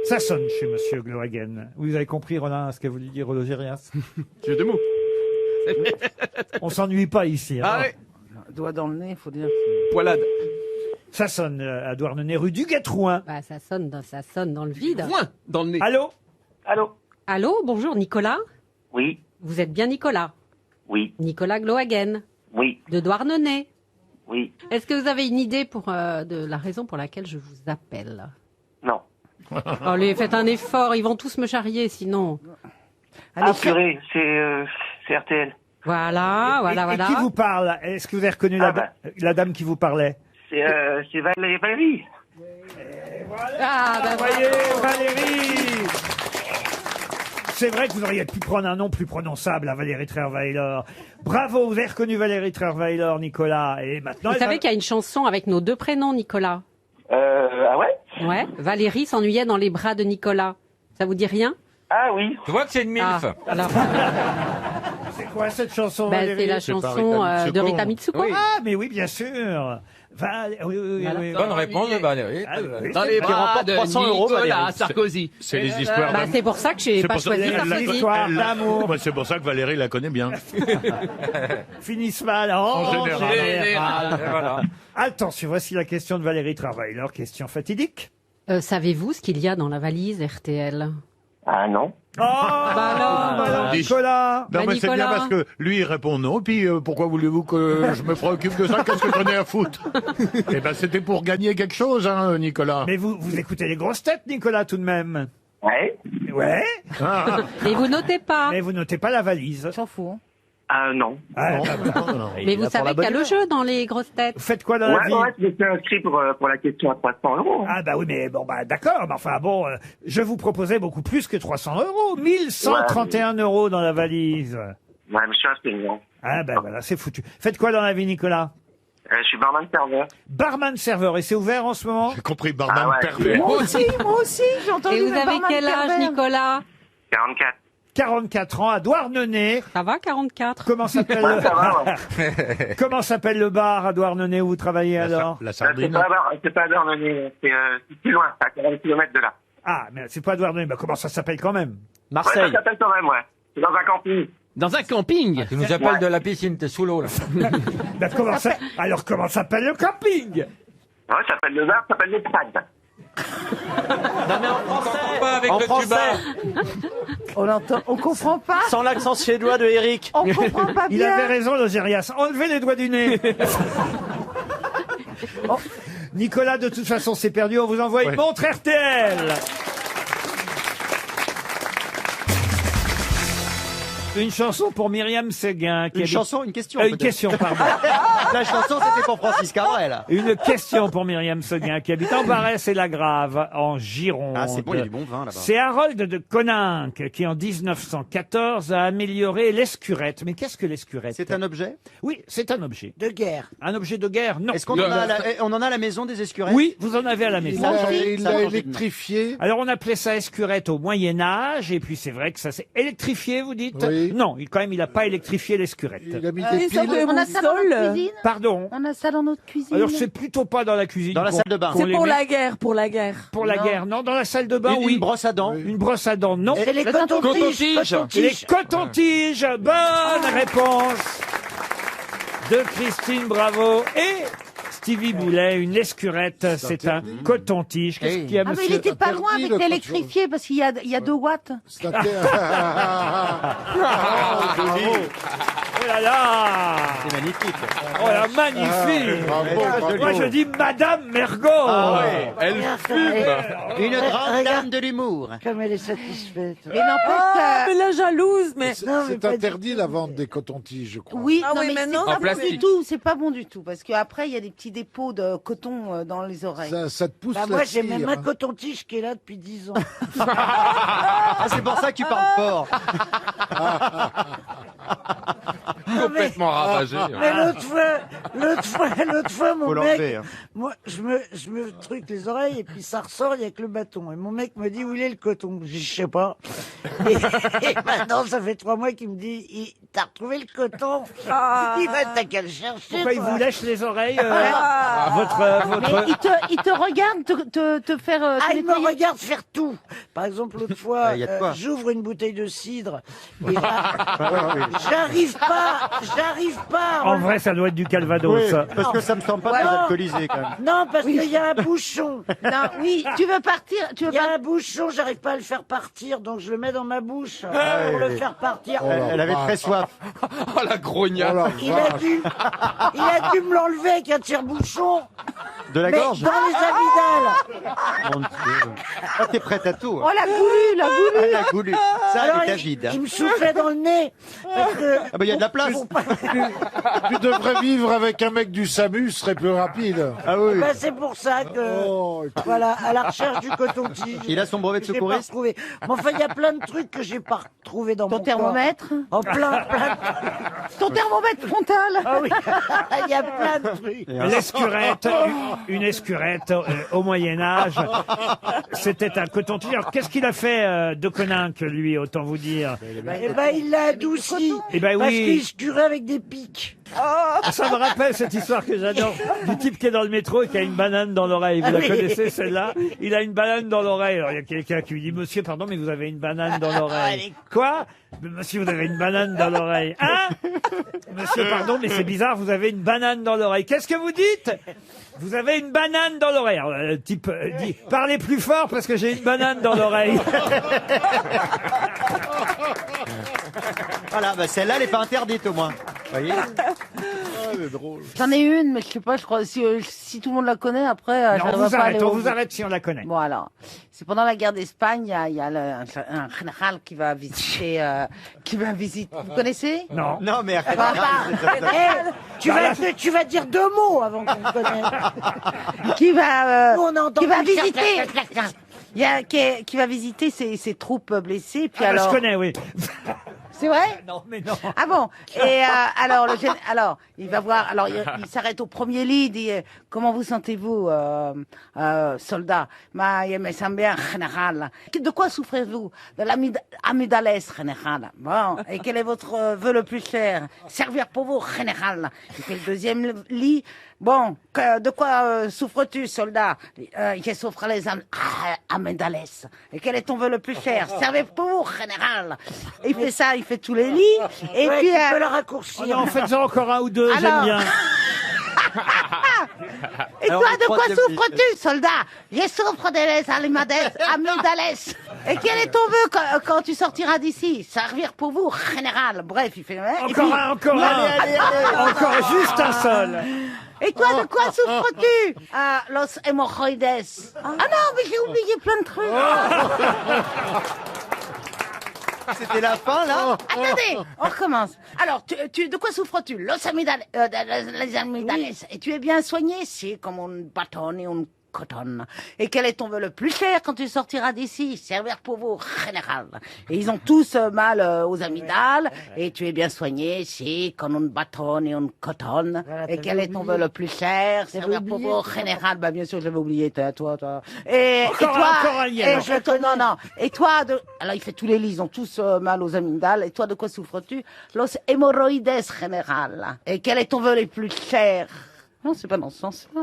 Ça sonne chez monsieur Glohagen. Vous avez compris, Roland, ce qu'a voulu dire Roger Gérias? Jeu de mots. On s'ennuie pas ici. Hein. Ah ouais. Doigt dans le nez, il faut dire. Poilade. Ça sonne à Douarnenez, rue du Guetrouin. Bah, ça sonne dans le vide. Point dans le nez. Allô? Allô? Allô, bonjour Nicolas. Oui, Vous êtes bien Nicolas? oui, Nicolas Glohagen, oui, de Douarnenez. oui, Est-ce que vous avez une idée de la raison pour laquelle je vous appelle? non. Allez, faites un effort, ils vont tous me charrier sinon. Ah purée, c'est RTL. Voilà. Et qui vous parle? Est-ce que vous avez reconnu la dame qui vous parlait? C'est Valérie. Ah, bah voyez, Valérie! C'est vrai que vous auriez pu prendre un nom plus prononçable à Valérie Trierweiler. Bravo, vous avez reconnu Valérie Trierweiler, Nicolas. Et maintenant, Vous savez qu'il y a une chanson avec nos 2 prénoms, Nicolas? Ah ouais? Ouais. Valérie s'ennuyait dans les bras de Nicolas. Ça vous dit rien? Ah oui. Tu vois que c'est une milf. Alors, c'est quoi cette chanson, bah, Valérie? c'est la chanson de Rita Mitsuko. Ah, mais oui, bien sûr. Oui. Bonne réponse de Valérie. Dans les Qui bras remporte de 300 euros, Nicolas Valérie. Sarkozy. C'est les histoires Bah, d'amour. c'est pour ça que j'ai C'est pas pour ça- choisi la- Sarkozy. L'histoire d'amour Moi, c'est pour ça que Valérie la connaît bien. finissent mal en général. général. Et voilà. Attention, voici la question de Valérie Travail. Alors, question fatidique. Savez-vous ce qu'il y a dans la valise RTL? Ah non. Oh, alors, Nicolas. Non, mais c'est bien Nicolas. parce que lui, il répond non. Puis, pourquoi voulez-vous que je me préoccupe de ça? Qu'est-ce que j'en ai à foutre? Eh ben, c'était pour gagner quelque chose, hein, Nicolas. Mais vous écoutez les grosses têtes, Nicolas, tout de même. Ouais. Ouais. Et vous notez pas. Mais vous notez pas la valise. S'en fout. Hein. Ah non. Ah, Mais vous savez qu'il y a le jeu dans les grosses têtes. Vous faites quoi dans la vie? Ouais, je me suis inscrit pour la question à 300 euros. Ah bah oui, mais bon, bah d'accord. Mais enfin bon, je vous proposais beaucoup plus que 300 euros. 1131 euros dans la valise. Ouais, je me suis inscrit. Non. Ah bah voilà, c'est foutu. Faites quoi dans la vie, Nicolas? Je suis barman serveur. Barman serveur. Et c'est ouvert en ce moment? J'ai compris, barman Ah ouais. pervers. Moi aussi, j'ai entendu. Et vous le avez barman quel âge, pervers. Nicolas? 44. 44 ans à Douarnenez. Ça va, 44? Comment s'appelle Ouais, ça va, ouais. Comment s'appelle le bar à Douarnenez où vous travaillez alors? La C'est sardine. pas à Bernonnet, c'est plus loin, c'est à 40 km de là. Ah, mais c'est pas Douarnenez. Bah comment ça s'appelle quand même? Ouais, Marseille. ça s'appelle quand même, ouais. C'est dans un camping. Dans un camping. Tu nous appelles de la piscine, t'es sous l'eau, là. Bah, comment ça? Alors comment s'appelle le camping? Ouais, ça s'appelle le bar, ça s'appelle le Prade. Non mais en français. Pas avec En le français. tuba. On comprend pas. Sans l'accent suédois de Eric. On comprend pas Il bien. avait raison, l'Ogérias. Enlevez les doigts du nez. Oh, Nicolas, de toute façon, c'est perdu. On vous envoie une montre RTL. Une chanson pour Myriam Séguin. Une chanson, une question. Une peut-être. question, pardon. La chanson, c'était pour Francis Cabrel. Une question pour Myriam Séguin, qui habite en Barès et la Grave, en Gironde. Ah, c'est bon, il y a du bon vin là-bas. C'est Harold de Coninck qui, en 1914, a amélioré l'escurette. Mais qu'est-ce que l'escurette? C'est un objet Oui, c'est un objet. De guerre. Un objet de guerre? Non. Est-ce qu'on en a on en a à la maison des escurettes? Oui, vous en avez à la maison. Il l'a électrifié. Alors on appelait ça escurette au Moyen-Âge, et puis c'est vrai que ça s'est électrifié, vous dites? Oui. Non, quand même, il n'a pas électrifié l'escurette. Il a mis Ah, des et ça piles. fait On a ça dans notre cuisine. Pardon. On a ça dans notre cuisine. Alors c'est plutôt pas dans la cuisine. Dans la salle de bain. qu'on C'est les pour met. la guerre, pour la guerre. Pour la guerre, non. Dans la salle de bain, Une oui. brosse à dents. Une brosse à dents, non. C'est les cotons-tiges. Les cotons-tiges. Bonne réponse de Christine Bravo et Stevie Boulet. Une escurette, c'est un coton-tige. Qu'est-ce qu'il y a, Ah, mais monsieur? il était pas loin interdit, avec le l'électrifié parce qu'il y a 2 watts. C'est un Oh là là! C'est magnifique. Oh là, magnifique! bravo. Moi, je dis Madame Mergot! Ah ouais. Elle fume. Une grande Regarde. dame de l'humour. Comme elle est satisfaite. Mais n'empêche Ah, que... mais la jalouse, mais... Non, mais C'est pas du interdit la vente des cotons-tiges, je crois. Oui, Ah non, oui, mais mais c'est non. pas En bon plastique. du tout. C'est pas bon du tout parce qu'après il y a des petits dépôts de coton dans les oreilles. Ça te pousse Bah, la moi, j'ai cire, même un hein. coton-tige qui est là depuis 10 ans. Ah, c'est pour ça que tu parles fort. Complètement ravagé. Mais l'autre fois, mon Faut mec, l'enlever, hein. moi, je me truc les oreilles et puis ça ressort, il y a que le bâton. Et mon mec me dit, où il est le coton? Je dis, je sais pas. Et maintenant, ça fait 3 mois qu'il me dit, t'as retrouvé le coton? Il va, t'as qu'à le chercher. Pourquoi il toi. vous lèche les oreilles? Mais Votre... il te regarde te faire. Ah, il me regarde faire tout. Par exemple, l'autre fois, Il y a de quoi. j'ouvre une bouteille de cidre. Et j'arrive pas. En vrai, ça doit être du Calvados. Oui, parce que ça me semble pas très Non. alcoolisé quand même. Non, parce qu'il y a un bouchon. Non, oui, tu veux partir. Tu veux Il y a pas... un bouchon, j'arrive pas à le faire partir, donc je le mets dans ma bouche pour le faire partir. Elle avait très soif. Oh la grognade. Oh la Il a vache. dû me l'enlever avec un tire-bouchon. De la Mais gorge. dans les amygdales. Mon Dieu. Ah, t'es prête à tout. Oh la goulue. Ah, la goulue. Ça, Alors, elle est vide. il me soufflait dans le nez. Parce que Ah bah il y a de la place. Tu devrais vivre avec un mec du SAMU, ce serait plus rapide. Ah oui. bah, c'est pour ça que, Oh, voilà, à la recherche du coton-tige. Il a son brevet de Je l'ai pas secouriste. retrouvé. Mais enfin, il y a plein de trucs que j'ai pas retrouvés dans Ton mon thermomètre. corps. Oh, plein. Ton thermomètre frontal. Ah oui. Il y a plein de trucs. L'escurette, une escurette au Moyen-Âge. C'était un coton-tige. Alors, qu'est-ce qu'il a fait de Coninck, lui, autant vous dire? Eh ben, il l'a adouci. Eh ben Parce oui. qu'il se curait avec des pics. Ça me rappelle cette histoire que j'adore du type qui est dans le métro et qui a une banane dans l'oreille. Vous la connaissez, celle-là? Il a une banane dans l'oreille. Alors, il y a quelqu'un qui lui dit, monsieur, pardon, mais vous avez une banane dans l'oreille. Quoi? Monsieur, vous avez une banane dans l'oreille. Hein? Monsieur, pardon, mais c'est bizarre, vous avez une banane dans l'oreille. Qu'est-ce que vous dites? Vous avez une banane dans l'oreille. Alors, le type dit, parlez plus fort parce que j'ai une banane dans l'oreille. Voilà, bah celle-là, elle n'est pas interdite au moins. Voyez. J'en ai une, mais je sais pas, je crois, si tout le monde la connaît, après, Non, on vous arrête si on la connaît. Bon, alors. C'est pendant la guerre d'Espagne, il y a un général qui va visiter, vous connaissez? Non. Non, mais Tu vas dire 2 mots avant qu'on te connaisse. Qui va, Nous, on a entendu qui va le clac, visiter, clac, clac, clac. qui va visiter ses troupes blessées, puis Ah, bah, alors. je connais, oui. C'est vrai? Non, mais non. Ah bon? Et alors il va voir. Alors il s'arrête au premier lit. Il dit comment vous sentez-vous, soldat? Je me sens bien, général. De quoi souffrez-vous? De l'amygdalès, général. Bon. Et quel est votre vœu le plus cher? Servir pour vous, général. Il fait le deuxième lit. Bon, de quoi souffres-tu, soldat? Je souffre les amygdalès. Et quel est ton vœu le plus cher? Servir pour vous, général. Il fait ça, il fait tous les lits. Et Ouais, puis tu peux le raccourcir. Oh non, faites-en encore un ou deux, j'aime bien. Et Alors, toi, le de quoi troisième souffres-tu, soldat? Je souffre des amygdalès. Et quel est ton vœu quand tu sortiras d'ici? Servir pour vous, général. Bref, il fait... Encore un, encore un. Encore juste un seul. Et toi, de quoi souffres-tu? Los hémorroïdes. Ah non, mais j'ai oublié plein de trucs. C'était la fin, là? Attendez, on recommence. Alors, de quoi souffres-tu? Les amygdalès. Et tu es bien soigné? C'est comme un bâton et un coton. Et quel est ton vœu le plus cher quand tu sortiras d'ici? Servir pour vous, général. Et ils ont tous mal aux amygdales. Et tu es bien soigné? C'est comme un bâton et un coton. Et quel est ton vœu le plus cher? Servir pour vous, général. Bah, bien sûr, j'avais oublié, toi. Et toi, encore un lien. non. Et toi, alors il fait tous les lits, ils ont tous mal aux amygdales. Et toi, de quoi souffres-tu? Los hémorroïdes, général. Et quel est ton vœu le plus cher? Non, c'est pas dans ce sens. Ah,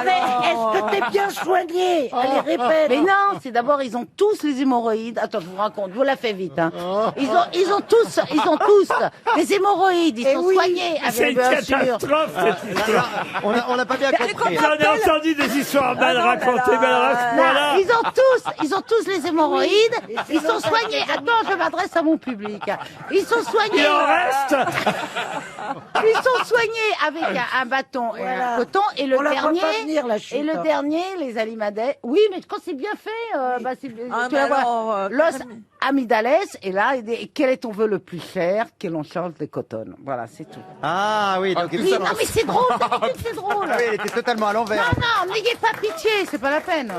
mais est-ce que t'es bien soigné? Allez, répète. Mais non, c'est d'abord, ils ont tous les hémorroïdes. Attends, je vous raconte, vous la faites vite, hein. Ils ont tous les hémorroïdes, ils sont soignés. C'est une bien sûr. catastrophe, cette histoire. On n'a pas bien compris. J'en ai entendu des histoires mal racontées, mais alors à ce point-là. Ils ont tous les hémorroïdes, ils sont soignés. Attends, je m'adresse à mon public. Ils sont soignés. Il en reste. Ils sont soignés avec un bâton et un coton. Et le On la voit dernier, pas venir, la chute, et le hein. dernier, les amygdales. Oui, mais quand c'est bien fait, tu vas voir. Los amygdalès. Et là, et quel est ton vœu le plus cher? Que l'on change des cotons. Voilà, c'est tout. Ah oui, donc Oui, non, mais c'est drôle, c'est drôle. Ah oui, elle était totalement à l'envers. Non, n'ayez pas pitié, c'est pas la peine.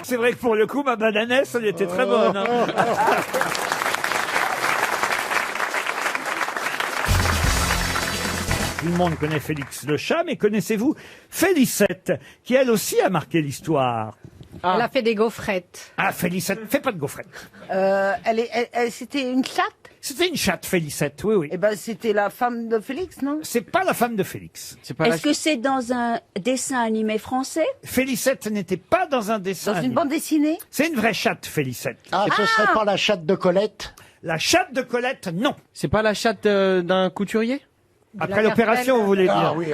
C'est vrai que pour le coup, ma bananesse, elle était très bonne. hein. Tout le monde connaît Félix le chat, mais connaissez-vous Félicette, qui elle aussi a marqué l'histoire? Elle a fait des gaufrettes. Ah, Félicette, fais pas de gaufrettes. C'était une chatte? C'était une chatte, Félicette, oui, oui. Eh ben, c'était la femme de Félix, non? C'est pas la femme de Félix. Est-ce que c'est dans un dessin animé français? Félicette n'était pas dans un dessin. Dans une animé. bande dessinée? C'est une vraie chatte, Félicette. Ah, ce serait pas la chatte de Colette? La chatte de Colette, non. C'est pas la chatte d'un couturier? Après l'opération, vous voulez dire? Ah oui.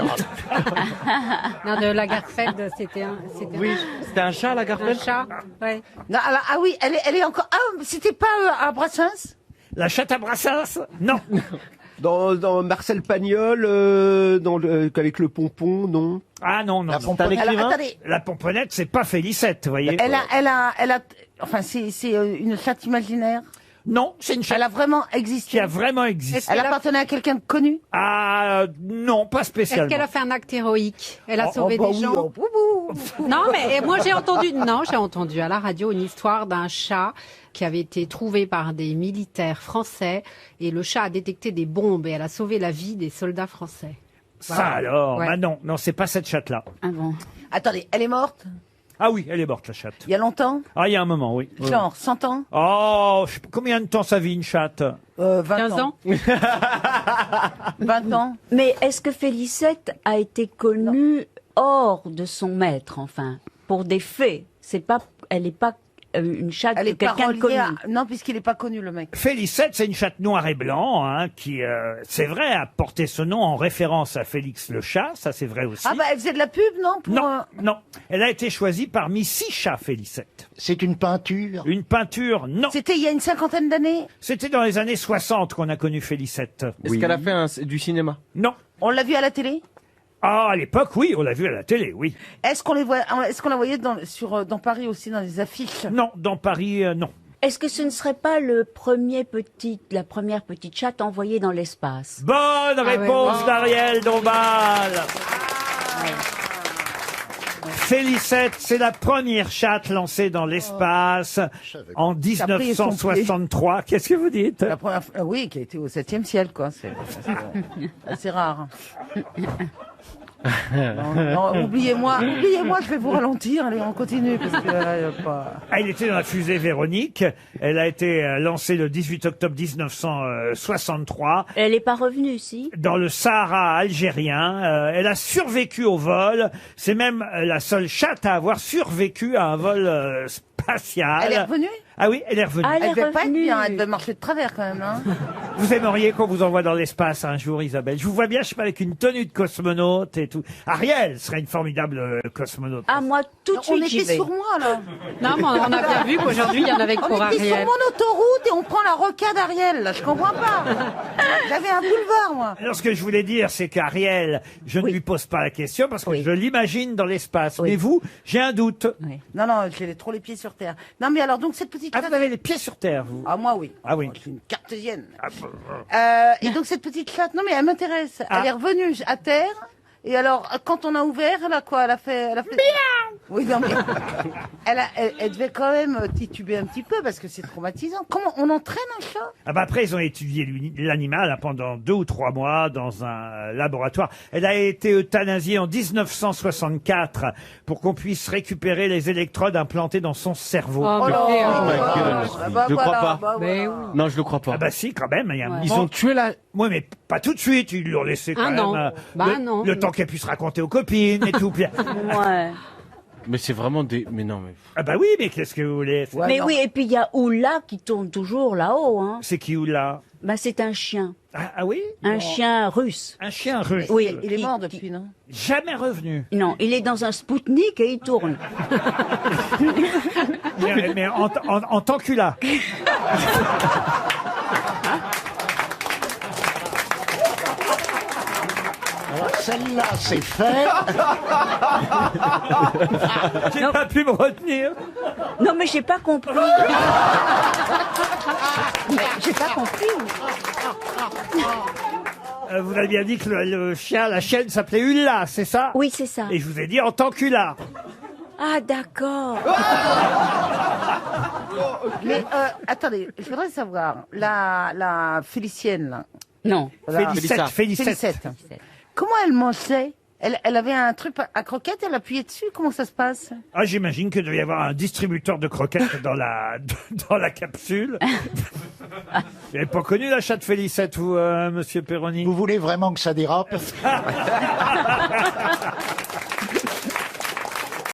Non, de la Garfeld, c'était un... Oui, c'était un chat, la Un Garfeld? chat, ouais. Non, alors, ah oui, elle est encore. Ah, c'était pas à Brassens? La chatte à Brassens? Non. Dans Marcel Pagnol, avec le pompon, non? Ah non, non. La non. pomponnette. Alors, attendez, La pomponnette, c'est pas Félicette, vous voyez. elle a. Enfin, c'est une chatte imaginaire. Non, c'est une chatte Elle a vraiment existé. qui a vraiment existé. Elle appartenait à quelqu'un de connu? Ah, non, pas Est-ce spécialement. qu'elle a fait un acte héroïque? Elle a Oh, sauvé bah des oui, gens? oh, boubou. Non, mais moi j'ai entendu à la radio une histoire d'un chat qui avait été trouvé par des militaires français et le chat a détecté des bombes et elle a sauvé la vie des soldats français. Ça alors, Ouais. bah non, c'est pas cette chatte-là. Ah bon. Attendez, elle est morte Ah oui, elle est morte, la chatte. il y a longtemps Ah, il y a un moment, oui. Genre 100 ans Oh, je sais pas combien de temps ça vit une chatte 20 15 ans. 20 ans. Mais est-ce que Félicette a été connue hors de son maître, enfin, pour des faits? Elle n'est pas une chatte Elle de est pas quelqu'un de connu. reliée à... Non, puisqu'il n'est pas connu, le mec. Félicette, c'est une chatte noire et blanc, hein, qui, c'est vrai, a porté ce nom en référence à Félix le chat, ça c'est vrai aussi. Ah bah, elle faisait de la pub, non pour, Non, elle a été choisie parmi 6 chats, Félicette. C'est une peinture? Une peinture, non. C'était il y a une cinquantaine d'années? C'était dans les années 60 qu'on a connu Félicette. Est-ce qu'elle a fait du cinéma? Non. On l'a vu à la télé? Ah, à l'époque, oui, on l'a vu à la télé, oui. Est-ce qu'on la voyait dans Paris aussi, dans les affiches? Non, dans Paris, non. Est-ce que ce ne serait pas la première petite chatte envoyée dans l'espace? Bonne réponse d'Ariel Dombal. Félicette, c'est la première chatte lancée dans l'espace en 1963. Qu'est-ce que vous dites? La première, oui, qui a été au 7e ciel, quoi. C'est rare. Non, oubliez-moi, je vais vous ralentir. Allez, on continue parce que pas. Ah, elle était dans la fusée Véronique. Elle a été lancée le 18 octobre 1963. Elle n'est pas revenue, si? Dans le Sahara algérien. Elle a survécu au vol. C'est même la seule chatte à avoir survécu à un vol spatial. Elle est revenue? Ah oui, elle est revenue. Elle devait pas être bien, elle devait marcher de travers quand même, hein. Vous aimeriez qu'on vous envoie dans l'espace un jour, Isabelle? Je vous vois bien, je sais pas, avec une tenue de cosmonaute et tout. Ariel serait une formidable cosmonaute. Ah, moi, tout de On suite, j'y était vais. sur moi, là. Non, mais on a bien vu qu'aujourd'hui, il y en avait que pour On était sur Ariel. mon autoroute et on prend la rocade Ariel, là. Je comprends pas. J'avais un boulevard, moi. Alors, ce que je voulais dire, c'est qu'Ariel, je ne lui pose pas la question parce que je l'imagine dans l'espace. Mais vous, j'ai un doute. Non, j'ai trop les pieds sur terre. Non, mais alors, donc, cette petite chatte... vous avez les pieds sur terre, vous? Ah, moi, oui. Ah oui. Je suis une cartésienne. Et donc, cette petite chatte, non, mais elle m'intéresse. Elle est revenue à terre. Et alors, quand on a ouvert, elle a quoi? Elle a fait... Oui, non, mais... elle devait quand même tituber un petit peu parce que c'est traumatisant. Comment on entraîne un chat? Ah bah après, ils ont étudié l'animal pendant 2 ou 3 mois dans un laboratoire. Elle a été euthanasiée en 1964 pour qu'on puisse récupérer les électrodes implantées dans son cerveau. Oh là my God. Je le crois pas. Mais oui. Non, je le crois pas. Ah bah si, quand même. Il y a un Ils moment- ont tué la... Oui, mais pas tout de suite. Ils l'ont laissé quand Ah même. non. Bah non. Le temps qu'elle puisse raconter aux copines et tout. Puis- Ouais. Mais c'est vraiment des... Mais non, mais... Ah bah oui, mais qu'est-ce que vous voulez? Mais oui, et puis il y a Oula qui tourne toujours là-haut, hein. C'est qui ou là? Bah, c'est un chien. Ah oui? Un chien russe. Un chien russe. Oui. Il est mort depuis, non? Jamais revenu. Non, il est dans un Spoutnik et il tourne. Mais en tant que là. Alors, celle-là, c'est fait. J'ai pas pu me retenir. Non, mais j'ai pas compris. Mais j'ai pas compris. Vous avez bien dit que le chien, la chienne s'appelait Ulla, c'est ça? Oui, c'est ça. Et je vous ai dit en tant qu'Ulla. Ah, d'accord. Mais attendez, je voudrais savoir, la Félicienne, là. Non. Félicette. Comment elle mangeait? Elle avait un truc à croquettes, elle appuyait dessus, comment ça se passe? Ah, j'imagine qu'il devait y avoir un distributeur de croquettes dans la capsule. Vous n'avez pas connu la chatte Félicette, vous, monsieur Perroni? Vous voulez vraiment que ça dérape?